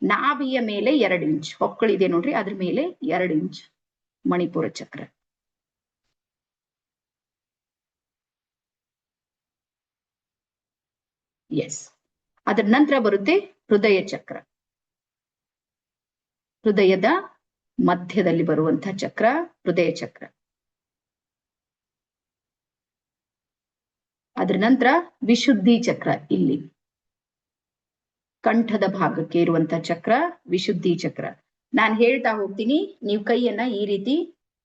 ನಾಭಿಯ ಮೇಲೆ 2 ಇಂಚ್ ಹೊಕ್ಕಳಿದೆ ನೋಡ್ರಿ, ಅದ್ರ ಮೇಲೆ 2 ಇಂಚ್ ಮಣಿಪುರ ಚಕ್ರ. ಎಸ್, ಅದರ ನಂತರ ಬರುತ್ತೆ ಹೃದಯ ಚಕ್ರ. ಹೃದಯದ ಮಧ್ಯದಲ್ಲಿ ಬರುವಂತಹ ಚಕ್ರ ಹೃದಯ ಚಕ್ರ. ಅದ್ರ ನಂತರ ವಿಶುದ್ಧಿ ಚಕ್ರ, ಇಲ್ಲಿ ಕಂಠದ ಭಾಗಕ್ಕೆ ಇರುವಂತಹ ಚಕ್ರ ವಿಶುದ್ಧಿ ಚಕ್ರ. ನಾನ್ ಹೇಳ್ತಾ ಹೋಗ್ತೀನಿ, ನೀವು ಕೈಯನ್ನ ಈ ರೀತಿ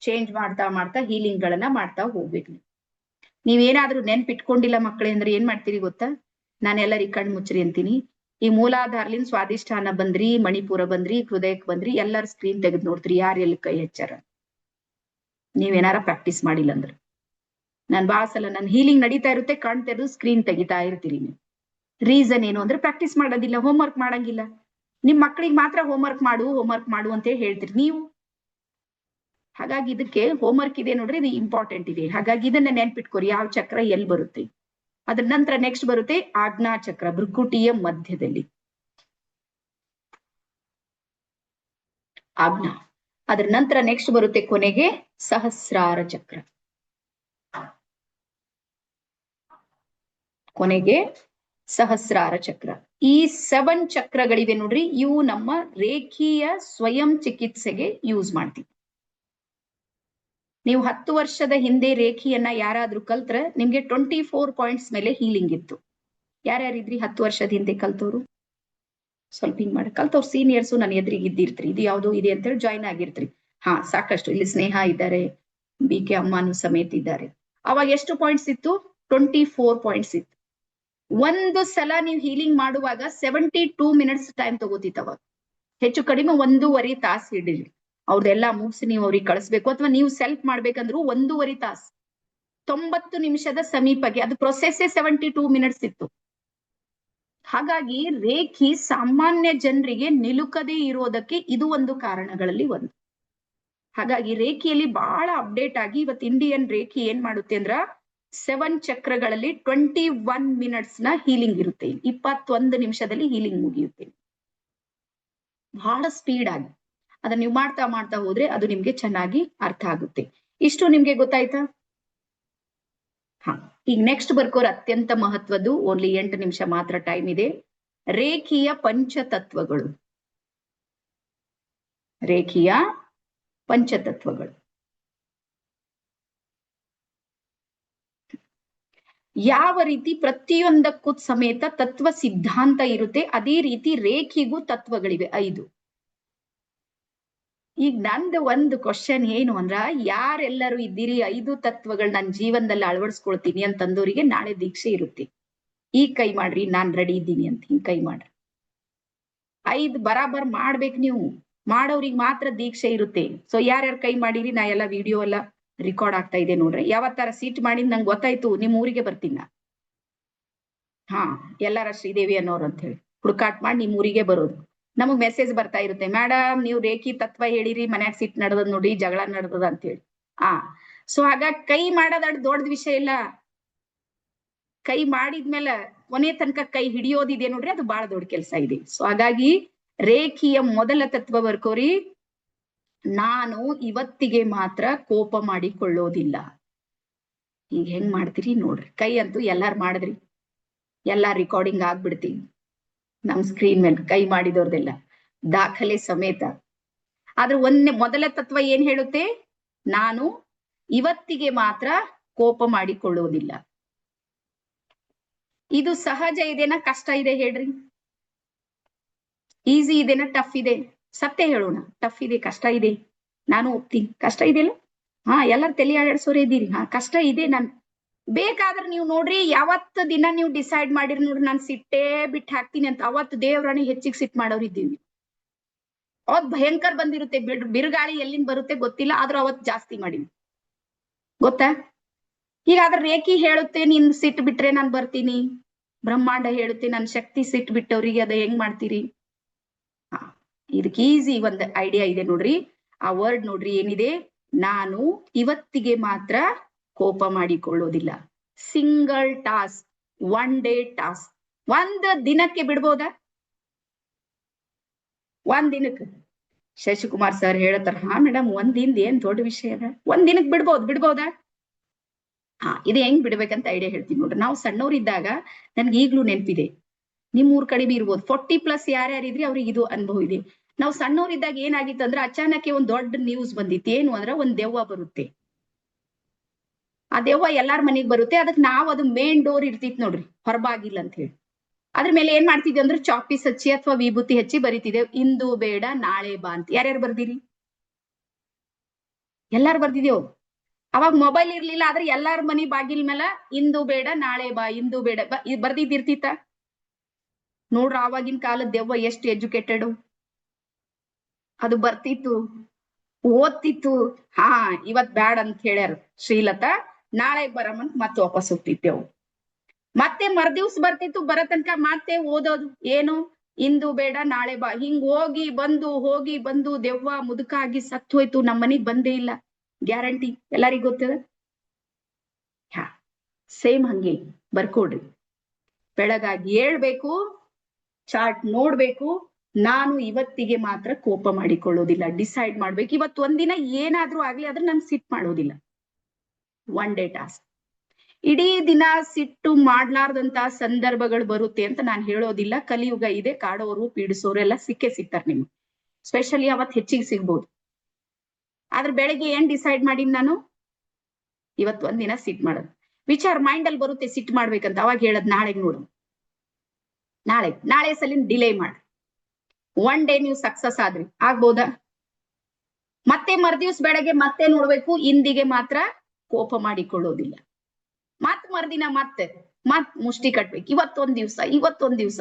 ಚೇಂಜ್ ಮಾಡ್ತಾ ಮಾಡ್ತಾ ಹೀಲಿಂಗ್ ಗಳನ್ನ ಮಾಡ್ತಾ ಹೋಗ್ಬೇಕು. ನೀವೇನಾದ್ರೂ ನೆನ್ಪಿಟ್ಕೊಂಡಿಲ್ಲ ಮಕ್ಕಳೇ ಅಂದ್ರೆ ಏನ್ ಮಾಡ್ತೀರಿ ಗೊತ್ತಾ? ನಾನು ಎಲ್ಲರಿಗೆ ಕಣ್ ಮುಚ್ಚ್ರಿ ಅಂತೀನಿ, ಈ ಮೂಲಾಧಾರ್ಲಿಂದ ಸ್ವಾದಿಷ್ಠಾನ ಬಂದ್ರಿ, ಮಣಿಪುರ ಬಂದ್ರಿ, ಹೃದಯಕ್ ಬಂದ್ರಿ, ಎಲ್ಲಾರ ಸ್ಕ್ರೀನ್ ತೆಗೆದು ನೋಡ್ತೀರಿ ಯಾರು ಎಲ್ಲಿ ಕೈ ಹಚ್ಚಾರ. ನೀವೇನಾರ ಪ್ರಾಕ್ಟೀಸ್ ಮಾಡಿಲ್ಲ ಅಂದ್ರೆ ನಾನ್ ಬಾಳ ಸಲ ನನ್ ಹೀಲಿಂಗ್ ನಡೀತಾ ಇರುತ್ತೆ, ಕಣ್ ತೆರೆದು ಸ್ಕ್ರೀನ್ ತೆಗಿತಾ ಇರ್ತೀರಿ ನೀವು. ರೀಸನ್ ಏನು ಅಂದ್ರೆ ಪ್ರಾಕ್ಟೀಸ್ ಮಾಡೋದಿಲ್ಲ, ಹೋಮ್ವರ್ಕ್ ಮಾಡಂಗಿಲ್ಲ. ನಿಮ್ ಮಕ್ಳಿಗೆ ಮಾತ್ರ ಹೋಮ್ವರ್ಕ್ ಮಾಡು ಅಂತ ಹೇಳ್ತೀರಿ ನೀವು. ಹಾಗಾಗಿ ಇದಕ್ಕೆ ಹೋಮ್ವರ್ಕ್ ಇದೆ ನೋಡ್ರಿ, ಇದು ಇಂಪಾರ್ಟೆಂಟ್ ಇದೆ. ಹಾಗಾಗಿ ಇದನ್ನ ನೆನ್ಪಿಟ್ಕೋರಿ, ಯಾವ ಚಕ್ರ ಎಲ್ಲಿ ಬರುತ್ತೆ. ಅದ್ರ ನಂತರ ನೆಕ್ಸ್ಟ್ ಬರುತ್ತೆ ಆಜ್ಞಾ ಚಕ್ರ, ಭೃಕುಟಿಯ ಮಧ್ಯದಲ್ಲಿ ಆಜ್ಞಾ. ಅದ್ರ ನಂತರ ನೆಕ್ಸ್ಟ್ ಬರುತ್ತೆ ಕೊನೆಗೆ ಸಹಸ್ರಾರ ಚಕ್ರ. ಕೊನೆಗೆ ಸಹಸ್ರಾರ ಚಕ್ರ. ಈ 7 ಚಕ್ರಗಳಿವೆ ನೋಡ್ರಿ, ಇವು ನಮ್ಮ ರೇಖೀಯ ಸ್ವಯಂ ಚಿಕಿತ್ಸೆಗೆ ಯೂಸ್ ಮಾಡ್ತೀವಿ. ನೀವು 10 ವರ್ಷದ ಹಿಂದೆ ರೇಖಿಯನ್ನ ಯಾರಾದ್ರೂ ಕಲ್ತ್ರ ನಿಮ್ಗೆ 24 ಪಾಯಿಂಟ್ಸ್ ಮೇಲೆ ಹೀಲಿಂಗ್ ಇತ್ತು. ಯಾರ್ಯಾರಿದ್ರಿ 10 ವರ್ಷದ ಹಿಂದೆ ಕಲ್ತವ್ರು? ಸ್ವಲ್ಪ ಹಿಂಗ್ ಮಾಡಿ ಕಲ್ತವ್ರು ಸೀನಿಯರ್ಸು ನನ್ನ ಎದುರಿಗೆ ಇದ್ದಿರ್ತ್ರಿ. ಇದು ಯಾವ್ದು ಇದೆ ಅಂತೇಳಿ ಜಾಯ್ನ್ ಆಗಿರ್ತ್ರಿ. ಹಾ, ಸಾಕಷ್ಟು ಇಲ್ಲಿ ಸ್ನೇಹ ಇದ್ದಾರೆ, BK ಅಮ್ಮನು ಸಮೇತ ಇದ್ದಾರೆ. ಅವಾಗ ಎಷ್ಟು ಪಾಯಿಂಟ್ಸ್ ಇತ್ತು? 24 ಪಾಯಿಂಟ್ಸ್ ಇತ್ತು. ಒಂದು ಸಲ ನೀವು ಹೀಲಿಂಗ್ ಮಾಡುವಾಗ 72 ಮಿನಿಟ್ಸ್ ಟೈಮ್ ತಗೋತಿತ್ತು. ಅವಾಗ ಹೆಚ್ಚು ಕಡಿಮೆ 1.5 ತಾಸು ಹಿಡಿಲಿ ಅವ್ರದೆಲ್ಲ ಮುಗಿಸಿ ನೀವು ಅವ್ರಿಗೆ ಕಳಿಸ್ಬೇಕು, ಅಥವಾ ನೀವು ಸೆಲ್ಫ್ ಮಾಡ್ಬೇಕಂದ್ರು 1.5 ತಾಸು, 90 ನಿಮಿಷದ ಸಮೀಪಕ್ಕೆ. ಅದು ಪ್ರೊಸೆಸ್ಸೇ 72 ಮಿನಿಟ್ಸ್ ಇತ್ತು. ಹಾಗಾಗಿ ರೇಖಿ ಸಾಮಾನ್ಯ ಜನರಿಗೆ ನಿಲುಕದೇ ಇರೋದಕ್ಕೆ ಇದು ಒಂದು ಕಾರಣಗಳಲ್ಲಿ ಒಂದು. ಹಾಗಾಗಿ ರೇಖಿಯಲ್ಲಿ ಬಹಳ ಅಪ್ಡೇಟ್ ಆಗಿ ಇವತ್ತು ಇಂಡಿಯನ್ ರೇಖಿ ಏನ್ ಮಾಡುತ್ತೆ ಅಂದ್ರ 7 ಚಕ್ರಗಳಲ್ಲಿ 21 ಮಿನಿಟ್ಸ್ ನ ಹೀಲಿಂಗ್ ಇರುತ್ತೆ. 21 ನಿಮಿಷದಲ್ಲಿ ಹೀಲಿಂಗ್ ಮುಗಿಯುತ್ತೆ. ಬಹಳ ಸ್ಪೀಡ್ ಆಗಿ ಅದನ್ನ ನೀವು ಮಾಡ್ತಾ ಮಾಡ್ತಾ ಹೋದ್ರೆ ಅದು ನಿಮ್ಗೆ ಚೆನ್ನಾಗಿ ಅರ್ಥ ಆಗುತ್ತೆ. ಇಷ್ಟು ನಿಮ್ಗೆ ಗೊತ್ತಾಯ್ತಾ? ಹಾ, ಈಗ ನೆಕ್ಸ್ಟ್ ಬರ್ಕೋರ್ ಅತ್ಯಂತ ಮಹತ್ವದ್ದು, ಓನ್ಲಿ 8 ನಿಮಿಷ ಮಾತ್ರ ಟೈಮ್ ಇದೆ. ರೇಖೀಯ ಪಂಚತತ್ವಗಳು. ರೇಖೀಯ ಪಂಚತತ್ವಗಳು ಯಾವ ರೀತಿ ಪ್ರತಿಯೊಂದಕ್ಕೂ ಸಮೇತ ತತ್ವ ಸಿದ್ಧಾಂತ ಇರುತ್ತೆ, ಅದೇ ರೀತಿ ರೇಖಿಗೂ ತತ್ವಗಳಿವೆ 5. ಈಗ ನಂದು ಒಂದು ಕ್ವಶನ್ ಏನು ಅಂದ್ರ, ಯಾರೆಲ್ಲರೂ ಇದ್ದೀರಿ 5 ತತ್ವಗಳು ನನ್ನ ಜೀವನದಲ್ಲಿ ಅಳವಡಿಸ್ಕೊಳ್ತೀನಿ ಅಂತಂದವರಿಗೆ ನಾಳೆ ದೀಕ್ಷೆ ಇರುತ್ತೆ. ಈ ಕೈ ಮಾಡ್ರಿ, ನಾನ್ ರೆಡಿ ಇದ್ದೀನಿ ಅಂತ ಹಿಂಗ್ ಕೈ ಮಾಡ್ರಿ. 5 ಬರಾಬರ್ ಮಾಡ್ಬೇಕು ನೀವು. ಮಾಡೋರಿಗೆ ಮಾತ್ರ ದೀಕ್ಷೆ ಇರುತ್ತೆ. ಸೊ ಯಾರ್ಯಾರು ಕೈ ಮಾಡಿರಿ, ನಾ ಎಲ್ಲ ವಿಡಿಯೋ ಎಲ್ಲ ರೆಕಾರ್ಡ್ ಆಗ್ತಾ ಇದೆ ನೋಡ್ರಿ. ಯಾವತ್ತಾರ ಸೀಟ್ ಮಾಡಿದ್ ನಂಗೆ ಗೊತ್ತಾಯ್ತು, ನಿಮ್ ಊರಿಗೆ ಬರ್ತೀನ. ಹಾ, ಎಲ್ಲಾರ ಶ್ರೀದೇವಿ ಅನ್ನೋರು ಅಂತ ಹೇಳಿ ಹುಡುಕಾಟ್ ಮಾಡಿ ನಿಮ್ ಊರಿಗೆ ಬರೋದು. ನಮಗ್ ಮೆಸೇಜ್ ಬರ್ತಾ ಇರುತ್ತೆ, ಮೇಡಮ್ ನೀವು ರೇಖಿ ತತ್ವ ಹೇಳಿರಿ, ಮನ್ಯಾಗ ಸಿಟ್ ನಡೆದದ್ ನೋಡಿ, ಜಗಳ ನಡೆದದ ಅಂತ ಹೇಳಿ. ಸೊ ಹಾಗಾಗಿ ಕೈ ಮಾಡೋದ್ ಅಡ್ ದೊಡ್ಡ ವಿಷಯ ಇಲ್ಲ. ಕೈ ಮಾಡಿದ್ಮೇಲೆ ಕೊನೆ ತನಕ ಕೈ ಹಿಡಿಯೋದಿದೆ ನೋಡ್ರಿ, ಅದು ಬಹಳ ದೊಡ್ಡ ಕೆಲಸ ಇದೆ. ಸೊ ಹಾಗಾಗಿ ರೇಖಿಯ ಮೊದಲ ತತ್ವ ಬರ್ಕೋರಿ, ನಾನು ಇವತ್ತಿಗೆ ಮಾತ್ರ ಕೋಪ ಮಾಡಿಕೊಳ್ಳೋದಿಲ್ಲ. ಈಗ ಹೆಂಗ್ ಮಾಡ್ತೀರಿ ನೋಡ್ರಿ. ಕೈ ಅಂತೂ ಎಲ್ಲಾರು ಮಾಡಿದ್ರಿ, ಎಲ್ಲಾ ರೆಕಾರ್ಡಿಂಗ್ ಆಗ್ಬಿಡ್ತೀವಿ ನಮ್ ಸ್ಕ್ರೀನ್ ಮೇಲೆ ಕೈ ಮಾಡಿದವ್ರದೆಲ್ಲ ದಾಖಲೆ ಸಮೇತ. ಆದ್ರೆ ಮೊದಲ ತತ್ವ ಏನ್ ಹೇಳುತ್ತೆ? ನಾನು ಇವತ್ತಿಗೆ ಮಾತ್ರ ಕೋಪ ಮಾಡಿಕೊಳ್ಳೋದಿಲ್ಲ. ಇದು ಸಹಜ ಇದೆನಾ ಕಷ್ಟ ಇದೆ ಹೇಳ್ರಿ? ಈಸಿ ಇದೆನಾ ಟಫ್ ಇದೆ? ಸತ್ಯ ಹೇಳೋಣ, ಟಫ್ ಇದೆ, ಕಷ್ಟ ಇದೆ. ನಾನು ಒಪ್ತೀನಿ, ಕಷ್ಟ ಇದೆಯಲ್ಲ. ಹಾ, ಎಲ್ಲರೂ ತಲೆ ಆಡಸೋರೇ ಇದ್ದೀರಿ. ಹಾ, ಕಷ್ಟ ಇದೆ. ನಾನ್ ಬೇಕಾದ್ರೆ ನೀವು ನೋಡ್ರಿ, ಯಾವತ್ತು ದಿನ ನೀವು ಡಿಸೈಡ್ ಮಾಡಿರಿ ನೋಡ್ರಿ, ನಾನು ಸಿಟ್ಟೇ ಬಿಟ್ಟು ಹಾಕ್ತೀನಿ ಅಂತ, ಅವತ್ತು ದೇವ್ರಾಣಿ ಹೆಚ್ಚಿಗೆ ಸಿಟ್ ಮಾಡೋರು ಇದ್ದೀವಿ. ಅವತ್ ಭಯಂಕರ ಬಂದಿರುತ್ತೆ, ಬಿರುಗಾಳಿ ಎಲ್ಲಿಂದ ಬರುತ್ತೆ ಗೊತ್ತಿಲ್ಲ, ಆದ್ರೂ ಅವತ್ ಜಾಸ್ತಿ ಮಾಡಿವಿ, ಗೊತ್ತಾ? ಈಗ ಅದ್ರ ರೇಖಿ ಹೇಳುತ್ತೆ ನೀನ್ ಸಿಟ್ಟು ಬಿಟ್ರೆ ನಾನ್ ಬರ್ತೀನಿ. ಬ್ರಹ್ಮಾಂಡ ಹೇಳುತ್ತೆ ನನ್ ಶಕ್ತಿ ಸಿಟ್ಟು ಬಿಟ್ಟವ್ರಿಗೆ ಅದ ಹೆಂಗ್ ಮಾಡ್ತೀರಿ? ಹಾ, ಇದಕ್ಕೆ ಈಸಿ ಒಂದ್ ಐಡಿಯಾ ಇದೆ ನೋಡ್ರಿ. ಆ ವರ್ಡ್ ನೋಡ್ರಿ ಏನಿದೆ? ನಾನು ಇವತ್ತಿಗೆ ಮಾತ್ರ ಕೋಪ ಮಾಡಿಕೊಳ್ಳೋದಿಲ್ಲ. Single task, 1 day task. 1 ದಿನಕ್ಕೆ ಬಿಡ್ಬೋದಾ? 1 ದಿನಕ್ಕೆ ಶಶಿಕುಮಾರ್ ಸರ್ ಹೇಳ್ತಾರ, ಹಾ ಮೇಡಮ್ 1 ದಿನದ ಏನ್ ದೊಡ್ಡ ವಿಷಯ ಅದ, 1 ದಿನಕ್ಕೆ ಬಿಡ್ಬೋದಾ? ಹಾ, ಇದು ಹೆಂಗ್ ಬಿಡ್ಬೇಕಂತ ಐಡಿಯಾ ಹೇಳ್ತೀನಿ ನೋಡ್ರಿ. ನಾವು ಸಣ್ಣವ್ರಿದ್ದಾಗ ನನ್ಗೆ ಈಗ್ಲೂ ನೆನಪಿದೆ, ನಿಮ್ ಊರ್ ಕಡೆ ಬಿ ಇರ್ಬೋದು, 40+ ಯಾರ್ಯಾರಿದ್ರಿ ಅವ್ರಿಗೆ ಇದು ಅನುಭವ ಇದೆ. ನಾವು ಸಣ್ಣವ್ರಿದ್ದಾಗ ಏನಾಗಿತ್ತು ಅಂದ್ರೆ, ಅಚಾನಕ್ ಒಂದ್ ದೊಡ್ಡ ನ್ಯೂಸ್ ಬಂದಿತ್ತು. ಏನು ಅಂದ್ರೆ, ಒಂದ್ ದೆವ್ವ ಬರುತ್ತೆ. ಆ ದೆವ್ವ ಎಲ್ಲಾರ ಮನೆಗ್ ಬರುತ್ತೆ. ಅದಕ್ಕೆ ನಾವ್ ಅದು ಮೇನ್ ಡೋರ್ ಇರ್ತಿತ್ ನೋಡ್ರಿ, ಹೊರಬಾಗಿಲ್ಲ ಅಂತ ಹೇಳಿ. ಅದ್ರ ಮೇಲೆ ಏನ್ ಮಾಡ್ತಿದ್ವಿ ಅಂದ್ರೆ, ಚಾಪೀಸ್ ಹಚ್ಚಿ ಅಥವಾ ವಿಭೂತಿ ಹಚ್ಚಿ ಬರಿತಿದ್ದೇವ್, ಇಂದು ಬೇಡ ನಾಳೆ ಬಾ ಅಂತ. ಯಾರ್ಯಾರು ಬರ್ದಿರಿ? ಎಲ್ಲಾರು ಬರ್ದಿದೇವ್. ಅವಾಗ ಮೊಬೈಲ್ ಇರ್ಲಿಲ್ಲ, ಆದ್ರೆ ಎಲ್ಲಾರ ಮನಿ ಬಾಗಿಲ್ ಮೇಲೆ ಇಂದು ಬೇಡ ನಾಳೆ ಬಾ, ಇಂದು ಬೇಡ ಬಾ ಬರ್ದಿದ್ದಿರ್ತಿತ್ತ. ನೋಡ್ರ ಆವಾಗಿನ ಕಾಲದ ದೆವ್ವ ಎಷ್ಟು ಎಜುಕೇಟೆಡ್, ಅದು ಬರ್ತಿತ್ತು, ಓದ್ತಿತ್ತು. ಹಾ ಇವತ್ ಬ್ಯಾಡ್ ಅಂತ ಹೇಳ್ಯಾರ ಶ್ರೀಲತಾ, ನಾಳೆ ಬರಮಂತ ಮತ್ತೆ ವಾಪಸ್ ಹೋಗ್ತಿದ್ದೆವು. ಮತ್ತೆ ಮರ್ದಿವ್ಸ ಬರ್ತಿತ್ತು, ಬರೋ ತನಕ ಮತ್ತೆ ಓದೋದು, ಏನು ಇಂದು ಬೇಡ ನಾಳೆ ಬಾ, ಹಿಂಗ್ ಹೋಗಿ ಬಂದು ದೆವ್ವ ಮುದುಕಾಗಿ ಸತ್ತು ಹೋಯ್ತು, ನಮ್ಮ ಮನಿಗ್ ಬಂದೇ ಇಲ್ಲ, ಗ್ಯಾರಂಟಿ, ಎಲ್ಲರಿಗೂ ಗೊತ್ತದ. ಹಾ ಸೇಮ್ ಹಂಗೆ ಬರ್ಕೊಡ್ರಿ. ಬೆಳಗಾಗಿ ಹೇಳ್ಬೇಕು, ಚಾರ್ಟ್ ನೋಡ್ಬೇಕು, ನಾನು ಇವತ್ತಿಗೆ ಮಾತ್ರ ಕೋಪ ಮಾಡಿಕೊಳ್ಳೋದಿಲ್ಲ, ಡಿಸೈಡ್ ಮಾಡ್ಬೇಕು. ಇವತ್ತು ಒಂದಿನ ಏನಾದ್ರೂ ಆಗ್ಲಿ ಆದ್ರೆ ನಾನು ಸಿಟ್ ಮಾಡೋದಿಲ್ಲ. One day task. ಇಡೀ ದಿನ ಸಿಟ್ಟು ಮಾಡ್ಲಾರ್ದಂತ ಸಂದರ್ಭಗಳು ಬರುತ್ತೆ ಅಂತ ನಾನು ಹೇಳೋದಿಲ್ಲ. ಕಲಿಯುಗ ಇದೆ, ಕಾಡೋರು ಪೀಡಿಸೋರು ಎಲ್ಲ ಸಿಕ್ಕೇ ಸಿಗ್ತಾರೆ ನಿಮ್ಗೆ, ಸ್ಪೆಷಲಿ ಅವತ್ ಹೆಚ್ಚಿಗೆ ಸಿಗ್ಬೋದು. ಆದ್ರೆ ಬೆಳಗ್ಗೆ ಏನ್ ಡಿಸೈಡ್ ಮಾಡೀನಿ ನಾನು, ಇವತ್ತು ಒಂದಿನ ಸಿಟ್ ಮಾಡೋದು. ವಿಚಾರ ಮೈಂಡ್ ಅಲ್ಲಿ ಬರುತ್ತೆ ಸಿಟ್ ಮಾಡ್ಬೇಕಂತ, ಅವಾಗ ಹೇಳದ್ ನಾಳೆಗ್ ನೋಡು, ನಾಳೆ ಸಲಿನ ಡಿಲೇ ಮಾಡಿ. ಒನ್ ಡೇ ನೀವು ಸಕ್ಸಸ್ ಆದ್ರಿ ಆಗ್ಬೋದಾ? ಮತ್ತೆ ಮರ್ದಿವ್ಸ ಬೆಳಗ್ಗೆ ಮತ್ತೆ ನೋಡ್ಬೇಕು, ಇಂದಿಗೆ ಮಾತ್ರ ಕೋಪ ಮಾಡಿಕೊಳ್ಳೋದಿಲ್ಲ. ಮತ್ ಮರ್ದಿನ ಮತ್ತೆ ಮುಷ್ಟಿ ಕಟ್ಬೇಕು, ಇವತ್ತೊಂದ್ ದಿವ್ಸ.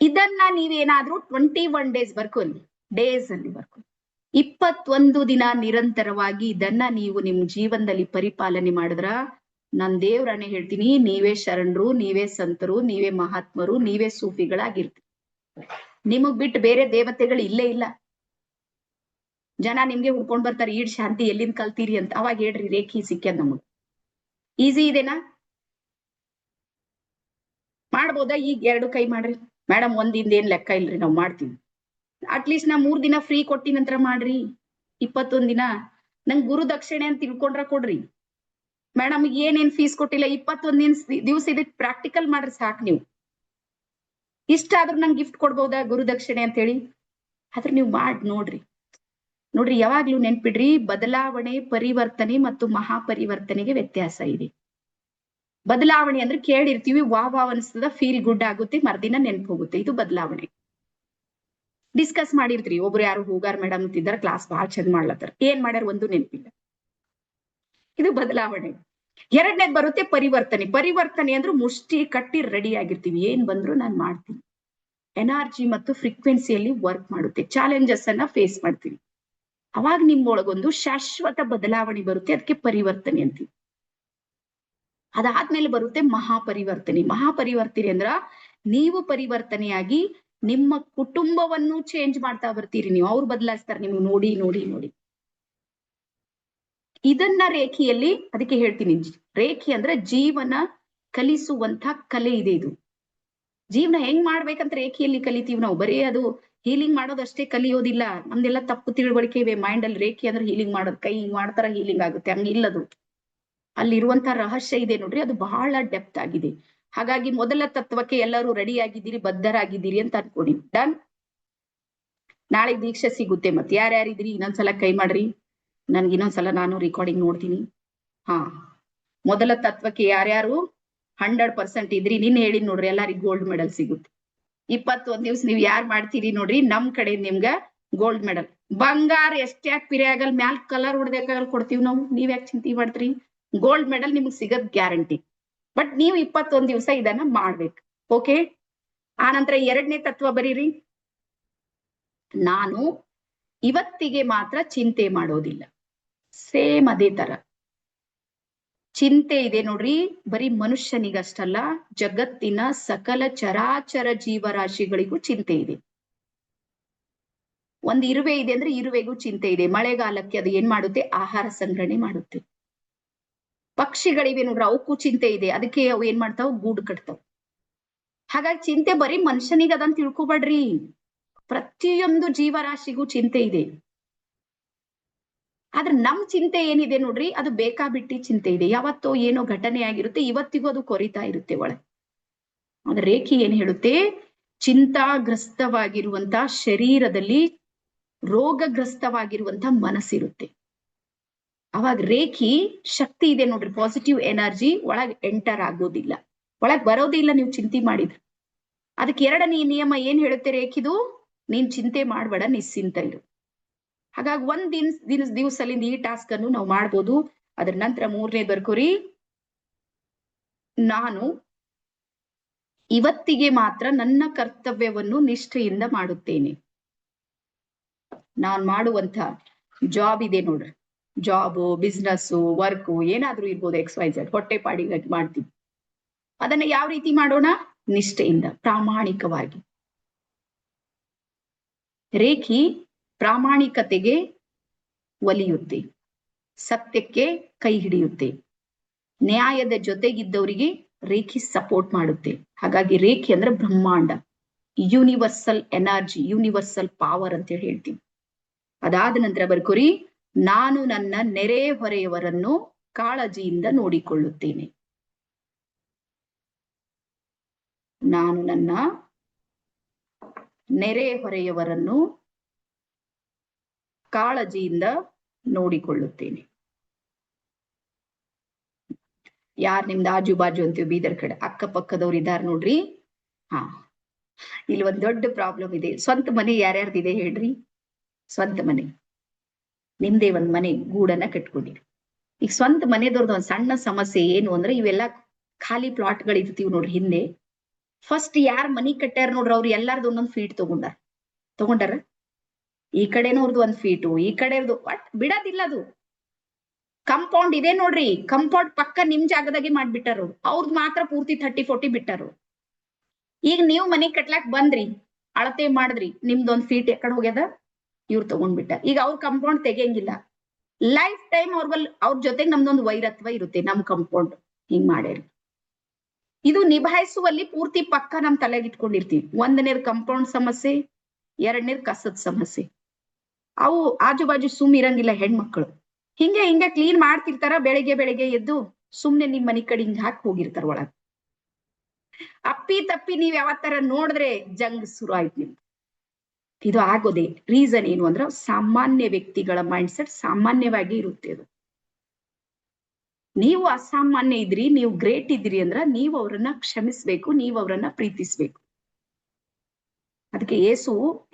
ಇದನ್ನ ನೀವೇನಾದ್ರೂ 21 ಡೇಸ್ ಬರ್ಕೊಳ್ಳಿ, ಡೇಸ್ ಅಲ್ಲಿ ಬರ್ಕೊಳ್ಳಿ. 21 ದಿನ ನಿರಂತರವಾಗಿ ಇದನ್ನ ನೀವು ನಿಮ್ ಜೀವನದಲ್ಲಿ ಪರಿಪಾಲನೆ ಮಾಡಿದ್ರ, ನನ್ ದೇವ್ರನ್ನೇ ಹೇಳ್ತೀನಿ, ನೀವೇ ಶರಣರು, ನೀವೇ ಸಂತರು, ನೀವೇ ಮಹಾತ್ಮರು, ನೀವೇ ಸೂಫಿಗಳಾಗಿರ್ತೀರಿ. ನಿಮಗ್ ಬಿಟ್ಟು ಬೇರೆ ದೇವತೆಗಳು ಇಲ್ಲೇ ಇಲ್ಲ. ಜನ ನಿಮ್ಗೆ ಹುಡ್ಕೊಂಡ್ ಬರ್ತಾರೆ, ಈಡ್ ಶಾಂತಿ ಎಲ್ಲಿಂದ ಕಲ್ತೀರಿ ಅಂತ. ಅವಾಗ ಹೇಳ್ರಿ ರೇಖಿ ಸಿಕ್ಕ್ಯದ ನಮಗ್. ಈಸಿ ಇದೆನಾ? ಮಾಡ್ಬೋದಾ? ಈಗ 2 ಕೈ ಮಾಡ್ರಿ. ಮೇಡಮ್ ಒಂದಿಂದ ಏನ್ ಲೆಕ್ಕ ಇಲ್ರಿ, ನಾವ್ ಮಾಡ್ತೀವಿ. ಅಟ್ಲೀಸ್ಟ್ ನಾ 3 ದಿನ ಫ್ರೀ ಕೊಟ್ಟಿ ನಂತರ ಮಾಡ್ರಿ. 21 ದಿನ ನಂಗ್ ಗುರು ದಕ್ಷಿಣೆ ಅಂತ ತಿಳ್ಕೊಂಡ್ರ ಕೊಡ್ರಿ. ಮೇಡಮ್ ಏನೇನ್ ಫೀಸ್ ಕೊಟ್ಟಿಲ್ಲ, 21 ದಿವ್ಸ ಇದಕ್ ಪ್ರಾಕ್ಟಿಕಲ್ ಮಾಡ್ರಿ ಸಾಕ್ ನೀವು. ಇಷ್ಟ ಆದ್ರೂ ನಂಗೆ ಗಿಫ್ಟ್ ಕೊಡ್ಬೋದಾ ಗುರು ದಕ್ಷಿಣೆ ಅಂತ ಹೇಳಿ? ಆದ್ರೆ ನೀವು ನೋಡ್ರಿ. ಯಾವಾಗ್ಲೂ ನೆನ್ಪಿಡ್ರಿ, ಬದಲಾವಣೆ, ಪರಿವರ್ತನೆ ಮತ್ತು ಮಹಾಪರಿವರ್ತನೆಗೆ ವ್ಯತ್ಯಾಸ ಇದೆ. ಬದಲಾವಣೆ ಅಂದ್ರೆ ಕೇಳಿರ್ತೀವಿ, ವಾವ್ ಅನಿಸ್ತದ, ಫೀಲ್ ಗುಡ್ ಆಗುತ್ತೆ, ಮರ್ದಿನ ನೆನ್ಪು ಹೋಗುತ್ತೆ, ಇದು ಬದಲಾವಣೆ. ಡಿಸ್ಕಸ್ ಮಾಡಿರ್ತೀರಿ, ಒಬ್ರು ಯಾರು ಹೋಗಾರ್ ಮೇಡಮ್ ಅಂತಿದ್ದಾರೆ, ಕ್ಲಾಸ್ ಬಹಳ ಚಂದ ಮಾಡ್ಲತ್ತಾರ, ಏನ್ ಮಾಡ್ಯಾರ ಒಂದು ನೆನಪಿಲ್ಲ, ಇದು ಬದಲಾವಣೆ. ಎರಡನೇದ್ ಬರುತ್ತೆ ಪರಿವರ್ತನೆ ಅಂದ್ರೆ ಮುಷ್ಟಿ ಕಟ್ಟಿ ರೆಡಿ ಆಗಿರ್ತೀವಿ, ಏನ್ ಬಂದ್ರು ನಾನ್ ಮಾಡ್ತೀನಿ. ಎನರ್ಜಿ ಮತ್ತು ಫ್ರೀಕ್ವೆನ್ಸಿಯಲ್ಲಿ ವರ್ಕ್ ಮಾಡುತ್ತೆ, ಚಾಲೆಂಜಸ್ ಅನ್ನ ಫೇಸ್ ಮಾಡ್ತೀವಿ. ಅವಾಗ ನಿಮ್ಮೊಳಗೊಂದು ಶಾಶ್ವತ ಬದಲಾವಣೆ ಬರುತ್ತೆ, ಅದಕ್ಕೆ ಪರಿವರ್ತನೆ ಅಂತೀವಿ. ಅದಾದ್ಮೇಲೆ ಬರುತ್ತೆ ಮಹಾಪರಿವರ್ತನೆ ಅಂದ್ರ ನೀವು ಪರಿವರ್ತನೆಯಾಗಿ ನಿಮ್ಮ ಕುಟುಂಬವನ್ನು ಚೇಂಜ್ ಮಾಡ್ತಾ ಬರ್ತೀರಿ ನೀವು, ಅವ್ರು ಬದಲಾಯಿಸ್ತಾರೆ ನಿಮ್ಗೆ ನೋಡಿ. ಇದನ್ನ ರೇಖಿಯಲ್ಲಿ, ಅದಕ್ಕೆ ಹೇಳ್ತೀನಿ, ರೇಖಿ ಅಂದ್ರೆ ಜೀವನ ಕಲಿಸುವಂತ ಕಲೆ ಇದೆ. ಇದು ಜೀವನ ಹೆಂಗ್ ಮಾಡ್ಬೇಕಂತ ರೇಖಿಯಲ್ಲಿ ಕಲಿತೀವಿ ನಾವು. ಬರೀ ಅದು ಹೀಲಿಂಗ್ ಮಾಡೋದಷ್ಟೇ ಕಲಿಯೋದಿಲ್ಲ, ನಮ್ದೆಲ್ಲ ತಪ್ಪು ತಿಳುವಳಿಕೆ ಇವೆ ಮೈಂಡ್ ಅಲ್ಲಿ. ರೇಖಿ ಅಂದ್ರೆ ಹೀಲಿಂಗ್ ಮಾಡೋದು, ಕೈ ಮಾಡ್ತಾರ ಹೀಲಿಂಗ್ ಆಗುತ್ತೆ, ಹಂಗಿಲ್ಲದು. ಅಲ್ಲಿರುವಂತ ರಹಸ್ಯ ಇದೆ ನೋಡ್ರಿ, ಅದು ಬಹಳ ಡೆಪ್ತ್ ಆಗಿದೆ. ಹಾಗಾಗಿ ಮೊದಲ ತತ್ವಕ್ಕೆ ಎಲ್ಲರೂ ರೆಡಿ ಆಗಿದ್ದೀರಿ, ಬದ್ಧರಾಗಿದ್ದೀರಿ ಅಂತ ಅನ್ಕೊಡಿ. ಡನ್. ನಾಳೆ ದೀಕ್ಷೆ ಸಿಗುತ್ತೆ. ಮತ್ತೆ ಯಾರ್ಯಾರಿದ್ರಿ ಇನ್ನೊಂದ್ಸಲ ಕೈ ಮಾಡ್ರಿ, ನನ್ಗೆ ಇನ್ನೊಂದ್ಸಲ ನಾನು ರೆಕಾರ್ಡಿಂಗ್ ನೋಡ್ತೀನಿ. ಹಾ, ಮೊದಲ ತತ್ವಕ್ಕೆ ಯಾರ್ಯಾರು 100% ಇದ್ರಿ, ನಿನ್ನ ಹೇಳಿ ನೋಡ್ರಿ, ಎಲ್ಲರಿಗೂ ಗೋಲ್ಡ್ ಮೆಡಲ್ ಸಿಗುತ್ತೆ. 21 ದಿವ್ಸ ನೀವ್ ಯಾರು ಮಾಡ್ತೀರಿ ನೋಡ್ರಿ, ನಮ್ ಕಡೆ ನಿಮ್ಗ ಗೋಲ್ಡ್ ಮೆಡಲ್. ಬಂಗಾರ ಎಷ್ಟ್ಯಾಕ್ ಪಿರಿ ಆಗಲ್, ಮ್ಯಾಲ್ ಕಲರ್ ಹೊಡೆದಾಗಲ್ ಕೊಡ್ತೀವಿ ನಾವು, ನೀವ್ ಯಾಕೆ ಚಿಂತೆ ಮಾಡ್ತೀರಿ? ಗೋಲ್ಡ್ ಮೆಡಲ್ ನಿಮ್ಗೆ ಸಿಗದ್ ಗ್ಯಾರಂಟಿ. ಬಟ್ ನೀವು 21 ದಿವಸ ಇದನ್ನ ಮಾಡ್ಬೇಕು. ಓಕೆ. ಆನಂತರ 2ನೇ ತತ್ವ ಬರೀರಿ, ನಾನು ಇವತ್ತಿಗೆ ಮಾತ್ರ ಚಿಂತೆ ಮಾಡೋದಿಲ್ಲ. ಸೇಮ್ ಅದೇ ತರ ಚಿಂತೆ ಇದೆ ನೋಡ್ರಿ, ಬರೀ ಮನುಷ್ಯನಿಗಷ್ಟಲ್ಲ, ಜಗತ್ತಿನ ಸಕಲ ಚರಾಚರ ಜೀವರಾಶಿಗಳಿಗೂ ಚಿಂತೆ ಇದೆ. ಒಂದು ಇರುವೆ ಇದೆ ಅಂದ್ರೆ ಇರುವೆಗೂ ಚಿಂತೆ ಇದೆ. ಮಳೆಗಾಲಕ್ಕೆ ಅದು ಏನ್ ಮಾಡುತ್ತೆ? ಆಹಾರ ಸಂಗ್ರಹಣೆ ಮಾಡುತ್ತೆ. ಪಕ್ಷಿಗಳಿವೆ ನೋಡ್ರಿ, ಅವಕ್ಕೂ ಚಿಂತೆ ಇದೆ, ಅದಕ್ಕೆ ಅವು ಏನ್ ಮಾಡ್ತಾವ? ಗೂಡು ಕಟ್ತಾವ. ಹಾಗಾಗಿ ಚಿಂತೆ ಬರೀ ಮನುಷ್ಯನಿಗೆ ಅದನ್ನ ತಿಳ್ಕೊಬೇಡ್ರಿ, ಪ್ರತಿಯೊಂದು ಜೀವರಾಶಿಗೂ ಚಿಂತೆ ಇದೆ. ಆದ್ರೆ ನಮ್ ಚಿಂತೆ ಏನಿದೆ ನೋಡ್ರಿ, ಅದು ಬೇಕಾಬಿಟ್ಟಿ ಚಿಂತೆ ಇದೆ. ಯಾವತ್ತೋ ಏನೋ ಘಟನೆ ಆಗಿರುತ್ತೆ, ಇವತ್ತಿಗೂ ಅದು ಕೊರಿತಾ ಇರುತ್ತೆ ಒಳಗೆ. ಆದ್ರೆ ರೇಖಿ ಏನ್ ಹೇಳುತ್ತೆ? ಚಿಂತಾಗ್ರಸ್ತವಾಗಿರುವಂತ ಶರೀರದಲ್ಲಿ ರೋಗಗ್ರಸ್ತವಾಗಿರುವಂತ ಮನಸ್ಸಿರುತ್ತೆ. ಅವಾಗ ರೇಖಿ ಶಕ್ತಿ ಇದೆ ನೋಡ್ರಿ, ಪಾಸಿಟಿವ್ ಎನರ್ಜಿ ಒಳಗ್ ಎಂಟರ್ ಆಗೋದಿಲ್ಲ, ಒಳಗ್ ಬರೋದಿಲ್ಲ ನೀವು ಚಿಂತೆ ಮಾಡಿದ್ರೆ. ಅದಕ್ಕೆ 2ನೇ ನಿಯಮ ಏನ್ ಹೇಳುತ್ತೆ ರೇಖಿದು? ನೀನ್ ಚಿಂತೆ ಮಾಡ್ಬೇಡ, ನಿಶ್ಚಿಂತ ಇರು. ಹಾಗಾಗಿ ಒಂದ್ ದಿವಸಲಿಂದ ಈ ಟಾಸ್ಕ್ ಅನ್ನು ನಾವು ಮಾಡ್ಬೋದು. ಅದ್ರ ನಂತರ 3ನೇ ಬರ್ಕೋರಿ, ನಾನು ಇವತ್ತಿಗೆ ಮಾತ್ರ ನನ್ನ ಕರ್ತವ್ಯವನ್ನು ನಿಷ್ಠೆಯಿಂದ ಮಾಡುತ್ತೇನೆ. ನಾನ್ ಮಾಡುವಂತ ಜಾಬ್ ಇದೆ ನೋಡ್ರಿ, ಜಾಬು, ಬಿಸ್ನೆಸ್ಸು, ವರ್ಕು ಏನಾದ್ರೂ ಇರ್ಬೋದು, XYZ, ಹೊಟ್ಟೆ ಪಾಡಿಗಾಗಿ ಮಾಡ್ತೀವಿ. ಅದನ್ನ ಯಾವ ರೀತಿ ಮಾಡೋಣ? ನಿಷ್ಠೆಯಿಂದ, ಪ್ರಾಮಾಣಿಕವಾಗಿ. ರೇಖಿ ಪ್ರಾಮಾಣಿಕತೆಗೆ ಒಲಿಯುತ್ತೆ, ಸತ್ಯಕ್ಕೆ ಕೈ ಹಿಡಿಯುತ್ತೆ, ನ್ಯಾಯದ ಜೊತೆಗಿದ್ದವರಿಗೆ ರೇಖಿ ಸಪೋರ್ಟ್ ಮಾಡುತ್ತೆ. ಹಾಗಾಗಿ ರೇಖಿ ಅಂದ್ರೆ ಬ್ರಹ್ಮಾಂಡ, ಯೂನಿವರ್ಸಲ್ ಎನರ್ಜಿ, ಯೂನಿವರ್ಸಲ್ ಪವರ್ ಅಂತ ಹೇಳ್ತೀವಿ. ಅದಾದ ನಂತರ ಬರ್ಕೋರಿ, ನಾನು ನನ್ನ ನೆರೆ ಹೊರೆಯವರನ್ನು ಕಾಳಜಿಯಿಂದ ನೋಡಿಕೊಳ್ಳುತ್ತೇನೆ. ನಾನು ನನ್ನ ನೆರೆ ಹೊರೆಯವರನ್ನು ಕಾಳಜಿಯಿಂದ ನೋಡಿಕೊಳ್ಳುತ್ತೇನೆ. ಯಾರ್ ನಿಮ್ದು ಆಜು ಬಾಜು ಅಂತೀವಿ ಬೀದರ್ ಕಡೆ, ಅಕ್ಕಪಕ್ಕದವ್ರು ಇದಾರೆ ನೋಡ್ರಿ. ಇಲ್ಲಿ ಒಂದ್ ದೊಡ್ಡ ಪ್ರಾಬ್ಲಮ್ ಇದೆ. ಸ್ವಂತ ಮನೆ ಯಾರ್ಯಾರ್ದಿದೆ ಹೇಳ್ರಿ? ಸ್ವಂತ ಮನೆ, ನಿಮ್ದೇ ಒಂದ್ ಮನೆ ಗೂಡನ್ನ ಕಟ್ಕೊಂಡಿರಿ. ಈಗ ಸ್ವಂತ ಮನೆದವ್ರದ್ದು ಒಂದ್ ಸಣ್ಣ ಸಮಸ್ಯೆ ಏನು ಅಂದ್ರೆ, ಇವೆಲ್ಲ ಖಾಲಿ ಪ್ಲಾಟ್ಗಳು ಇರ್ತೀವಿ ನೋಡ್ರಿ ಹಿಂದೆ. ಫಸ್ಟ್ ಯಾರ್ ಮನಿ ಕಟ್ಟ್ಯಾರ ನೋಡ್ರಿ, ಅವ್ರು ಎಲ್ಲಾರ್ದು ಒಂದೊಂದ್ ಫೀಟ್ ತಗೊಂಡಾರ. ಈ ಕಡೆನವ್ರದ್ದು 1 ಫೀಟು, ಈ ಕಡೆಯವ್ರದ್ದು, ಒಟ್ ಬಿಡೋದಿಲ್ಲ ಅದು. ಕಂಪೌಂಡ್ ಇದೆ ನೋಡ್ರಿ, ಕಂಪೌಂಡ್ ಪಕ್ಕ ನಿಮ್ ಜಾಗದಾಗೆ ಮಾಡ್ಬಿಟ್ಟಾರು, ಅವ್ರದ್ ಮಾತ್ರ ಪೂರ್ತಿ 30-40 ಬಿಟ್ಟಾರು. ಈಗ ನೀವು ಮನೆ ಕಟ್ಲಾಕ್ ಬಂದ್ರಿ, ಅಳತೆ ಮಾಡಿದ್ರಿ, ನಿಮ್ದು 1 ಫೀಟ್ ಎಕಡೆ ಹೋಗ್ಯದ, ಇವ್ರು ತಗೊಂಡ್ಬಿಟ್ಟ. ಈಗ ಅವ್ರ ಕಂಪೌಂಡ್ ತೆಗಿಯಂಗಿಲ್ಲ. ಲೈಫ್ ಟೈಮ್ ಅವ್ರ ಜೊತೆಗೆ ನಮ್ದೊಂದು ವೈರತ್ವ ಇರುತ್ತೆ. ನಮ್ ಕಂಪೌಂಡ್ ಹಿಂಗ್ ಮಾಡ್ಯಾರಿ. ಇದು ನಿಭಾಯಿಸುವಲ್ಲಿ ಪೂರ್ತಿ ಪಕ್ಕ ನಮ್ ತಲೆಗೆ ಇಟ್ಕೊಂಡಿರ್ತೀವಿ. 1ನೇದ್ ಕಂಪೌಂಡ್ ಸಮಸ್ಯೆ, 2ನೇದ್ ಕಸದ ಸಮಸ್ಯೆ. ಅವು ಆಜು ಬಾಜು ಸುಮ್ ಇರಂಗಿಲ್ಲ ಹೆಣ್ಮಕ್ಳು. ಹಿಂಗೆ ಕ್ಲೀನ್ ಮಾಡ್ತಿರ್ತಾರ. ಬೆಳಿಗ್ಗೆ ಎದ್ದು ಸುಮ್ನೆ ನಿಮ್ ಮನಿ ಕಡೆ ಹಿಂಗ್ ಹಾಕಿ ಹೋಗಿರ್ತಾರ ಒಳಗ. ಅಪ್ಪಿ ತಪ್ಪಿ ನೀವ್ ಯಾವತ್ತರ ನೋಡಿದ್ರೆ ಜಂಗ್ ಶುರು ಆಯ್ತು ನಿಮ್ಗೆ. ಇದು ಆಗೋದೇ ರೀಸನ್ ಏನು ಅಂದ್ರೆ, ಸಾಮಾನ್ಯ ವ್ಯಕ್ತಿಗಳ ಮೈಂಡ್ಸೆಟ್ ಸಾಮಾನ್ಯವಾಗಿ ಇರುತ್ತೆ. ಅದು ನೀವು ಅಸಾಮಾನ್ಯ ಇದ್ರಿ, ನೀವು ಗ್ರೇಟ್ ಇದ್ರಿ ಅಂದ್ರ ನೀವು ಅವ್ರನ್ನ ಕ್ಷಮಿಸ್ಬೇಕು, ನೀವು ಅವ್ರನ್ನ ಪ್ರೀತಿಸ್ಬೇಕು. ಅದಕ್ಕೆ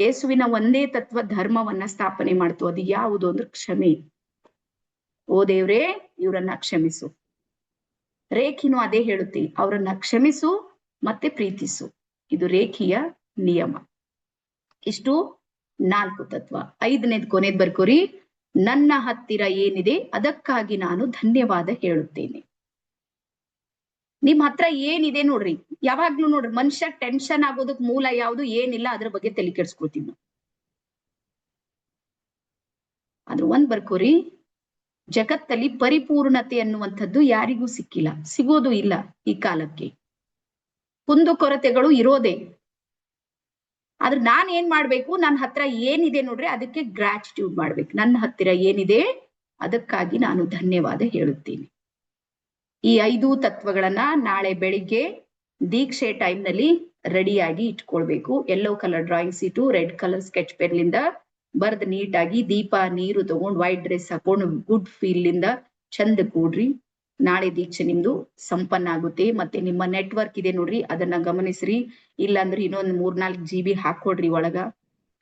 ಯೇಸುವಿನ ಒಂದೇ ತತ್ವ ಧರ್ಮವನ್ನ ಸ್ಥಾಪನೆ ಮಾಡ್ತು. ಅದು ಯಾವುದು ಅಂದ್ರೆ ಕ್ಷಮೆ. ಓ ದೇವ್ರೇ, ಇವ್ರನ್ನ ಕ್ಷಮಿಸು. ರೇಖಿನೂ ಅದೇ ಹೇಳುತ್ತೆ, ಅವ್ರನ್ನ ಕ್ಷಮಿಸು ಮತ್ತೆ ಪ್ರೀತಿಸು. ಇದು ರೇಖಿಯ ನಿಯಮ. ಇಷ್ಟು 4 ತತ್ವ. 5ನೇದ್ ಕೊನೆದ್ ಬರ್ಕೋರಿ, ನನ್ನ ಹತ್ತಿರ ಏನಿದೆ ಅದಕ್ಕಾಗಿ ನಾನು ಧನ್ಯವಾದ ಹೇಳುತ್ತೇನೆ. ನಿಮ್ ಹತ್ರ ಏನಿದೆ ನೋಡ್ರಿ, ಯಾವಾಗ್ಲೂ ನೋಡ್ರಿ, ಮನುಷ್ಯ ಟೆನ್ಷನ್ ಆಗೋದಕ್ ಮೂಲ ಯಾವುದು? ಏನಿಲ್ಲ, ಅದ್ರ ಬಗ್ಗೆ ತಲೆ ಕೆಡ್ಸ್ಕೊಳ್ತೀವಿ ನಾವು. ಅದ್ರ ಒಂದ್ ಬರ್ಕೋರಿ, ಜಗತ್ತಲ್ಲಿ ಪರಿಪೂರ್ಣತೆ ಅನ್ನುವಂಥದ್ದು ಯಾರಿಗೂ ಸಿಕ್ಕಿಲ್ಲ, ಸಿಗೋದು ಇಲ್ಲ ಈ ಕಾಲಕ್ಕೆ. ಕುಂದು ಕೊರತೆಗಳು ಇರೋದೇ. ಆದ್ರೆ ನಾನ್ ಏನ್ ಮಾಡ್ಬೇಕು? ನನ್ನ ಹತ್ರ ಏನಿದೆ ನೋಡ್ರಿ ಅದಕ್ಕೆ ಗ್ರಾಟಿಟ್ಯೂಡ್ ಮಾಡ್ಬೇಕು. ನನ್ನ ಹತ್ತಿರ ಏನಿದೆ ಅದಕ್ಕಾಗಿ ನಾನು ಧನ್ಯವಾದ ಹೇಳುತ್ತೇನೆ. ಈ 5 ತತ್ವಗಳನ್ನ ನಾಳೆ ಬೆಳಿಗ್ಗೆ ದೀಕ್ಷೆ ಟೈಮ್ ನಲ್ಲಿ ರೆಡಿಯಾಗಿ ಇಟ್ಕೊಳ್ಬೇಕು. Yellow colour drawing sheet, red colour sketch ಪೆನ್ಲಿಂದ ಬರ್ದ್ ನೀಟಾಗಿ, ದೀಪ ನೀರು ತಗೊಂಡ್, ವೈಟ್ ಡ್ರೆಸ್ ಹಾಕೊಂಡು, ಗುಡ್ ಫೀಲ್ ಇಂದ ಚಂದ ಕೂಡ್ರಿ. ನಾಳೆ ದೀಕ್ಷೆ ನಿಮ್ದು ಸಂಪನ್ನ ಆಗುತ್ತೆ. ಮತ್ತೆ ನಿಮ್ಮ ನೆಟ್ವರ್ಕ್ ಇದೆ ನೋಡ್ರಿ, ಅದನ್ನ ಗಮನಿಸ್ರಿ. ಇಲ್ಲಾಂದ್ರೆ ಇನ್ನೊಂದ್ 3-4 GB ಹಾಕೊಡ್ರಿ ಒಳಗ.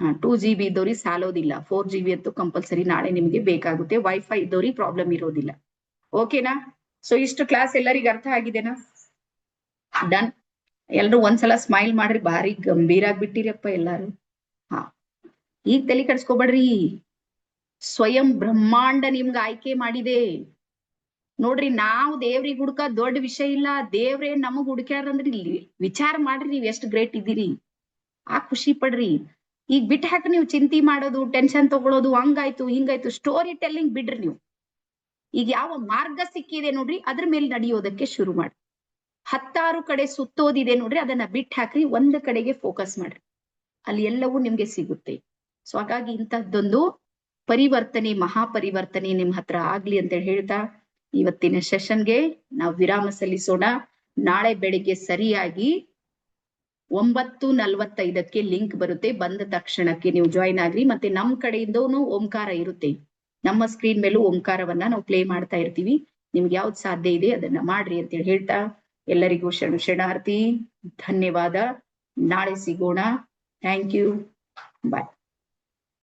2 GB ಇದ್ದವ್ರಿಗೆ ಸಾಲೋದಿಲ್ಲ, 4 GB ಅಂತೂ ಕಂಪಲ್ಸರಿ ನಾಳೆ ನಿಮ್ಗೆ ಬೇಕಾಗುತ್ತೆ. ವೈಫೈ ಇದ್ದವ್ರಿಗೆ ಪ್ರಾಬ್ಲಮ್ ಇರೋದಿಲ್ಲ. ಓಕೆನಾ? ಸೊ ಇಷ್ಟು ಕ್ಲಾಸ್ ಎಲ್ಲರಿಗೂ ಅರ್ಥ ಆಗಿದೆನಾ? ಡನ್. ಎಲ್ರು ಒಂದ್ಸಲ ಸ್ಮೈಲ್ ಮಾಡ್ರಿ. ಭಾರಿ ಗಂಭೀರ ಆಗ್ಬಿಟ್ಟಿರಪ್ಪ ಎಲ್ಲಾರು. ಈಗ ತಲೆ ಕೆಡ್ಸ್ಕೊಬೇಡ್ರಿ. ಸ್ವಯಂ ಬ್ರಹ್ಮಾಂಡ ನಿಮ್ಗೆ ಆಯ್ಕೆ ಮಾಡಿದೆ ನೋಡ್ರಿ. ನಾವು ದೇವ್ರಿಗೆ ಹುಡ್ಕ ದೊಡ್ಡ ವಿಷಯ ಇಲ್ಲ, ದೇವ್ರೇ ನಮಗ್ ಹುಡುಕ್ಯಾರಂದ್ರಿ. ಇಲ್ಲಿ ವಿಚಾರ ಮಾಡ್ರಿ, ನೀವ್ ಎಷ್ಟು ಗ್ರೇಟ್ ಇದ್ದೀರಿ. ಖುಷಿ ಪಡ್ರಿ. ಈಗ ಬಿಟ್ಟು ಹಾಕಿ ನೀವು ಚಿಂತೆ ಮಾಡೋದು, ಟೆನ್ಷನ್ ತಗೊಳ್ಳೋದು, ಹಂಗಾಯ್ತು ಹಿಂಗಾಯ್ತು, ಸ್ಟೋರಿ ಟೆಲ್ಲಿಂಗ್ ಬಿಡ್ರಿ ನೀವು. ಈಗ ಯಾವ ಮಾರ್ಗ ಸಿಕ್ಕಿದೆ ನೋಡ್ರಿ, ಅದ್ರ ಮೇಲೆ ನಡೆಯೋದಕ್ಕೆ ಶುರು ಮಾಡಿ. 10 ಕಡೆ ಸುತ್ತೋದಿದೆ ನೋಡ್ರಿ, ಅದನ್ನ ಬಿಟ್ಟು ಹಾಕ್ರಿ, ಒಂದ್ ಕಡೆಗೆ ಫೋಕಸ್ ಮಾಡ್ರಿ. ಅಲ್ಲಿ ಎಲ್ಲವೂ ನಿಮ್ಗೆ ಸಿಗುತ್ತೆ. ಸೊ ಹಾಗಾಗಿ ಇಂತಹದ್ದೊಂದು ಪರಿವರ್ತನೆ, ಮಹಾಪರಿವರ್ತನೆ ನಿಮ್ ಹತ್ರ ಆಗ್ಲಿ ಅಂತ ಹೇಳ್ತಾ ಇವತ್ತಿನ ಸೆಷನ್ಗೆ ನಾವು ವಿರಾಮ ಸಲ್ಲಿಸೋಣ. ನಾಳೆ ಬೆಳಿಗ್ಗೆ ಸರಿಯಾಗಿ 9:45ಕ್ಕೆ ಲಿಂಕ್ ಬರುತ್ತೆ. ಬಂದ ತಕ್ಷಣಕ್ಕೆ ನೀವು ಜಾಯಿನ್ ಆಗ್ರಿ. ಮತ್ತೆ ನಮ್ ಕಡೆಯಿಂದನೂ ಓಂಕಾರ ಇರುತ್ತೆ. ನಮ್ಮ ಸ್ಕ್ರೀನ್ ಮೇಲೂ ಓಂಕಾರವನ್ನ ನಾವು ಪ್ಲೇ ಮಾಡ್ತಾ ಇರ್ತೀವಿ. ನಿಮ್ಗೆ ಯಾವ್ದು ಸಾಧ್ಯ ಇದೆ ಅದನ್ನ ಮಾಡ್ರಿ ಅಂತೇಳಿ ಹೇಳ್ತಾ ಎಲ್ಲರಿಗೂ ಶರಣಾರ್ಥಿ. ಧನ್ಯವಾದ. ನಾಳೆ ಸಿಗೋಣ. Thank you. ಬಾಯ್.